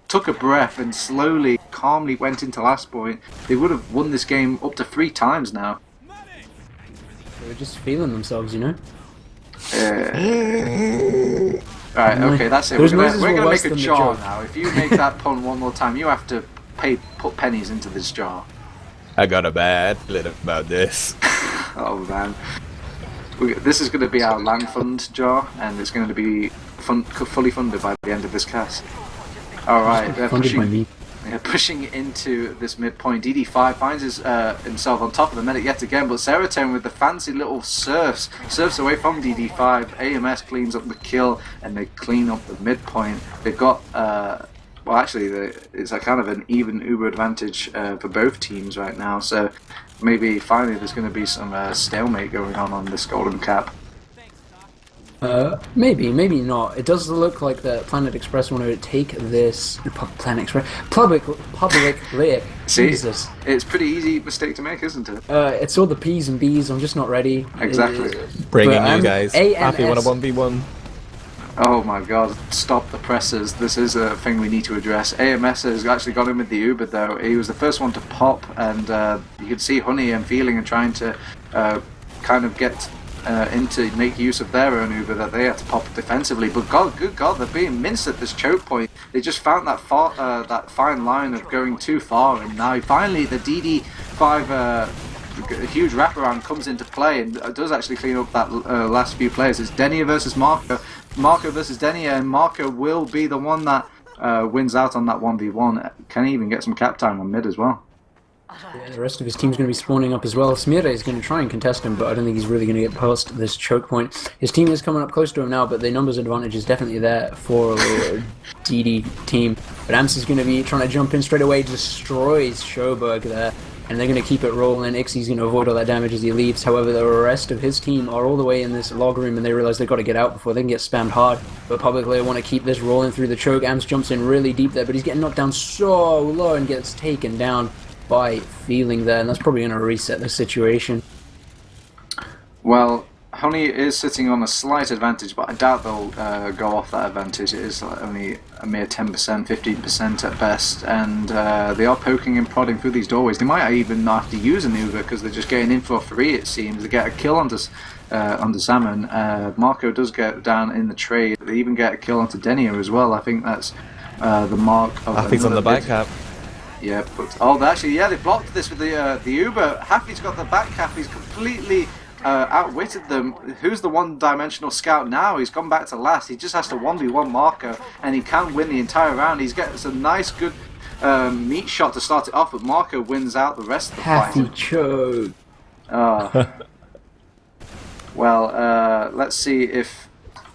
took took a breath and slowly, calmly went into last point, they would have won this game up to 3 times now. They were just feeling themselves, you know? Right, okay, that's it. Those We're noises going were to worse make a than the jar joke. now. If you make that pun one more time, you have to put pennies into this jar. I got a bad feeling about this. Oh man. This is going to be our land fund jar, and it's going to be fully funded by the end of this cast. Alright, they're Funded by me. pushing into this midpoint. DD5 finds himself on top of the medic yet again, but Serotonin with the fancy little surfs away from DD5. AMS cleans up the kill, and they clean up the midpoint. They've got, well actually it's a kind of an even Uber advantage for both teams right now, so maybe finally there's going to be some stalemate going on this golden cap. Maybe not. It does look like the Planet Express want to take this Planet Express Publiclir. See, Jesus, it's a pretty easy mistake to make, isn't it? it's all the P's and B's. I'm just not ready. Exactly. Bringing But, you guys. AMS Happy 1v1. Oh my god, stop the presses. This is a thing we need to address. AMS has actually got him with the Uber though. He was the first one to pop, and you could see Honey and Feeling and trying to kind of get into make use of their own Uber that they had to pop defensively. But good god, they're being minced at this choke point. They just found that that fine line of going too far, and now finally the DD5 a huge wraparound comes into play and does actually clean up that last few players. It's Denia versus Marco. Marco versus Denia, and Marco will be the one that wins out on that 1v1. Can he even get some cap time on mid as well? Yeah, the rest of his team's going to be spawning up as well. Smire is going to try and contest him, but I don't think he's really going to get past this choke point. His team is coming up close to him now, but the numbers advantage is definitely there for DD team. But Amps is going to be trying to jump in straight away, destroys Schoberg there, and they're going to keep it rolling. Ixie's going to avoid all that damage as he leaves. However, the rest of his team are all the way in this log room, and they realize they've got to get out before they can get spammed hard. But Publicly want to keep this rolling through the choke. Amps jumps in really deep there, but he's getting knocked down so low and gets taken down by Feeling there, and that's probably going to reset the situation. Well, Honey is sitting on a slight advantage, but I doubt they'll go off that advantage. It is only a mere 10%, 15% at best, and they are poking and prodding through these doorways. They might even not have to use an Uber because they're just getting in for free, it seems. They get a kill onto Salmon. Marco does get down in the trade. They even get a kill onto Denia as well. I think that's the mark of Happy's on the back cap. Yeah, but they blocked this with the Uber. Happy's got the back cap. He's completely outwitted them. Who's the one-dimensional scout now? He's gone back to last. He just has to 1v1 Marco, and he can win the entire round. He's getting some nice, good meat shot to start it off, but Marco wins out the rest of the Happy fight. choke. Well, let's see if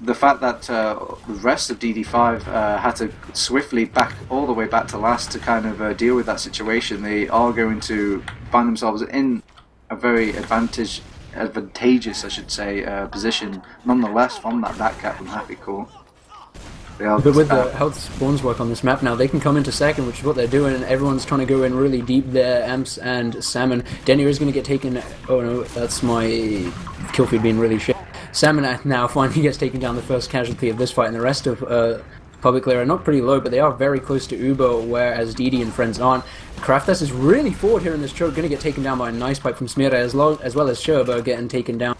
the fact that the rest of DD5 had to swiftly back all the way back to last to kind of deal with that situation, they are going to find themselves in a very advantageous, I should say, position nonetheless from that back cap from Happy Cool. But with the health spawns work on this map now, they can come into second, which is what they're doing, and everyone's trying to go in really deep there, Amps and Salmon. Denier is going to get taken... Oh no, that's my kill feed being really shit. Salmon now finally gets taken down, the first casualty of this fight, and the rest of Publicly are not pretty low, but they are very close to Ubo, whereas DD and friends aren't. Kraftas is really forward here in this choke, going to get taken down by a nice pipe from Smira, as well as Sherber getting taken down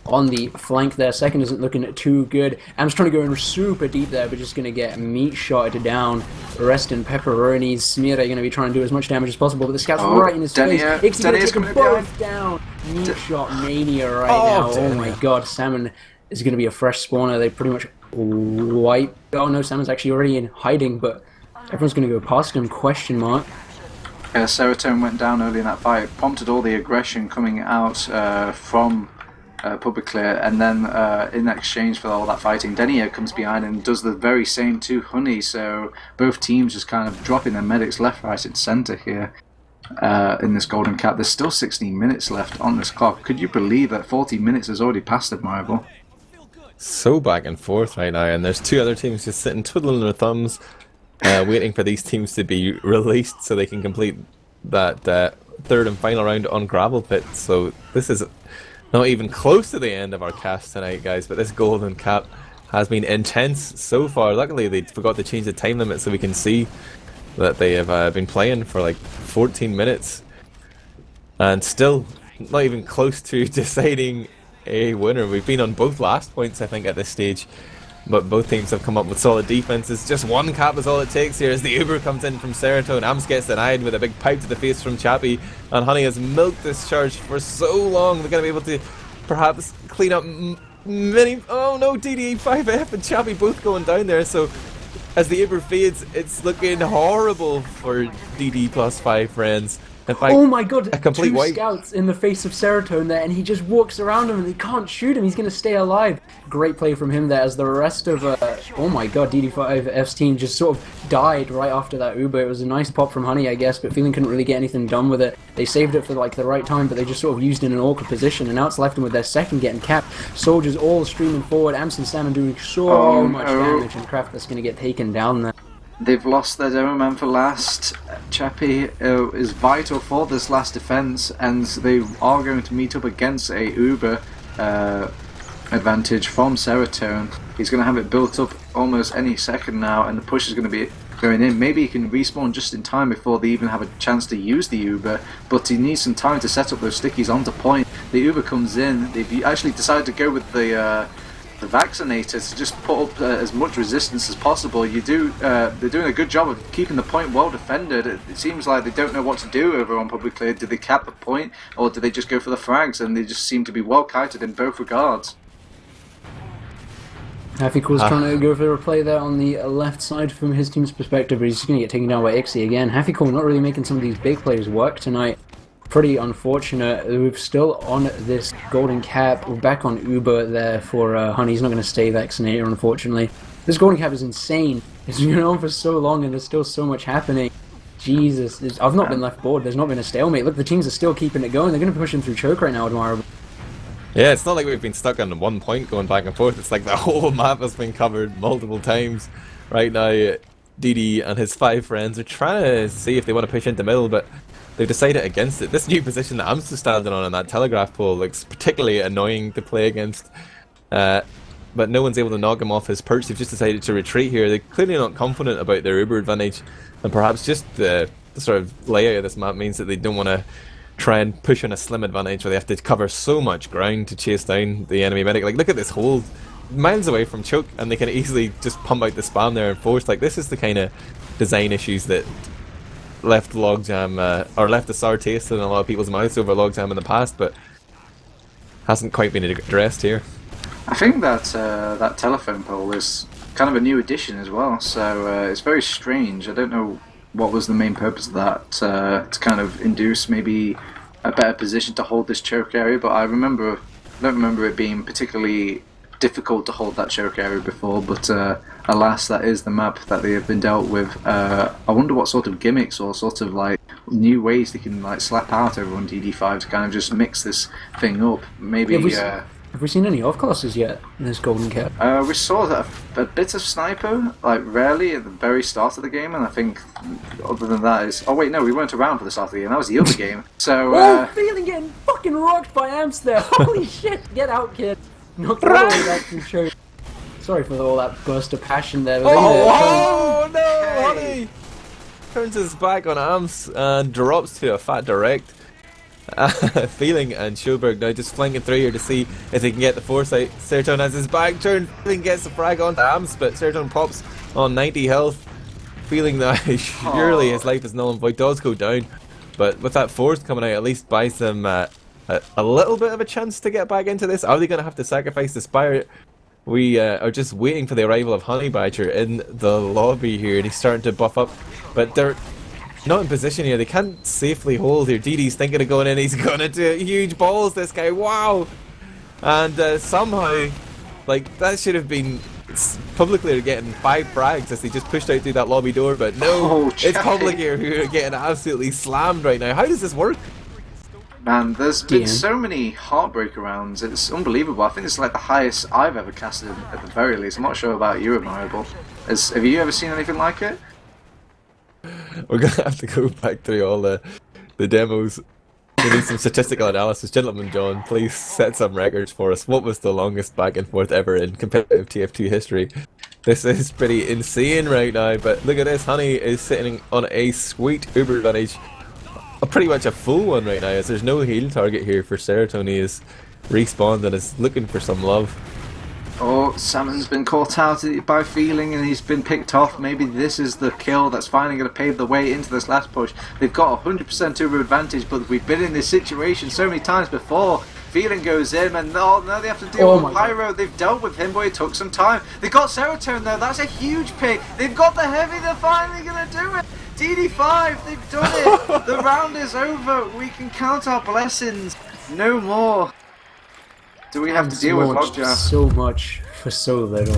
on the flank there. Second isn't looking too good. Am's trying to go in super deep there, but just going to get meat shotted down. Rest in pepperonis. Smira going to be trying to do as much damage as possible, but the scout's right in his face. Ixie going to take them both down. Meat shot mania right now. Oh my god, Salmon is going to be a fresh spawner. They pretty much wipe. Oh no, Salmon's actually already in hiding, but everyone's going to go past him, question mark. Serotonin went down early in that fight. It prompted all the aggression coming out from Publiclir, and then in exchange for all that fighting, Denia comes behind and does the very same to Honey, so both teams just kind of dropping their medics left, right and centre here in this golden cap. There's still 16 minutes left on this clock. Could you believe that 40 minutes has already passed Admirable? So back and forth right now, and there's two other teams just sitting twiddling their thumbs, waiting for these teams to be released so they can complete that third and final round on Gravelpit. So this is not even close to the end of our cast tonight, guys, but this golden cap has been intense so far. Luckily they forgot to change the time limit so we can see that they have been playing for like 14 minutes. And still not even close to deciding a winner. We've been on both last points, I think, at this stage. But both teams have come up with solid defenses. Just one cap is all it takes here as the Uber comes in from Serotonin. Amps gets denied with a big pipe to the face from Chappie. And Honey has milked this charge for so long. They're going to be able to perhaps clean up many... Oh no, DD5F and Chappie both going down there. So as the Uber fades, it's looking horrible for DD plus 5 friends. In fact, oh my god, a complete 2 wipe. scouts in the face of Serotonin there, and he just walks around him and he can't shoot him, he's going to stay alive. Great play from him there as the rest of, oh my god, DD5F's team just sort of died right after that Uber. It was a nice pop from Honey, I guess, but Feeling couldn't really get anything done with it. They saved it for like the right time, but they just sort of used it in an awkward position, and now it's left them with their second getting capped. Soldiers all streaming forward, Amps and Salmon doing so much damage, and Kraft that's going to get taken down there. They've lost their demo man for last. Chappie is vital for this last defense, and they are going to meet up against a Uber advantage from Serotonin. He's going to have it built up almost any second now, and the push is going to be going in. Maybe he can respawn just in time before they even have a chance to use the Uber, but he needs some time to set up those stickies onto point. The Uber comes in. They've actually decided to go with the vaccinator to just put up as much resistance as possible. They're doing a good job of keeping the point well defended. It seems like they don't know what to do over on Publiclir. Do they cap the point, or do they just go for the frags? And they just seem to be well kited in both regards. Haffycool's trying to go for a play there on the left side from his team's perspective, but he's just going to get taken down by Ixie again. Haffycool not really making some of these big plays work tonight. Pretty unfortunate. We're still on this golden cap. We're back on Uber there for Honey. He's not going to stay vaccinated, unfortunately. This golden cap is insane. It's been on for so long and there's still so much happening. Jesus, I've not been left bored. There's not been a stalemate. Look, the teams are still keeping it going. They're going to be pushing through choke right now, Admirable. Yeah, it's not like we've been stuck on one point going back and forth. It's like the whole map has been covered multiple times. Right now, DD and his 5 friends are trying to see if they want to push into middle, but they've decided against it. This new position that I'm still standing on in that telegraph pole looks particularly annoying to play against. But no one's able to knock him off his perch. They've just decided to retreat here. They're clearly not confident about their Uber advantage, and perhaps just the sort of layout of this map means that they don't want to try and push on a slim advantage where they have to cover so much ground to chase down the enemy medic. Like, look at this hold, miles away from choke, and they can easily just pump out the spam there and force. Like, this is the kind of design issues that left Logjam, or left a sour taste in a lot of people's mouths over Logjam in the past, but hasn't quite been addressed here. I think that that telephone pole is kind of a new addition as well, so it's very strange. I don't know what was the main purpose of that, to kind of induce maybe a better position to hold this choke area, but I don't remember it being particularly difficult to hold that choke area before, but alas, that is the map that they have been dealt with. I wonder what sort of gimmicks or sort of like new ways they can like slap out over on DD5 to kind of just mix this thing up. Maybe have we seen any off-classes yet in this golden cap? We saw a bit of sniper, like rarely at the very start of the game, and I think other than that is... Oh wait, no, we weren't around for the start of the game, that was the other game. So, Feeling getting fucking rocked by Amps there. Holy shit, get out, kid. Knocked all the way back from choke. Sorry for all that burst of passion there. Oh no, Honey! Turns his back on Amps and drops to a fat direct. Feeling and Schoberg now just flanking through here to see if they can get the foresight. Serotonin has his back turned. Feeling gets the frag onto Amps, but Serotonin pops on 90 health. Feeling that surely his life is null and void. Does go down, but with that force coming out, at least buys them a little bit of a chance to get back into this. Are they going to have to sacrifice the Spire? We are just waiting for the arrival of Honeybadger in the lobby here, and he's starting to buff up, but they're not in position here. They can't safely hold here. DD's thinking of going in. He's gonna do huge balls, this guy. Wow! And somehow, like, that should have been Publiclir getting 5 frags as they just pushed out through that lobby door, but no, it's Publiclir who are getting absolutely slammed right now. How does this work? Man, there's been so many heartbreaker rounds. It's unbelievable. I think it's like the highest I've ever casted at the very least. I'm not sure about you, Admirable. Have you ever seen anything like it? We're gonna have to go back through all the demos. We need some statistical analysis. Gentleman John, please set some records for us. What was the longest back and forth ever in competitive TF2 history? This is pretty insane right now, but look at this. Honey is sitting on a sweet Uber advantage. Pretty much a full one right now, as there's no heal target here for Serotonin. He is respawned and is looking for some love. Oh, Salmon's been caught out by feeling and he's been picked off. Maybe this is the kill that's finally going to pave the way into this last push. They've got 100% Uber advantage, but we've been in this situation so many times before. Feeling goes in, and now they have to deal with Pyro. They've dealt with him, but it took some time. They've got Serotonin though, that's a huge pick. They've got the heavy, they're finally going to do it. DD5, they've done it. The round is over. We can count our blessings. No more. Do we have to deal with Logjam? So much for so little.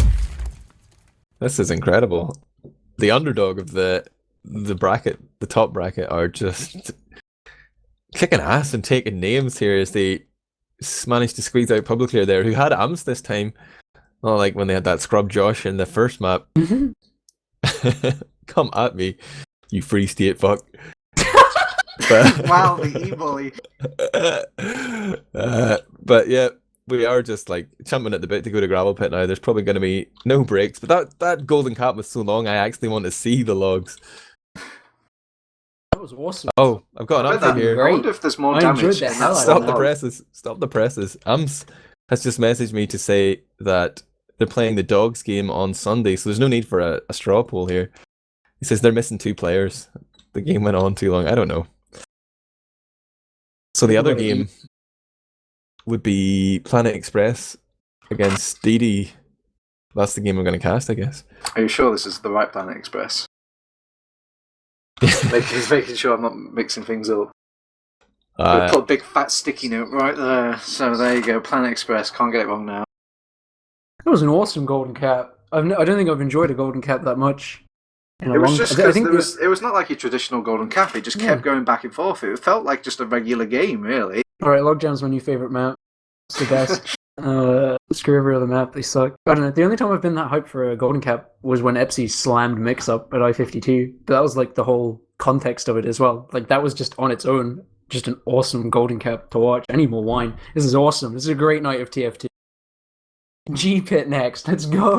This is incredible. The underdog of the bracket, the top bracket, are just kicking ass and taking names here as they managed to squeeze out Publiclir there, who had AMS this time. Not like when they had that scrub Josh in the first map. Come at me, you free state fuck. Wow, the e-bully. But yeah, we are just like chomping at the bit to go to Gravelpit now. There's probably going to be no breaks, but that golden cap was so long, I actually want to see the logs. That was awesome. Oh, I've got an update here. I wonder if there's more damage. Stop the presses. Stop the presses. AMS has just messaged me to say that they're playing the Dogs game on Sunday, so there's no need for a straw poll here. He says they're missing 2 players. The game went on too long. I don't know. So the other game would be Planet Express against DD. That's the game I'm going to cast, I guess. Are you sure this is the right Planet Express? He's making sure I'm not mixing things up. Put a big fat sticky note right there. So there you go, Planet Express. Can't get it wrong now. It was an awesome golden cap. I don't think I've enjoyed a golden cap that much. It was just because it was not like a traditional golden cap. It just kept going back and forth. It felt like just a regular game, really. Alright, Logjam's my new favourite map. It's the best. Screw every other map, they suck. I don't know, the only time I've been that hyped for a golden cap was when Epsi slammed Mix up at I-52. But that was like the whole context of it as well. Like that was just on its own, just an awesome golden cap to watch. I need more wine. This is awesome. This is a great night of TF2. G-Pit next, let's go!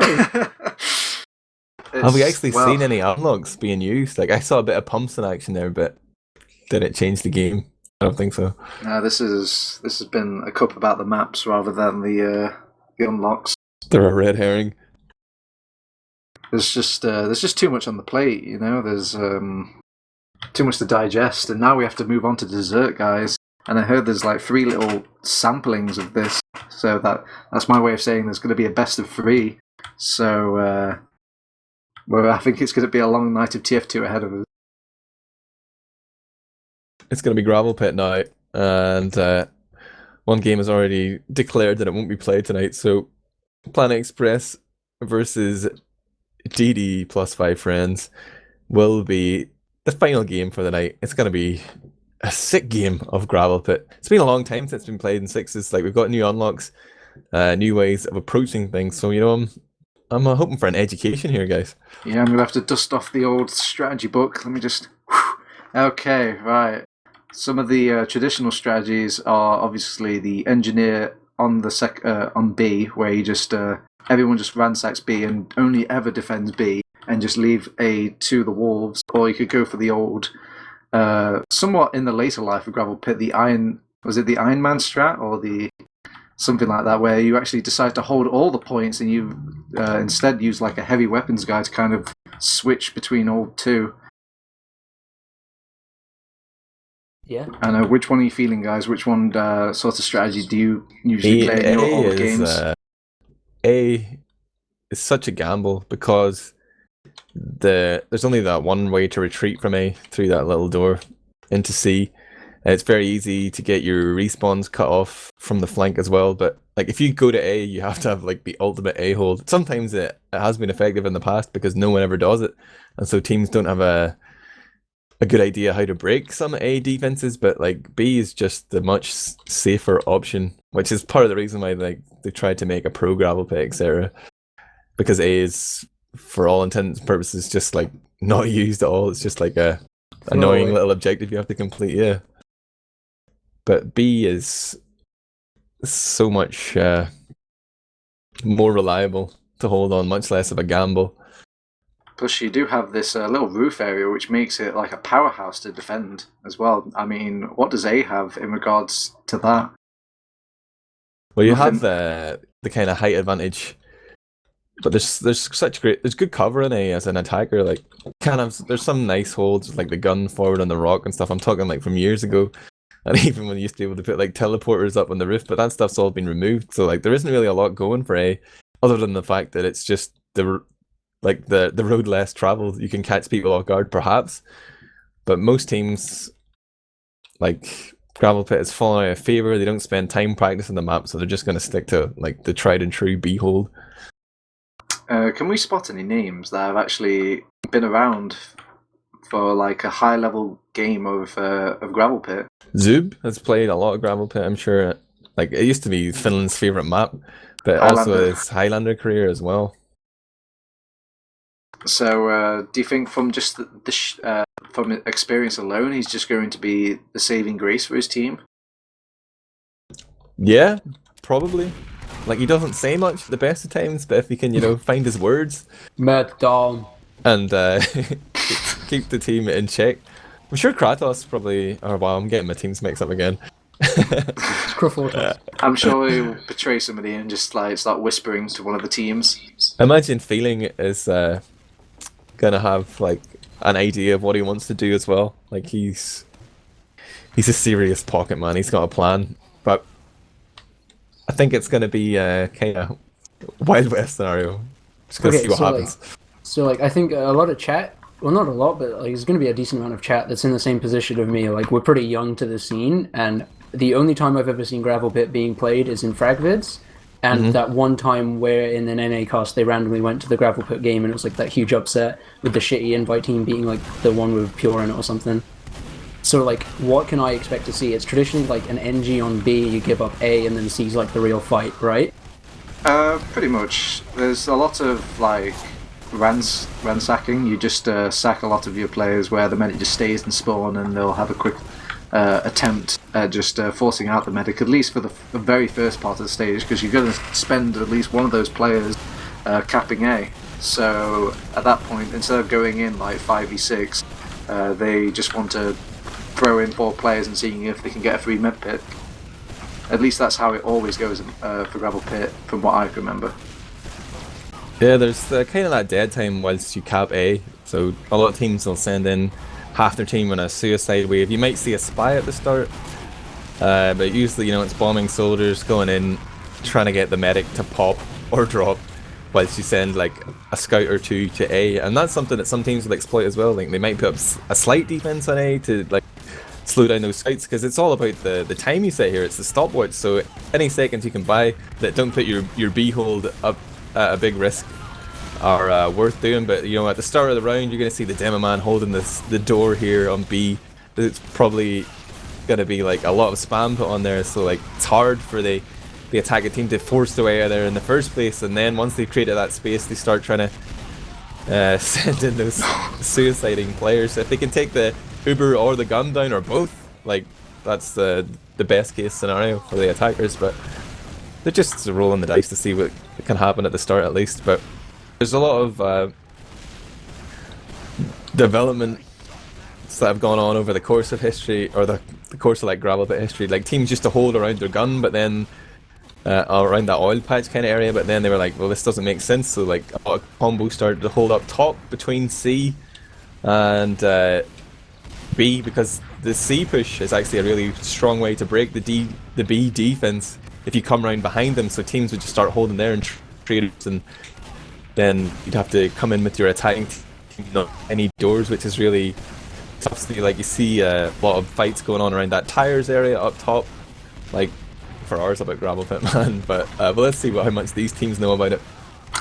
Have we actually seen any unlocks being used? Like I saw a bit of pumps in action there, but did it change the game? I don't think so. No, this has been a cup about the maps rather than the unlocks. They're a red herring. There's just too much on the plate, you know. There's too much to digest, and now we have to move on to dessert, guys. And I heard there's like 3 little samplings of this, so that's my way of saying there's going to be a best of 3. So I think it's going to be a long night of TF2 ahead of us. It's going to be Gravelpit now, and one game has already declared that it won't be played tonight. So Planet Express versus DD plus 5 friends will be the final game for the night. It's going to be a sick game of Gravelpit. It's been a long time since it's been played in 6s. Like we've got new unlocks, new ways of approaching things. So you know, I'm hoping for an education here, guys. Yeah, I'm going to have to dust off the old strategy book. Let me just... Okay, right. Some of the traditional strategies are obviously the engineer on the on B, where you just everyone just ransacks B and only ever defends B, and just leave A to the wolves. Or you could go for the old, somewhat in the later life of Gravelpit, the Iron Man strat, or the something like that, where you actually decide to hold all the points and you instead use like a heavy weapons guy to kind of switch between all 2. Yeah. And which one are you feeling, guys? Which one sort of strategy do you usually play in your old games? A is such a gamble because there's only that one way to retreat from A through that little door into C. And it's very easy to get your respawns cut off from the flank as well. But like if you go to A, you have to have like the ultimate A hold. Sometimes it has been effective in the past because no one ever does it, and so teams don't have a good idea how to break some A defenses, but like B is just the much safer option, which is part of the reason why like they tried to make a pro Gravelpit, etc. Because A is, for all intents and purposes, just like not used at all. It's just like a annoying little objective you have to complete. Yeah, but B is so much more reliable to hold on, much less of a gamble. Plus, you do have this little roof area, which makes it like a powerhouse to defend as well. I mean, what does A have in regards to that? Well, you have the kind of height advantage, but there's good cover in A as an attacker. Like, there's some nice holds, like the gun forward on the rock and stuff. I'm talking like from years ago, and even when you used to be able to put like teleporters up on the roof, but that stuff's all been removed. So like, there isn't really a lot going for A, other than the fact that it's just the road less traveled. You can catch people off guard, perhaps, but most teams, like Gravelpit, is falling out of favor. They don't spend time practicing the map, so they're just going to stick to like the tried and true B hold. Can we spot any names that have actually been around for like a high level game of Gravelpit? Zub has played a lot of Gravelpit, I'm sure. Like, it used to be Finland's favorite map, but also his Highlander career as well. So, do you think from just from experience alone, he's just going to be the saving grace for his team? Yeah, probably. Like, he doesn't say much at the best of times, but if he can, find his words Met down and keep the team in check. I'm sure Kratos probably. Oh wow, I'm getting my teams mixed up again. I'm sure he'll betray somebody and just like start whispering to one of the teams. Imagine Feeling is gonna have like an idea of what he wants to do as well. Like, he's a serious pocket man. He's got a plan, but I think it's gonna be a kind of Wild West scenario. Just gonna see what happens. I think a lot of chat. Well, not a lot, but like, there's going to be a decent amount of chat that's in the same position of me. Like, we're pretty young to the scene, and the only time I've ever seen Gravelpit being played is in Fragvids, and that one time where in an NA cast they randomly went to the Gravelpit game, and it was like that huge upset with the shitty invite team beating like the one with Pure in it or something. So like, what can I expect to see? It's traditionally like an NG on B, you give up A, and then C's like the real fight, right? Pretty much. There's a lot of like ransacking. You just sack a lot of your players where the medic just stays and spawn, and they'll have a quick attempt at just forcing out the medic, at least for the very first part of the stage, because you're going to spend at least one of those players capping A. So at that point, instead of going in like 5v6, they just want to throw in 4 players and seeing if they can get a free med pick. At least that's how it always goes for Gravelpit, from what I remember. Yeah, there's kind of that dead time whilst you cap A, so a lot of teams will send in half their team on a suicide wave. You might see a spy at the start, but usually, it's bombing soldiers going in, trying to get the medic to pop or drop, whilst you send like a scout or 2 to A, and that's something that some teams will exploit as well. Like, they might put up a slight defense on A to like slow down those scouts, because it's all about the time you set here. It's the stopwatch, so any seconds you can buy that don't put your B hold up at a big risk are worth doing. But at the start of the round, you're going to see the demo man holding the door here on B. It's probably going to be like a lot of spam put on there, so like it's hard for the attacking team to force their way out of there in the first place, and then once they've created that space, they start trying to send in those suiciding players. So if they can take the Uber or the gun down, or both, like, that's the best case scenario for the attackers. But they're just rolling the dice to see what can happen at the start, at least. But there's a lot of developments that have gone on over the course of history, or the course of like Gravelpit history. Like, teams used to hold around their gun, but then around that oil patch kind of area, but then they were like, well, this doesn't make sense. So like, a lot of combos started to hold up top between C and B, because the C push is actually a really strong way to break the B defense if you come around behind them. So teams would just start holding there and trades, and then you'd have to come in with your attacking team, not any doors, which is really tough. So, like, you see a lot of fights going on around that tires area up top, like for hours about Gravelpit, man. But let's see how much these teams know about it.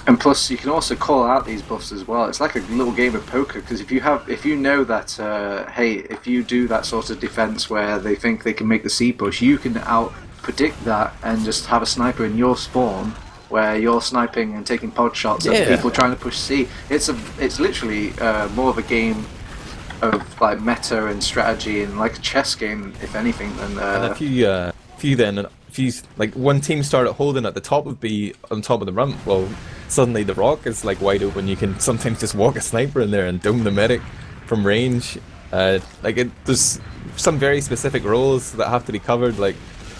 And plus, you can also call out these buffs as well. It's like a little game of poker, because if you know that, hey, if you do that sort of defense where they think they can make the C push, you can out predict that and just have a sniper in your spawn where you're sniping and taking pod shots at people trying to push C. It's literally more of a game of like meta and strategy, and like a chess game, if anything. Than and if if you like one team started holding at the top of B on top of the ramp, well, suddenly the rock is like wide open. You can sometimes just walk a sniper in there and dome the medic from range. There's some very specific roles that have to be covered. Like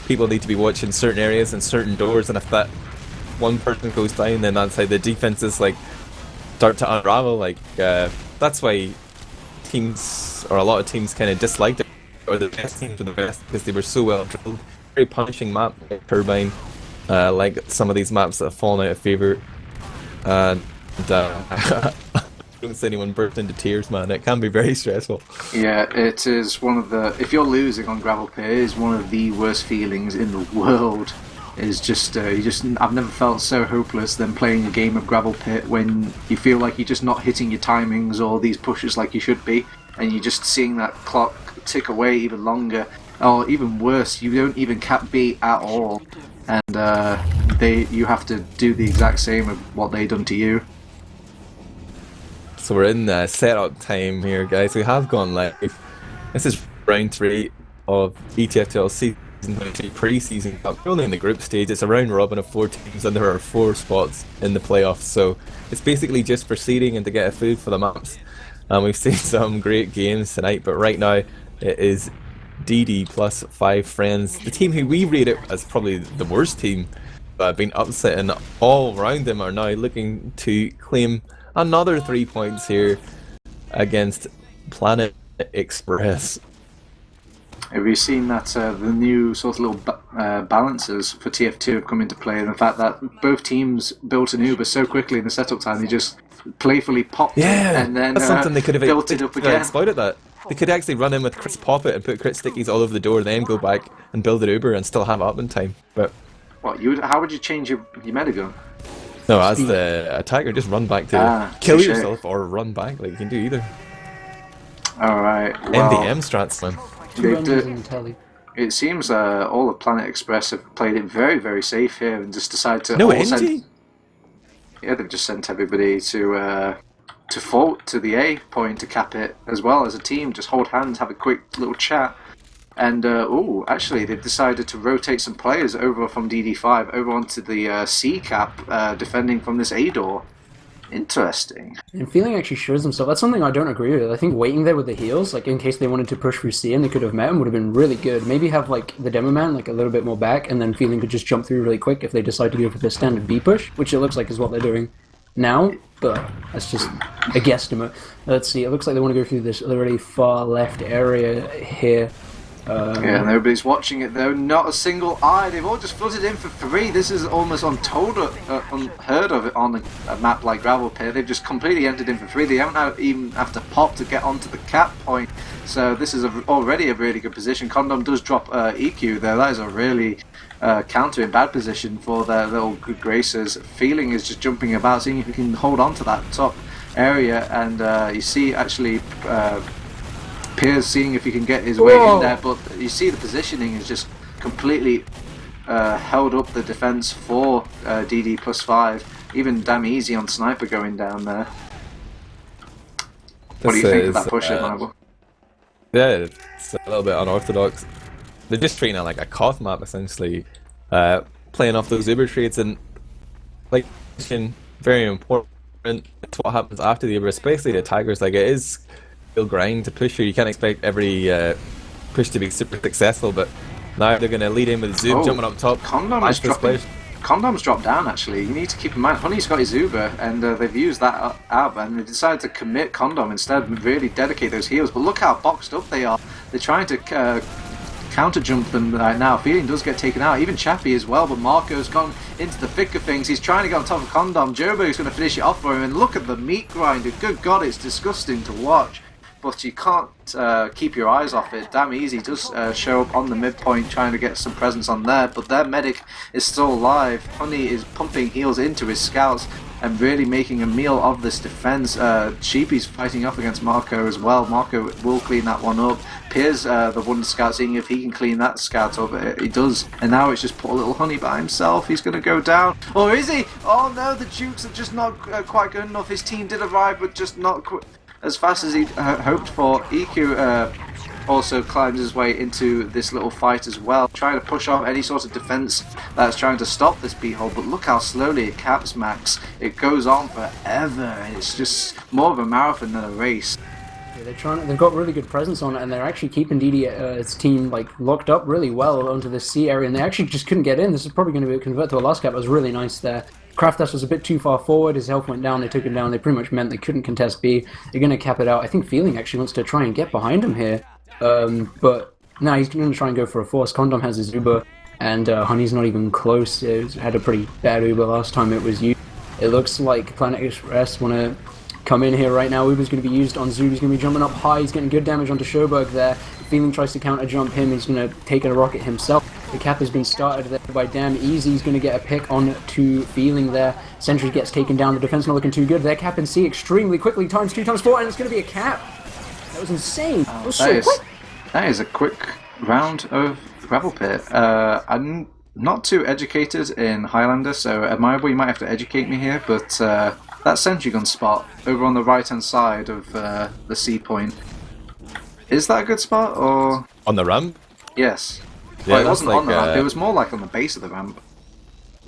people need to be watching certain areas and certain doors, and if that one person goes down, then that's how the defenses like start to unravel. Like that's why teams, or a lot of teams, kind of disliked it, or the best teams were the best because they were so well drilled. Very punishing map, like Turbine, like some of these maps that have fallen out of favour. And don't see anyone burst into tears, man. It can be very stressful. Yeah, it is one of the. If you're losing on Gravelpit, it is one of the worst feelings in the world. It's just, I've never felt so hopeless than playing a game of Gravelpit when you feel like you're just not hitting your timings or these pushes like you should be, and you're just seeing that clock tick away even longer, or even worse, you don't even cap B at all, and you have to do the exact same of what they done to you. So we're in setup time here, guys. We have gone live. This is round 3 of ETF2L Season 23 Preseason Cup. We're only in the group stage. It's a round robin of 4 teams, and there are 4 spots in the playoffs. So it's basically just for seeding and to get a food for the maps. And we've seen some great games tonight, but right now it is DD plus 5 friends. The team who we rate it as probably the worst team, been upsetting all around them, are now looking to claim another 3 points here against Planet Express. Have you seen that the new sort of little balances for TF2 have come into play, and the fact that both teams built an Uber so quickly in the setup time, they just playfully popped it and then that's something they could have built it up again. Exploited that. They could actually run in with Chris Pop it and put crit stickies all over the door, then go back and build an Uber and still have it up in time. But how would you change your medigun? No, as the attacker, just run back to kill yourself or run back. Like you can do either. Alright, well, MDM strats, man. It seems all of Planet Express have played it very, very safe here and just decided to. No NG? Yeah, they've just sent everybody to the A point to cap it, as well as a team. Just hold hands, have a quick little chat. And, actually, they've decided to rotate some players over from DD5 over onto the C cap, defending from this A door. Interesting. And Feeling actually shows himself. That's something I don't agree with. I think waiting there with the heals, like in case they wanted to push through C and they could have met him, would have been really good. Maybe have like the demo man like a little bit more back, and then Feeling could just jump through really quick if they decide to go for the standard B push, which it looks like is what they're doing now. But that's just a guesstimate. Let's see. It looks like they want to go through this really far left area here. Yeah, nobody's watching it though. Not a single eye. They've all just flooded in for 3. This is almost unheard of it on a map like Gravelpit. They've just completely entered in for 3. They don't even have to pop to get onto the cap point. So this is already a really good position. Condom does drop EQ though. That is a really counter in bad position for their little good graces. Feeling is just jumping about, seeing if he can hold on to that top area, and you see actually. Piers seeing if he can get his way in there, but you see the positioning is just completely held up the defense for DD plus 5. Even damn easy on Sniper going down there. What do you think of that push, Admirable? Yeah, it's a little bit unorthodox. They're just treating it like a Koth map, essentially, playing off those Uber trades, and like very important. It's what happens after the Uber, especially the attackers. Like it is. Grind to push here. You can't expect every push to be super successful, but now they're going to lead in with Zoom jumping up top. Condom's dropped down actually. You need to keep in mind, Honey's got his Uber, and they've used that out, and they decided to commit Condom instead and really dedicate those heals. But look how boxed up they are. They're trying to counter jump them right now. Feeling does get taken out, even Chappie as well, but Marco's gone into the thick of things. He's trying to get on top of Condom. Jobo's going to finish it off for him, and look at the meat grinder. Good God, it's disgusting to watch. But you can't keep your eyes off it. Damn easy does show up on the midpoint trying to get some presence on there, but their medic is still alive. Honey is pumping heals into his scouts and really making a meal of this defense. Sheepy's fighting off against Marco as well. Marco will clean that one up. Piers, the one scout, seeing if he can clean that scout up. He does, and now it's just poor little Honey by himself. He's going to go down. Or is he? Oh no, the Jukes are just not quite good enough. His team did arrive, but just not as fast as he hoped for. EQ also climbs his way into this little fight as well, trying to push off any sort of defense that's trying to stop this B-hole. But look how slowly it caps, Max. It goes on forever. It's just more of a marathon than a race. Yeah, they've got really good presence on it, and they're actually keeping DD's team like locked up really well onto the C area, and they actually just couldn't get in. This is probably going to be convert to a last cap. It was really nice there. Kraftas was a bit too far forward. His health went down. They took him down. They pretty much meant they couldn't contest B. They're going to cap it out. I think Feeling actually wants to try and get behind him here, but no, he's going to try and go for a force. Condom has his Uber, and Honey's not even close. It had a pretty bad Uber last time it was used. It looks like Planet Express want to come in here right now. Uber's going to be used on Zoob. He's going to be jumping up high. He's getting good damage onto Schoberg there. Feeling tries to counter jump him. He's going to take a rocket himself. The cap has been started there by Damn Easy. He's going to get a pick on to Feeling there. Sentry gets taken down. The defense not looking too good. They're capping C extremely quickly. Times 2, times 4, and it's going to be a cap. That was insane. That was so quick. That is a quick round of Gravelpit. I'm not too educated in Highlander, so Admirable, you might have to educate me here, but that sentry gun spot over on the right-hand side of the C point, is that a good spot, or...? On the ramp? Yes. Yeah, well, it wasn't on the ramp, it was more like on the base of the ramp.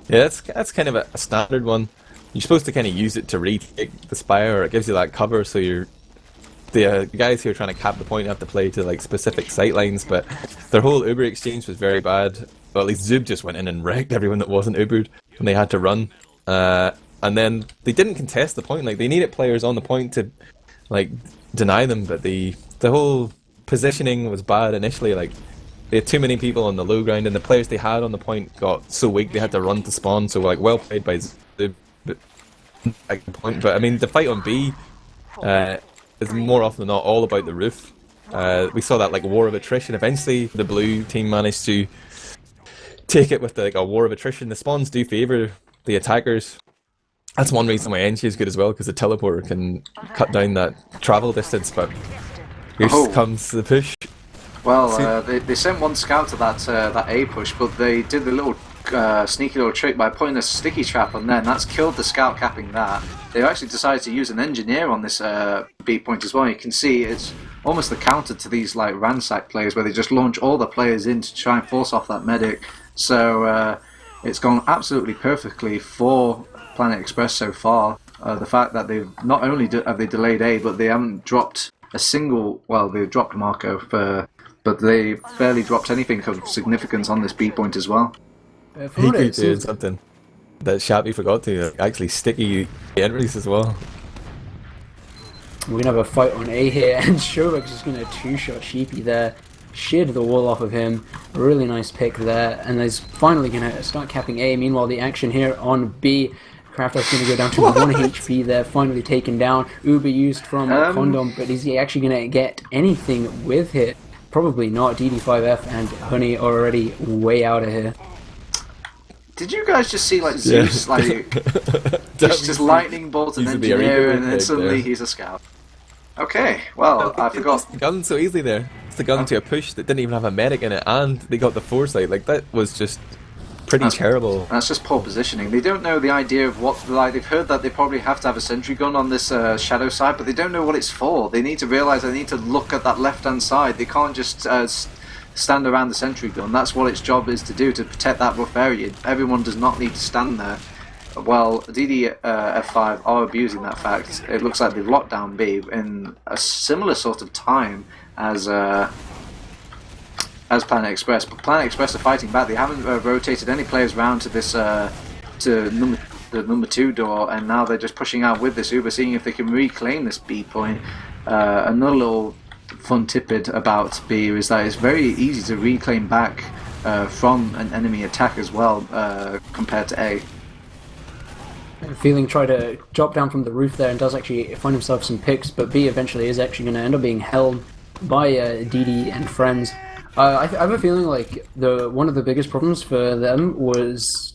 Yeah, that's kind of a standard one. You're supposed to kind of use it to retake the spire, or it gives you that cover, so the guys who are trying to cap the point have to play to like specific sight lines, but their whole Uber exchange was very bad. Well, at least Zoob just went in and wrecked everyone that wasn't Ubered when they had to run. And then they didn't contest the point. Like, they needed players on the point to like deny them, but the whole positioning was bad initially. Like, they had too many people on the low ground, and the players they had on the point got so weak they had to run to spawn. So like, well played by Zoob, but I mean, the fight on B is more often than not all about the roof. We saw that like war of attrition. Eventually, the blue team managed to take it with like a war of attrition. The spawns do favour the attackers. That's one reason why Enchi is good as well, because the teleporter can cut down that travel distance. But here comes the push. Well, they sent one scout to that A push, but they did the little sneaky little trick by putting a sticky trap on there, and that's killed the scout capping that. They actually decided to use an engineer on this B point as well. You can see it's almost the counter to these like ransack players, where they just launch all the players in to try and force off that medic. So it's gone absolutely perfectly for Planet Express so far. The fact that they've not only have they delayed A, but they haven't dropped a single. Well, they've dropped Marco but they barely dropped anything of significance on this B point as well. He could do something that Shabby forgot to actually sticky entries as well. We're going to have a fight on A here, and Shobek's just going to two-shot Sheepy there. Sheared the wall off of him. Really nice pick there, and he's finally going to start capping A. Meanwhile, the action here on B. Kraftas going to go down to 1 HP there, finally taken down. Uber used from Condom, but is he actually going to get anything with it? Probably not. DD5F and Honey are already way out of here. Did you guys just see like Zeus just lightning bolt an engineer, and then suddenly he's a scout? Okay, well, I forgot. It's the gun so easily there. It's the gun to a push that didn't even have a medic in it, and they got the foresight. Like, that was just pretty terrible. That's just poor positioning. They don't know the idea of what, like, they've heard that they probably have to have a sentry gun on this shadow side, but they don't know what it's for. They need to realise they need to look at that left-hand side. They can't just stand around the sentry gun. That's what its job is to do, to protect that rough area. Everyone does not need to stand there. Well, DD5 are abusing that fact. It looks like they've locked down B in a similar sort of time as Planet Express, but Planet Express are fighting back. They haven't rotated any players round to this to the number 2 door, and now they're just pushing out with this Uber, seeing if they can reclaim this B point. Another little fun tidbit about B is that it's very easy to reclaim back from an enemy attack as well, compared to A. Feeling try to drop down from the roof there and does actually find himself some picks, but B eventually is actually going to end up being held by DD and friends. I have a feeling like one of the biggest problems for them was,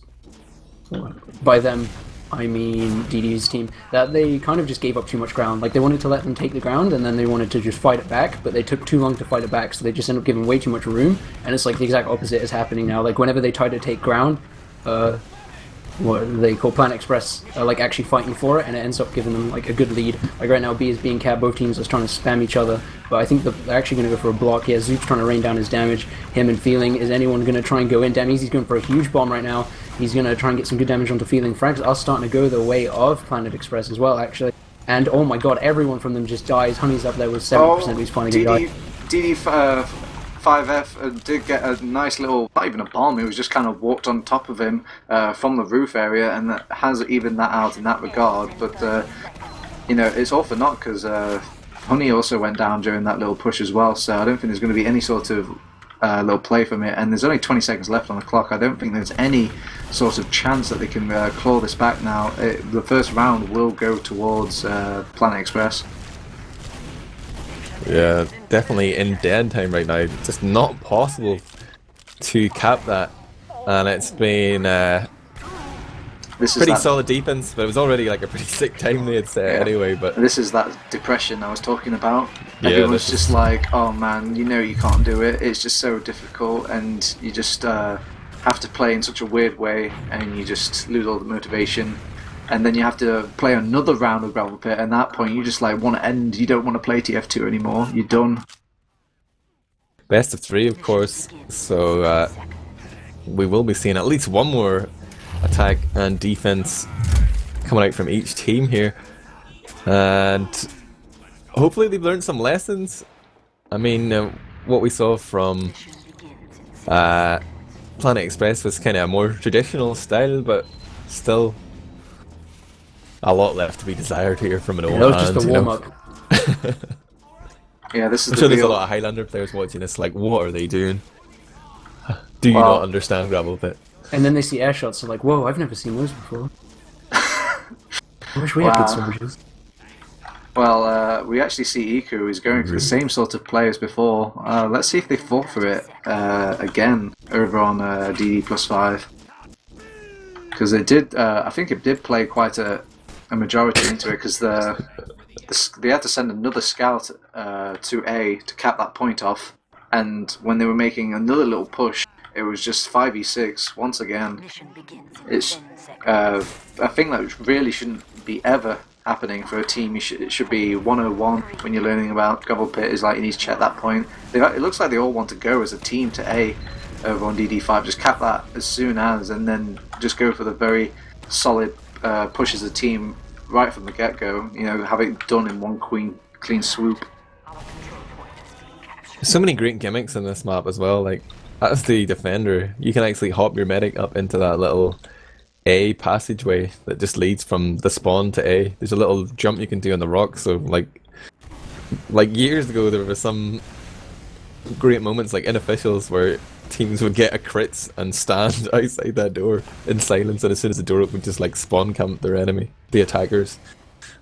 by them I mean DD's team, that they kind of just gave up too much ground. Like, they wanted to let them take the ground, and then they wanted to just fight it back, but they took too long to fight it back, so they just ended up giving way too much room, and it's like the exact opposite is happening now. Like, whenever they try to take ground, what they call Planet Express are like actually fighting for it, and it ends up giving them like a good lead. Like right now, B is being capped, both teams are trying to spam each other, but I think they're actually going to go for a block here. Zoop's trying to rain down his damage. Him and Feeling, is anyone going to try and go in? Damn, Easy's going for a huge bomb right now. He's going to try and get some good damage onto Feeling. Frags are starting to go the way of Planet Express as well, actually. And oh my god, everyone from them just dies. Honey's up there with 70%, he's finally going to die. DD5F did get a nice little, not even a bomb, it was just kind of walked on top of him from the roof area, and that has evened that out in that regard. But, you know, it's all for naught, because Honey also went down during that little push as well, so I don't think there's going to be any sort of little play from it. And there's only 20 seconds left on the clock. I don't think there's any sort of chance that they can claw this back now. The first round will go towards Planet Express. Yeah, definitely in dead time right now. It's just not possible to cap that, and it's been pretty solid defense, but it was already like a pretty sick time they had set anyway. But this is that depression I was talking about. Everyone's just like, oh man, you know you can't do it. It's just so difficult, and you just have to play in such a weird way, and you just lose all the motivation. And then you have to play another round of Gravelpit, and at that point you just like want to end. You don't want to play TF2 anymore. You're done. Best of 3, of course. So we will be seeing at least one more attack and defense coming out from each team here, and hopefully they've learned some lessons. I mean, what we saw from Planet Express was kind of a more traditional style, but still a lot left to be desired here from an old hand. That was just a warm-up. Yeah, this is I'm sure there's a lot of Highlander players watching this like, what are they doing? Do you not understand Gravelpit? And then they see air shots, so like, whoa, I've never seen those before. I wish we had good soldiers. Well, we actually see Iku is going for the same sort of play as before. Let's see if they fall for it again over on DD+5. Because it did, I think it did play quite a majority into it, because they had to send another scout to A to cap that point off, and when they were making another little push, it was just 5v6 once again. It's I think that really shouldn't be ever happening for a team. It should be 101 when you're learning about Gravelpit. Is like you need to check that point. It looks like they all want to go as a team to A over on DD5. Just cap that as soon as, and then just go for the very solid push as a team right from the get-go. You know, have it done in one clean swoop. So many great gimmicks in this map as well. Like, as the defender, you can actually hop your medic up into that little A passageway that just leads from the spawn to A. There's a little jump you can do on the rock. So like years ago, there were some great moments like in officials where teams would get a crits and stand outside that door in silence, and as soon as the door opened, just like spawn camp their enemy, the attackers.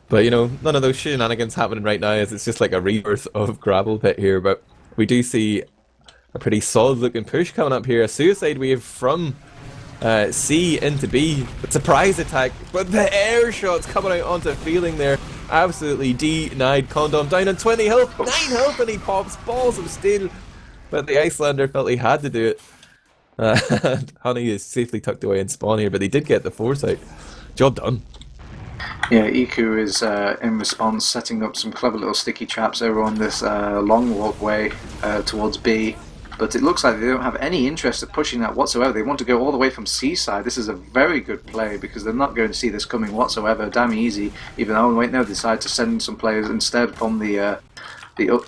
But you know, none of those shenanigans happening right now, as it's just like a rebirth of Gravelpit here. But we do see a pretty solid looking push coming up here. A suicide wave from C into B, but surprise attack, but the air shots coming out onto Feeling there, absolutely denied. Condom down on 20 health, 9 health, and he pops balls of steel, but the Icelander felt he had to do it. Honey is safely tucked away in spawn here, but they did get the foresight. Job done. Yeah, Iku is in response setting up some clever little sticky traps over on this long walkway towards B. But it looks like they don't have any interest in pushing that whatsoever. They want to go all the way from C side. This is a very good play, because they're not going to see this coming whatsoever. Damn easy. Even though, wait, no, they decide to send some players instead from the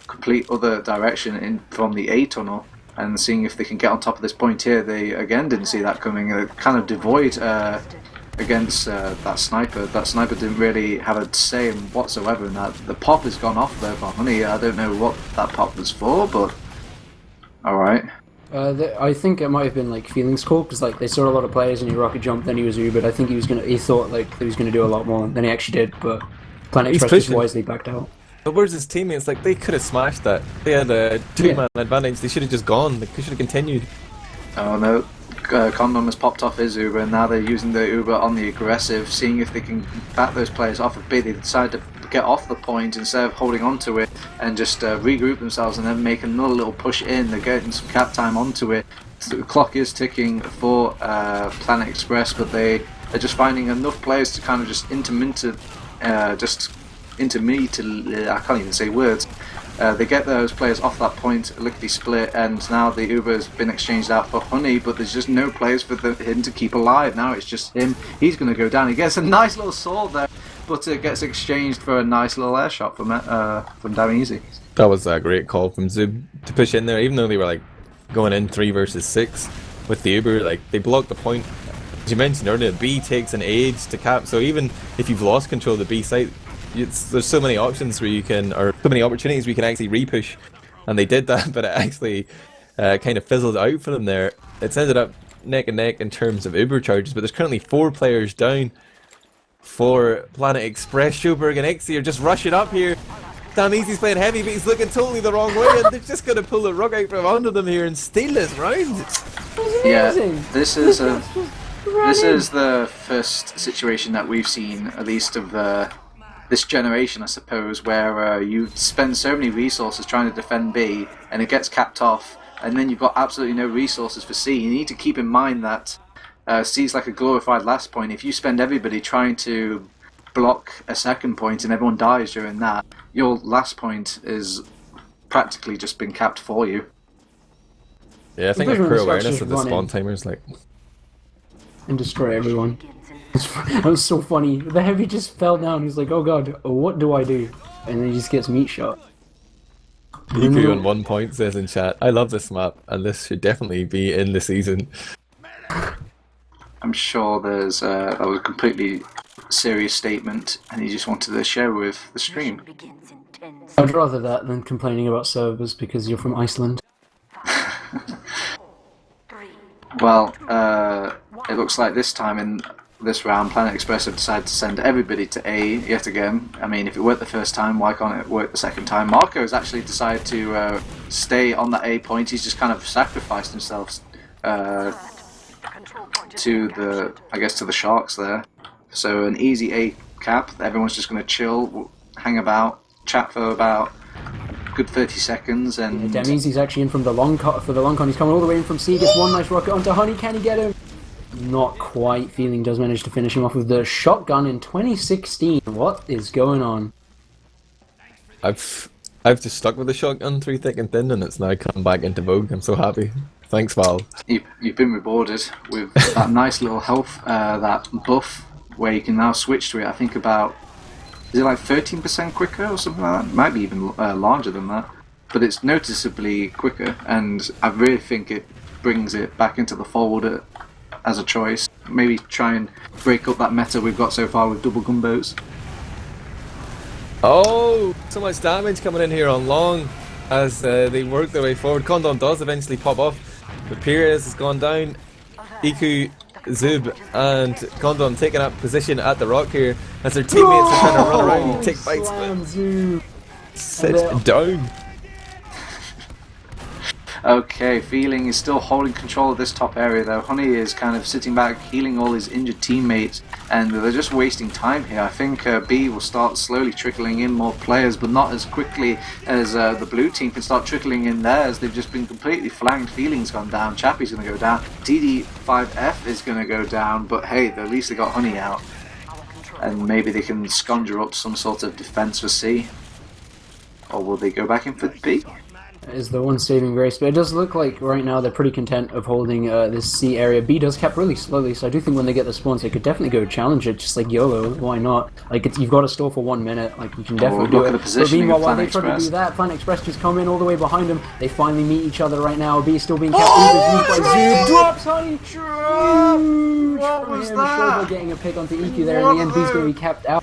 complete other direction from the A tunnel, and seeing if they can get on top of this point here. They again didn't see that coming. They're kind of devoid against that sniper. That sniper didn't really have a say in whatsoever in that. The pop has gone off there for Honey. I don't know what that pop was for, but alright. I think it might have been like Feeling's call, because like they saw a lot of players and he rocket jumped, then he was Ubered. I think he thought like he was gonna do a lot more than he actually did, but Planet Express just wisely backed out. But where's his teammates? Like, they could have smashed that. They had a 2-man advantage. They should have just gone. They should have continued. Oh no. Condom has popped off his Uber, and now they're using the Uber on the aggressive, seeing if they can back those players off a bit. They decide to get off the point instead of holding on to it and just regroup themselves and then make another little push in. They're getting some cap time onto it. So the clock is ticking for Planet Express, but they They're just finding enough players to kind of just intermingle, I can't even say words. They get those players off that point, lickety split, and now the Uber has been exchanged out for Honey, but there's just no players for him to keep alive. Now it's just him. He's going to go down. He gets a nice little sword there, but it gets exchanged for a nice little air shot from Damn Easy. That was a great call from Zub to push in there, even though they were like going in 3 versus 6 with the Uber. Like, they blocked the point. As you mentioned earlier, B takes an age to cap, so even if you've lost control of the B site, there's so many options where you can, or so many opportunities where you can actually repush, and they did that, but it actually kind of fizzled out for them there. It's ended up neck and neck in terms of Uber charges, but there's currently 4 players down for Planet Express. Sjoberg and Ixie are just rushing up here. Damn Easy's playing heavy, but he's looking totally the wrong way, and they're just going to pull the rug out from under them here and steal this round. Yeah, this is the first situation that we've seen, at least of this generation, I suppose, where you spend so many resources trying to defend B, and it gets capped off, and then you've got absolutely no resources for C. You need to keep in mind that C is like a glorified last point. If you spend everybody trying to block a second point and everyone dies during that, your last point is practically just been capped for you. Yeah, I think the pure awareness of the spawn timers, like, and destroy everyone. That was so funny. The heavy just fell down. He's like, oh god, what do I do? And then he just gets meat shot. Iku on 1 point says in chat, I love this map, and this should definitely be in the season. I'm sure that was a completely serious statement, and he just wanted to share with the stream. I'd rather that than complaining about servers because you're from Iceland. Well, it looks like this time in this round, Planet Express have decided to send everybody to A yet again. I mean, if it worked the first time, why can't it work the second time? Marco has actually decided to stay on that A point. He's just kind of sacrificed himself to the Sharks there. So an easy A cap. Everyone's just going to chill, hang about, chat for about a good 30 seconds, and Damn Easy's actually in from the long con. He's coming all the way in from C. Gets one nice rocket onto Honey. Can he get him? Not quite. Feeling does manage to finish him off with the shotgun in 2016. What is going on? I've just stuck with the shotgun through thick and thin, and it's now come back into vogue. I'm so happy. Thanks, Val. You've been rewarded with that nice little health, that buff, where you can now switch to it. I think about, is it like 13% quicker or something like that? It might be even larger than that. But it's noticeably quicker, and I really think it brings it back into the fold as a choice. Maybe try and break up that meta we've got so far with double gunboats. Oh, so much damage coming in here on long as they work their way forward. Condom does eventually pop off, but Perez has gone down. Iku, Zub, and Condom taking up position at the rock here as their teammates are trying to run around and take fights. Sit down. Okay, Feeling is still holding control of this top area though. Honey is kind of sitting back, healing all his injured teammates, and they're just wasting time here. I think B will start slowly trickling in more players, but not as quickly as the blue team can start trickling in theirs. They've just been completely flanked. Feeling's gone down, Chappie's going to go down, TD5F is going to go down, but hey, at least they got Honey out. And maybe they can conjure up some sort of defense for C. Or will they go back in for B? Is the one saving grace, but it does look like right now they're pretty content of holding this C area. B does cap really slowly, so I do think when they get the spawns, they could definitely go challenge it, just like YOLO. Why not? Like, you've got to store for 1 minute. Like, you can definitely do it. But meanwhile, while they try to do that, Planet Express just come in all the way behind them. They finally meet each other right now. B is still being kept. Drops Honey. What was that? Getting a pick onto EQ there. In the end, B's going to be capped out.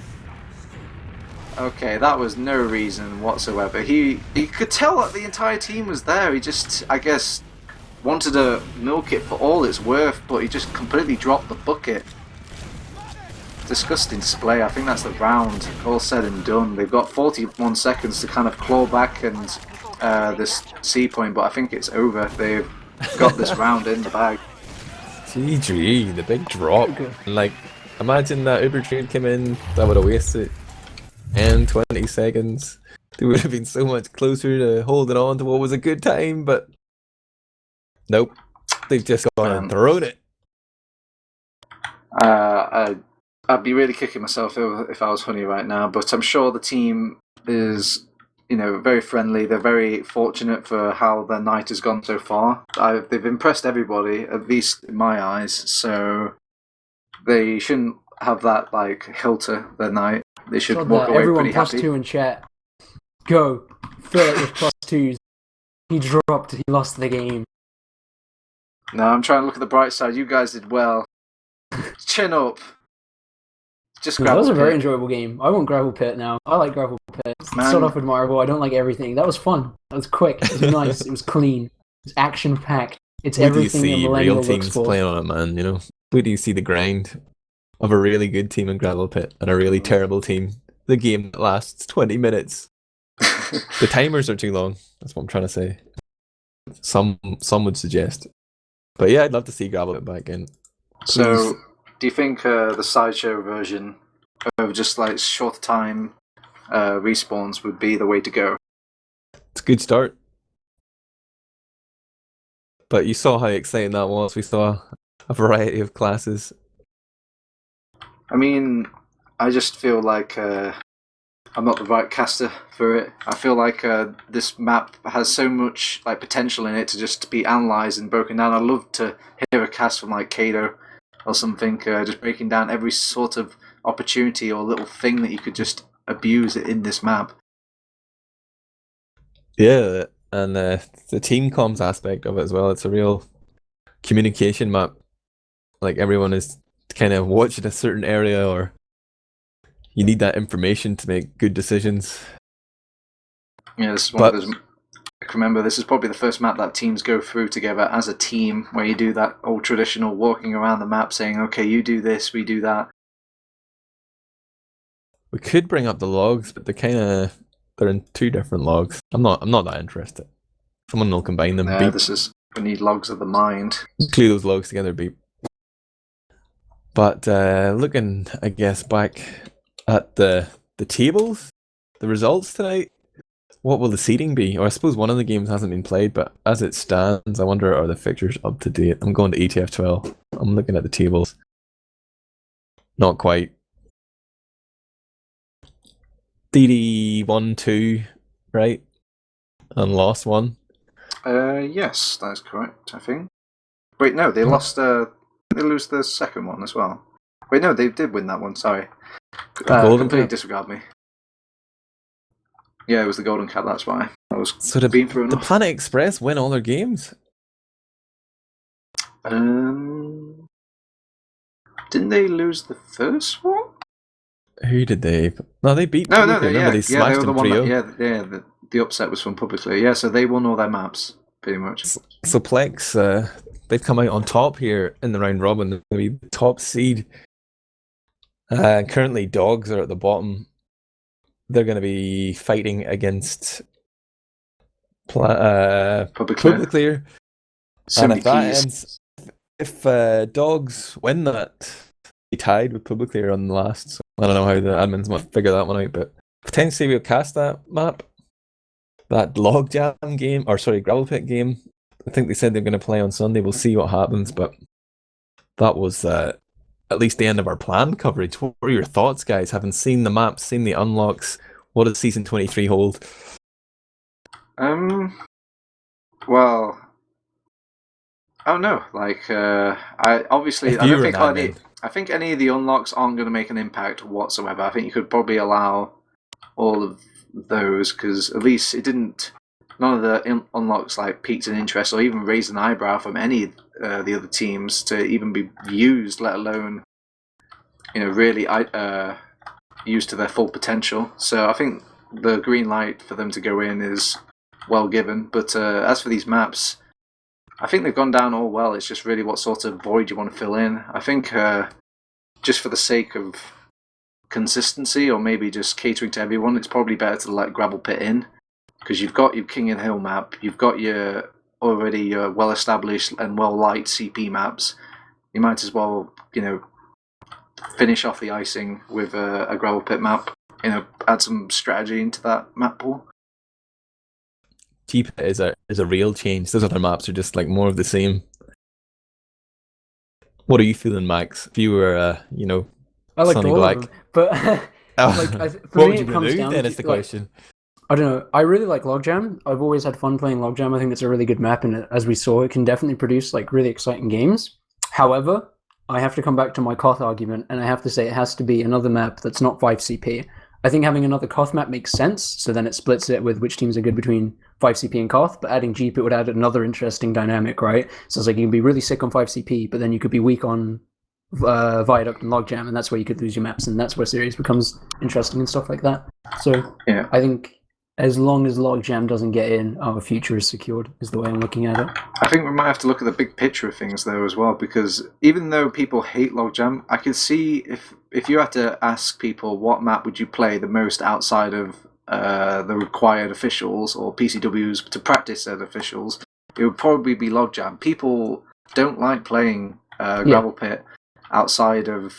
Okay, that was no reason whatsoever. He could tell that the entire team was there. He just, I guess, wanted to milk it for all it's worth, but he just completely dropped the bucket. Disgusting display. I think that's the round all said and done. They've got 41 seconds to kind of claw back and this C point, but I think it's over. They've got this round in the bag. GG, the big drop. Like, imagine that Uber trade came in, that would have wasted 20 seconds. They would have been so much closer to holding on to what was a good time, but nope. They've just gone and thrown it. I'd be really kicking myself if I was Honey right now, but I'm sure the team is, very friendly. They're very fortunate for how their night has gone so far. They've impressed everybody, at least in my eyes, so they shouldn't have that, hilter their night. They should walk away everyone pretty happy. +2 in chat. Go. Fill it with +2s. He dropped. He lost the game. No, I'm trying to look at the bright side. You guys did well. Chin up. Just That was a very Gravelpit. enjoyable game. I want Gravelpit now. I like Gravelpit. It started off Admirable. I don't like everything. That was fun. That was quick. It was nice. It was clean. It was action-packed. It's everything a millennial real teams looks for. playing on it, man? Where do you see the grind of a really good team in Gravelpit and a really terrible team? The game that lasts 20 minutes. The timers are too long. That's what I'm trying to say. Some would suggest. But yeah, I'd love to see Gravelpit back in. Please. So, do you think the sideshow version of just short time respawns would be the way to go? It's a good start. But you saw how exciting that was. We saw a variety of classes. I mean, I just feel like I'm not the right caster for it. I feel like this map has so much potential in it to just be analysed and broken down. I'd love to hear a cast from Kato or something, just breaking down every sort of opportunity or little thing that you could just abuse in this map. Yeah, and the team comms aspect of it as well. It's a real communication map. Everyone is kind of watching a certain area, or you need that information to make good decisions. Yeah, this is one of those. Remember, this is probably the first map that teams go through together as a team, where you do that old traditional walking around the map saying, okay, you do this, we do that. We could bring up the logs, but they're in two different logs. I'm not that interested. Someone will combine them. Yeah, we need logs of the mind. Glue those logs together, beep. But looking, I guess, back at the tables, the results tonight, what will the seeding be? Or I suppose one of the games hasn't been played, but as it stands, I wonder, are the fixtures up to date? I'm going to ETF2L. I'm looking at the tables. Not quite. DD 1-2, right? And lost 1. Yes, that's correct, I think. Wait, no, they lost. They lose the second one as well. Wait, no, they did win that one. Sorry, completely disregard me. Yeah, it was the Golden Cat. That's why I was. So the Planet Express win all their games? Didn't they lose the first one? Who did they? No, they beat. No, they smashed them 3-0. The upset was from Publiclir. Yeah, so they won all their maps pretty much. So Plex, they've come out on top here in the round robin. They're going to be the top seed. Currently, Dogs are at the bottom. They're going to be fighting against Publiclir. And if that ends, if Dogs win that, they tied with Publiclir on the last. So I don't know how the admins might figure that one out, but potentially we'll cast that map. That Logjam game, Gravelpit game. I think they said they're going to play on Sunday. We'll see what happens, but that was at least the end of our planned coverage. What were your thoughts, guys? Having seen the maps, seen the unlocks, what does Season 23 hold? Well, I don't know. I think any of the unlocks aren't going to make an impact whatsoever. I think you could probably allow all of those, because at least none of the unlocks piqued an interest or even raised an eyebrow from any of the other teams to even be used, let alone really used to their full potential. So I think the green light for them to go in is well given. But as for these maps, I think they've gone down all well. It's just really what sort of void you want to fill in. I think just for the sake of consistency, or maybe just catering to everyone, it's probably better to let Gravelpit in, because you've got your King and Hill map, you've got your well-established and well-liked CP maps. You might as well, finish off the icing with a Gravelpit map. Add some strategy into that map pool. T-Pit is a real change. Those other maps are just more of the same. What are you feeling, Max? If you were, I liked Sonny all Black. of them, but for What me would you it comes do down then? to Is the question. I don't know. I really like Logjam. I've always had fun playing Logjam. I think it's a really good map, and as we saw, it can definitely produce like really exciting games. However, I have to come back to my Koth argument, and I have to say it has to be another map that's not 5CP. I think having another Koth map makes sense, so then it splits it with which teams are good between 5CP and Koth, but adding Jeep, it would add another interesting dynamic, right? So it's like you can be really sick on 5CP, but then you could be weak on Viaduct and Logjam, and that's where you could lose your maps, and that's where series becomes interesting and stuff like that. So Yeah. I think as long as Logjam doesn't get in, our future is secured, is the way I'm looking at it. I think we might have to look at the big picture of things, though, as well, because even though people hate Logjam, I could see if you had to ask people what map would you play the most outside of the required officials or PCWs to practice said officials, it would probably be Logjam. People don't like playing Gravelpit outside of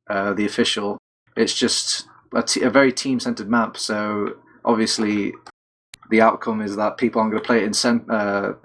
the official. It's just a very team-centered map, so obviously the outcome is that people aren't going to play it in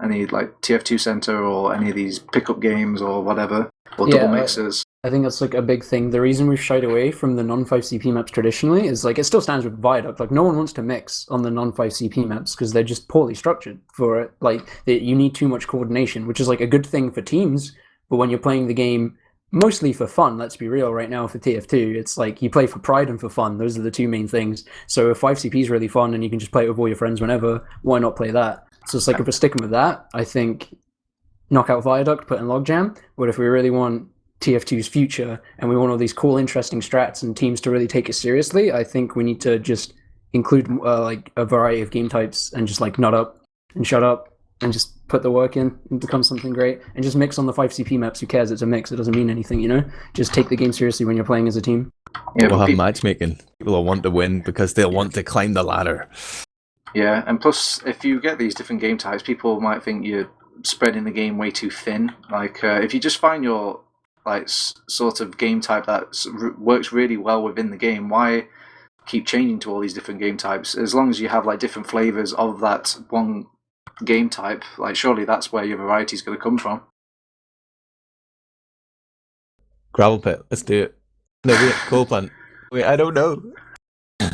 any like TF2 Center or any of these pickup games or whatever, or double mixers. I think that's like a big thing. The reason we've shied away from the non-5CP maps traditionally is like it still stands with Viaduct. Like no one wants to mix on the non-5CP maps because they're just poorly structured for it. Like you need too much coordination, which is like a good thing for teams, but when you're playing the game mostly for fun, let's be real, right now for TF2, it's like you play for pride and for fun. Those are the two main things. So if 5CP is really fun and you can just play it with all your friends whenever, why not play that? So it's like if we're sticking with that, I think knock out Viaduct, put in Logjam. But if we really want TF2's future and we want all these cool, interesting strats and teams to really take it seriously, I think we need to just include like a variety of game types and just like nut up and shut up and just put the work in and become something great and just mix on the 5CP maps. Who cares? It's a mix. It doesn't mean anything, you know? Just take the game seriously when you're playing as a team. Yeah, we'll have matchmaking. People will want to win because they'll want to climb the ladder. Yeah, and plus, if you get these different game types, people might think you're spreading the game way too thin. Like, if you just find your like sort of game type that works really well within the game, why keep changing to all these different game types? As long as you have like different flavors of that one game type, like surely that's where your variety is going to come from. Gravelpit, let's do it. No, wait, Coalplant. Wait, I don't know.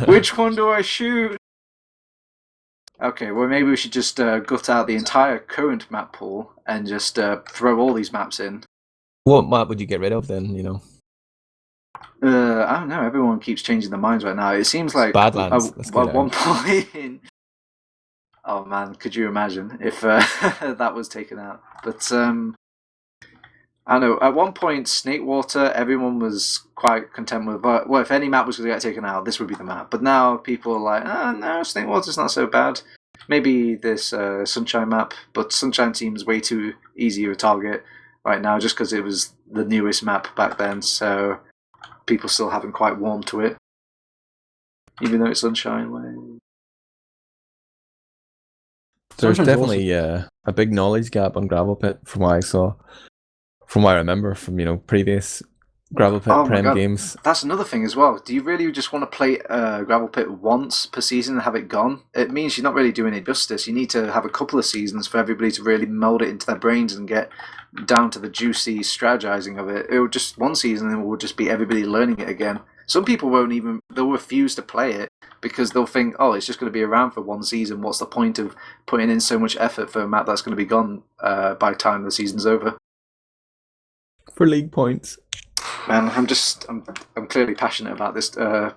Which one do I shoot? Okay, well maybe we should just gut out the entire current map pool and just throw all these maps in. What map would you get rid of then, I don't know, everyone keeps changing their minds right now. It seems like Badlands. at one point... Oh man, could you imagine if that was taken out? But I don't know, at one point, Snakewater, everyone was quite content with, well, if any map was going to get taken out, this would be the map. But now people are like, no, Snakewater's not so bad. Maybe this Sunshine map, but Sunshine seems way too easy of a target right now just because it was the newest map back then, so people still haven't quite warmed to it. Even though it's Sunshine. There's definitely a big knowledge gap on Gravelpit from what I saw. From what I remember from, previous Gravelpit Prem games. That's another thing as well. Do you really just want to play Gravelpit once per season and have it gone? It means you're not really doing it justice. You need to have a couple of seasons for everybody to really mold it into their brains and get down to the juicy strategizing of it. It would just one season and it will just be everybody learning it again. Some people they'll refuse to play it because they'll think, oh, it's just going to be around for one season. What's the point of putting in so much effort for a map that's going to be gone by the time the season's over? For league points. Man, I'm clearly passionate about this topic.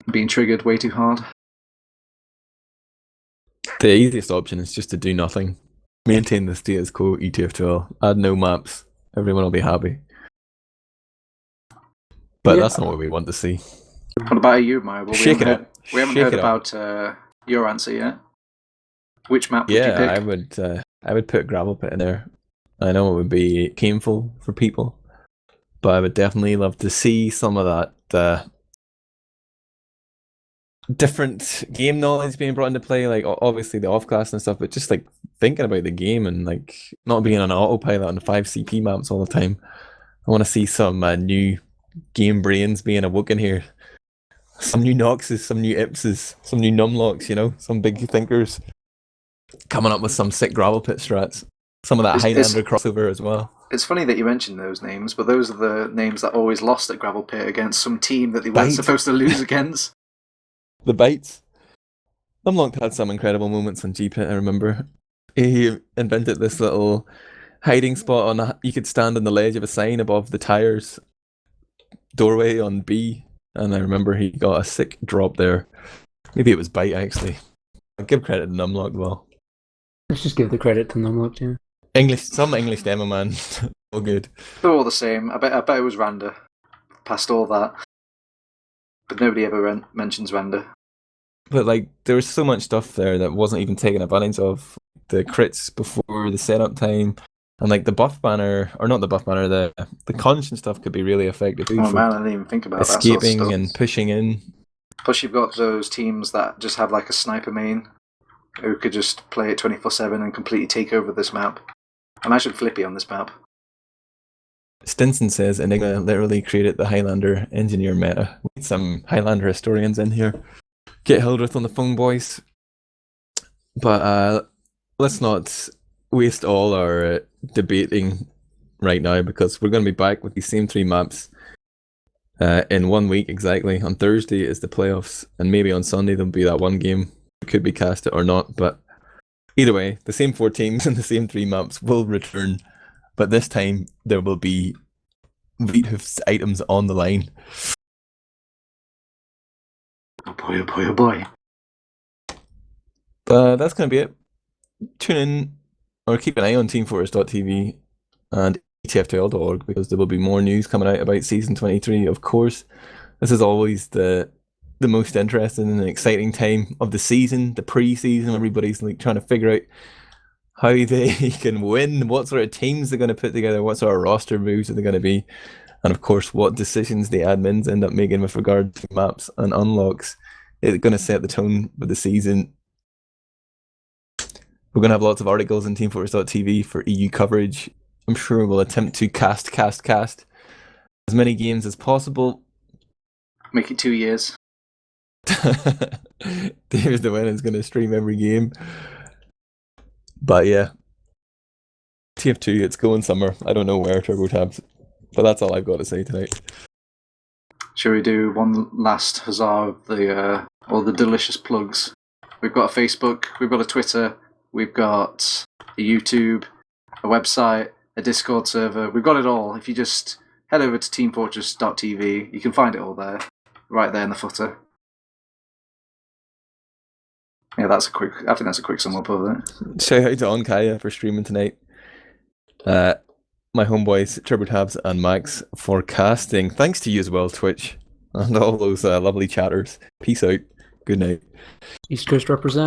I'm being triggered way too hard. The easiest option is just to do nothing. Maintain the status quo ETF2L. Add no maps. Everyone will be happy. But that's not what we want to see. What about you, Mario? Well, we haven't heard about your answer yet. Which map would you pick? Yeah, I would put Gravelpit in there. I know it would be painful for people, but I would definitely love to see some of that different game knowledge being brought into play, like obviously the off-class and stuff, but just like thinking about the game and like not being on autopilot on 5CP maps all the time. I want to see some new game brains being awoken here. Some new Noxes, some new Ipses, some new Numlocks, some big thinkers coming up with some sick Gravelpit strats. some of that Highlander crossover as well. It's funny that you mentioned those names, but those are the names that always lost at Gravelpit against some team that they weren't supposed to lose against. The Bites. Unlocked had some incredible moments on GPIT, I remember. He invented this little hiding spot you could stand on the ledge of a sign above the tires doorway on B, and I remember he got a sick drop there. Maybe it was Bite, actually. I'll give credit to Numlocked, well. Let's just give the credit to Numlocked, yeah. Some English demo, man. All good. They're all the same. I bet it was Randa. Past all that. But nobody ever mentions Randa. But like, there was so much stuff there that wasn't even taken advantage of. The crits before the setup time, and like the buff banner, or not the buff banner, the conscience stuff could be really effective. Oh man, I didn't even think about escaping that sort of stuff. And pushing in. Plus, you've got those teams that just have like a sniper main who could just play it 24/7 and completely take over this map. Imagine Flippy on this map. Stinson says Enigma literally created the Highlander engineer meta. We need some Highlander historians in here. Get Hildreth on the phone, boys. But let's not waste all our debating right now, because we're going to be back with these same 3 maps in 1 week exactly. On Thursday is the playoffs, and maybe on Sunday there'll be that one game. It could be casted or not, but either way, the same 4 teams and the same 3 maps will return, but this time there will be Wheathoof's items on the line. Oh boy, oh boy, oh boy. That's going to be it. Tune in or keep an eye on teamfortress.tv and ETF2L.org, because there will be more news coming out about Season 23, of course. This is always the most interesting and exciting time of the season, the pre-season. Everybody's like trying to figure out how they can win, what sort of teams they're going to put together, what sort of roster moves are they going to be, and of course what decisions the admins end up making with regard to maps and unlocks. It's going to set the tone for the season. We're going to have lots of articles in teamfortress.tv for EU coverage. I'm sure we'll attempt to cast as many games as possible. Make it 2 years. David the Winner is going to stream every game. But yeah, TF2, it's going somewhere. I don't know where, TurboTabs. But that's all I've got to say tonight. Shall we do one last huzzah of all the delicious plugs? We've got a Facebook, we've got a Twitter, we've got a YouTube, a website, a Discord server. We've got it all. If you just head over to teamfortress.tv, you can find it all there, right there in the footer. Yeah, I think that's a quick sum up of it. Shout out to ondkaja for streaming tonight. My homeboys, TurboTabs and Max, for casting. Thanks to you as well, Twitch, and all those lovely chatters. Peace out. Good night. East Coast represent.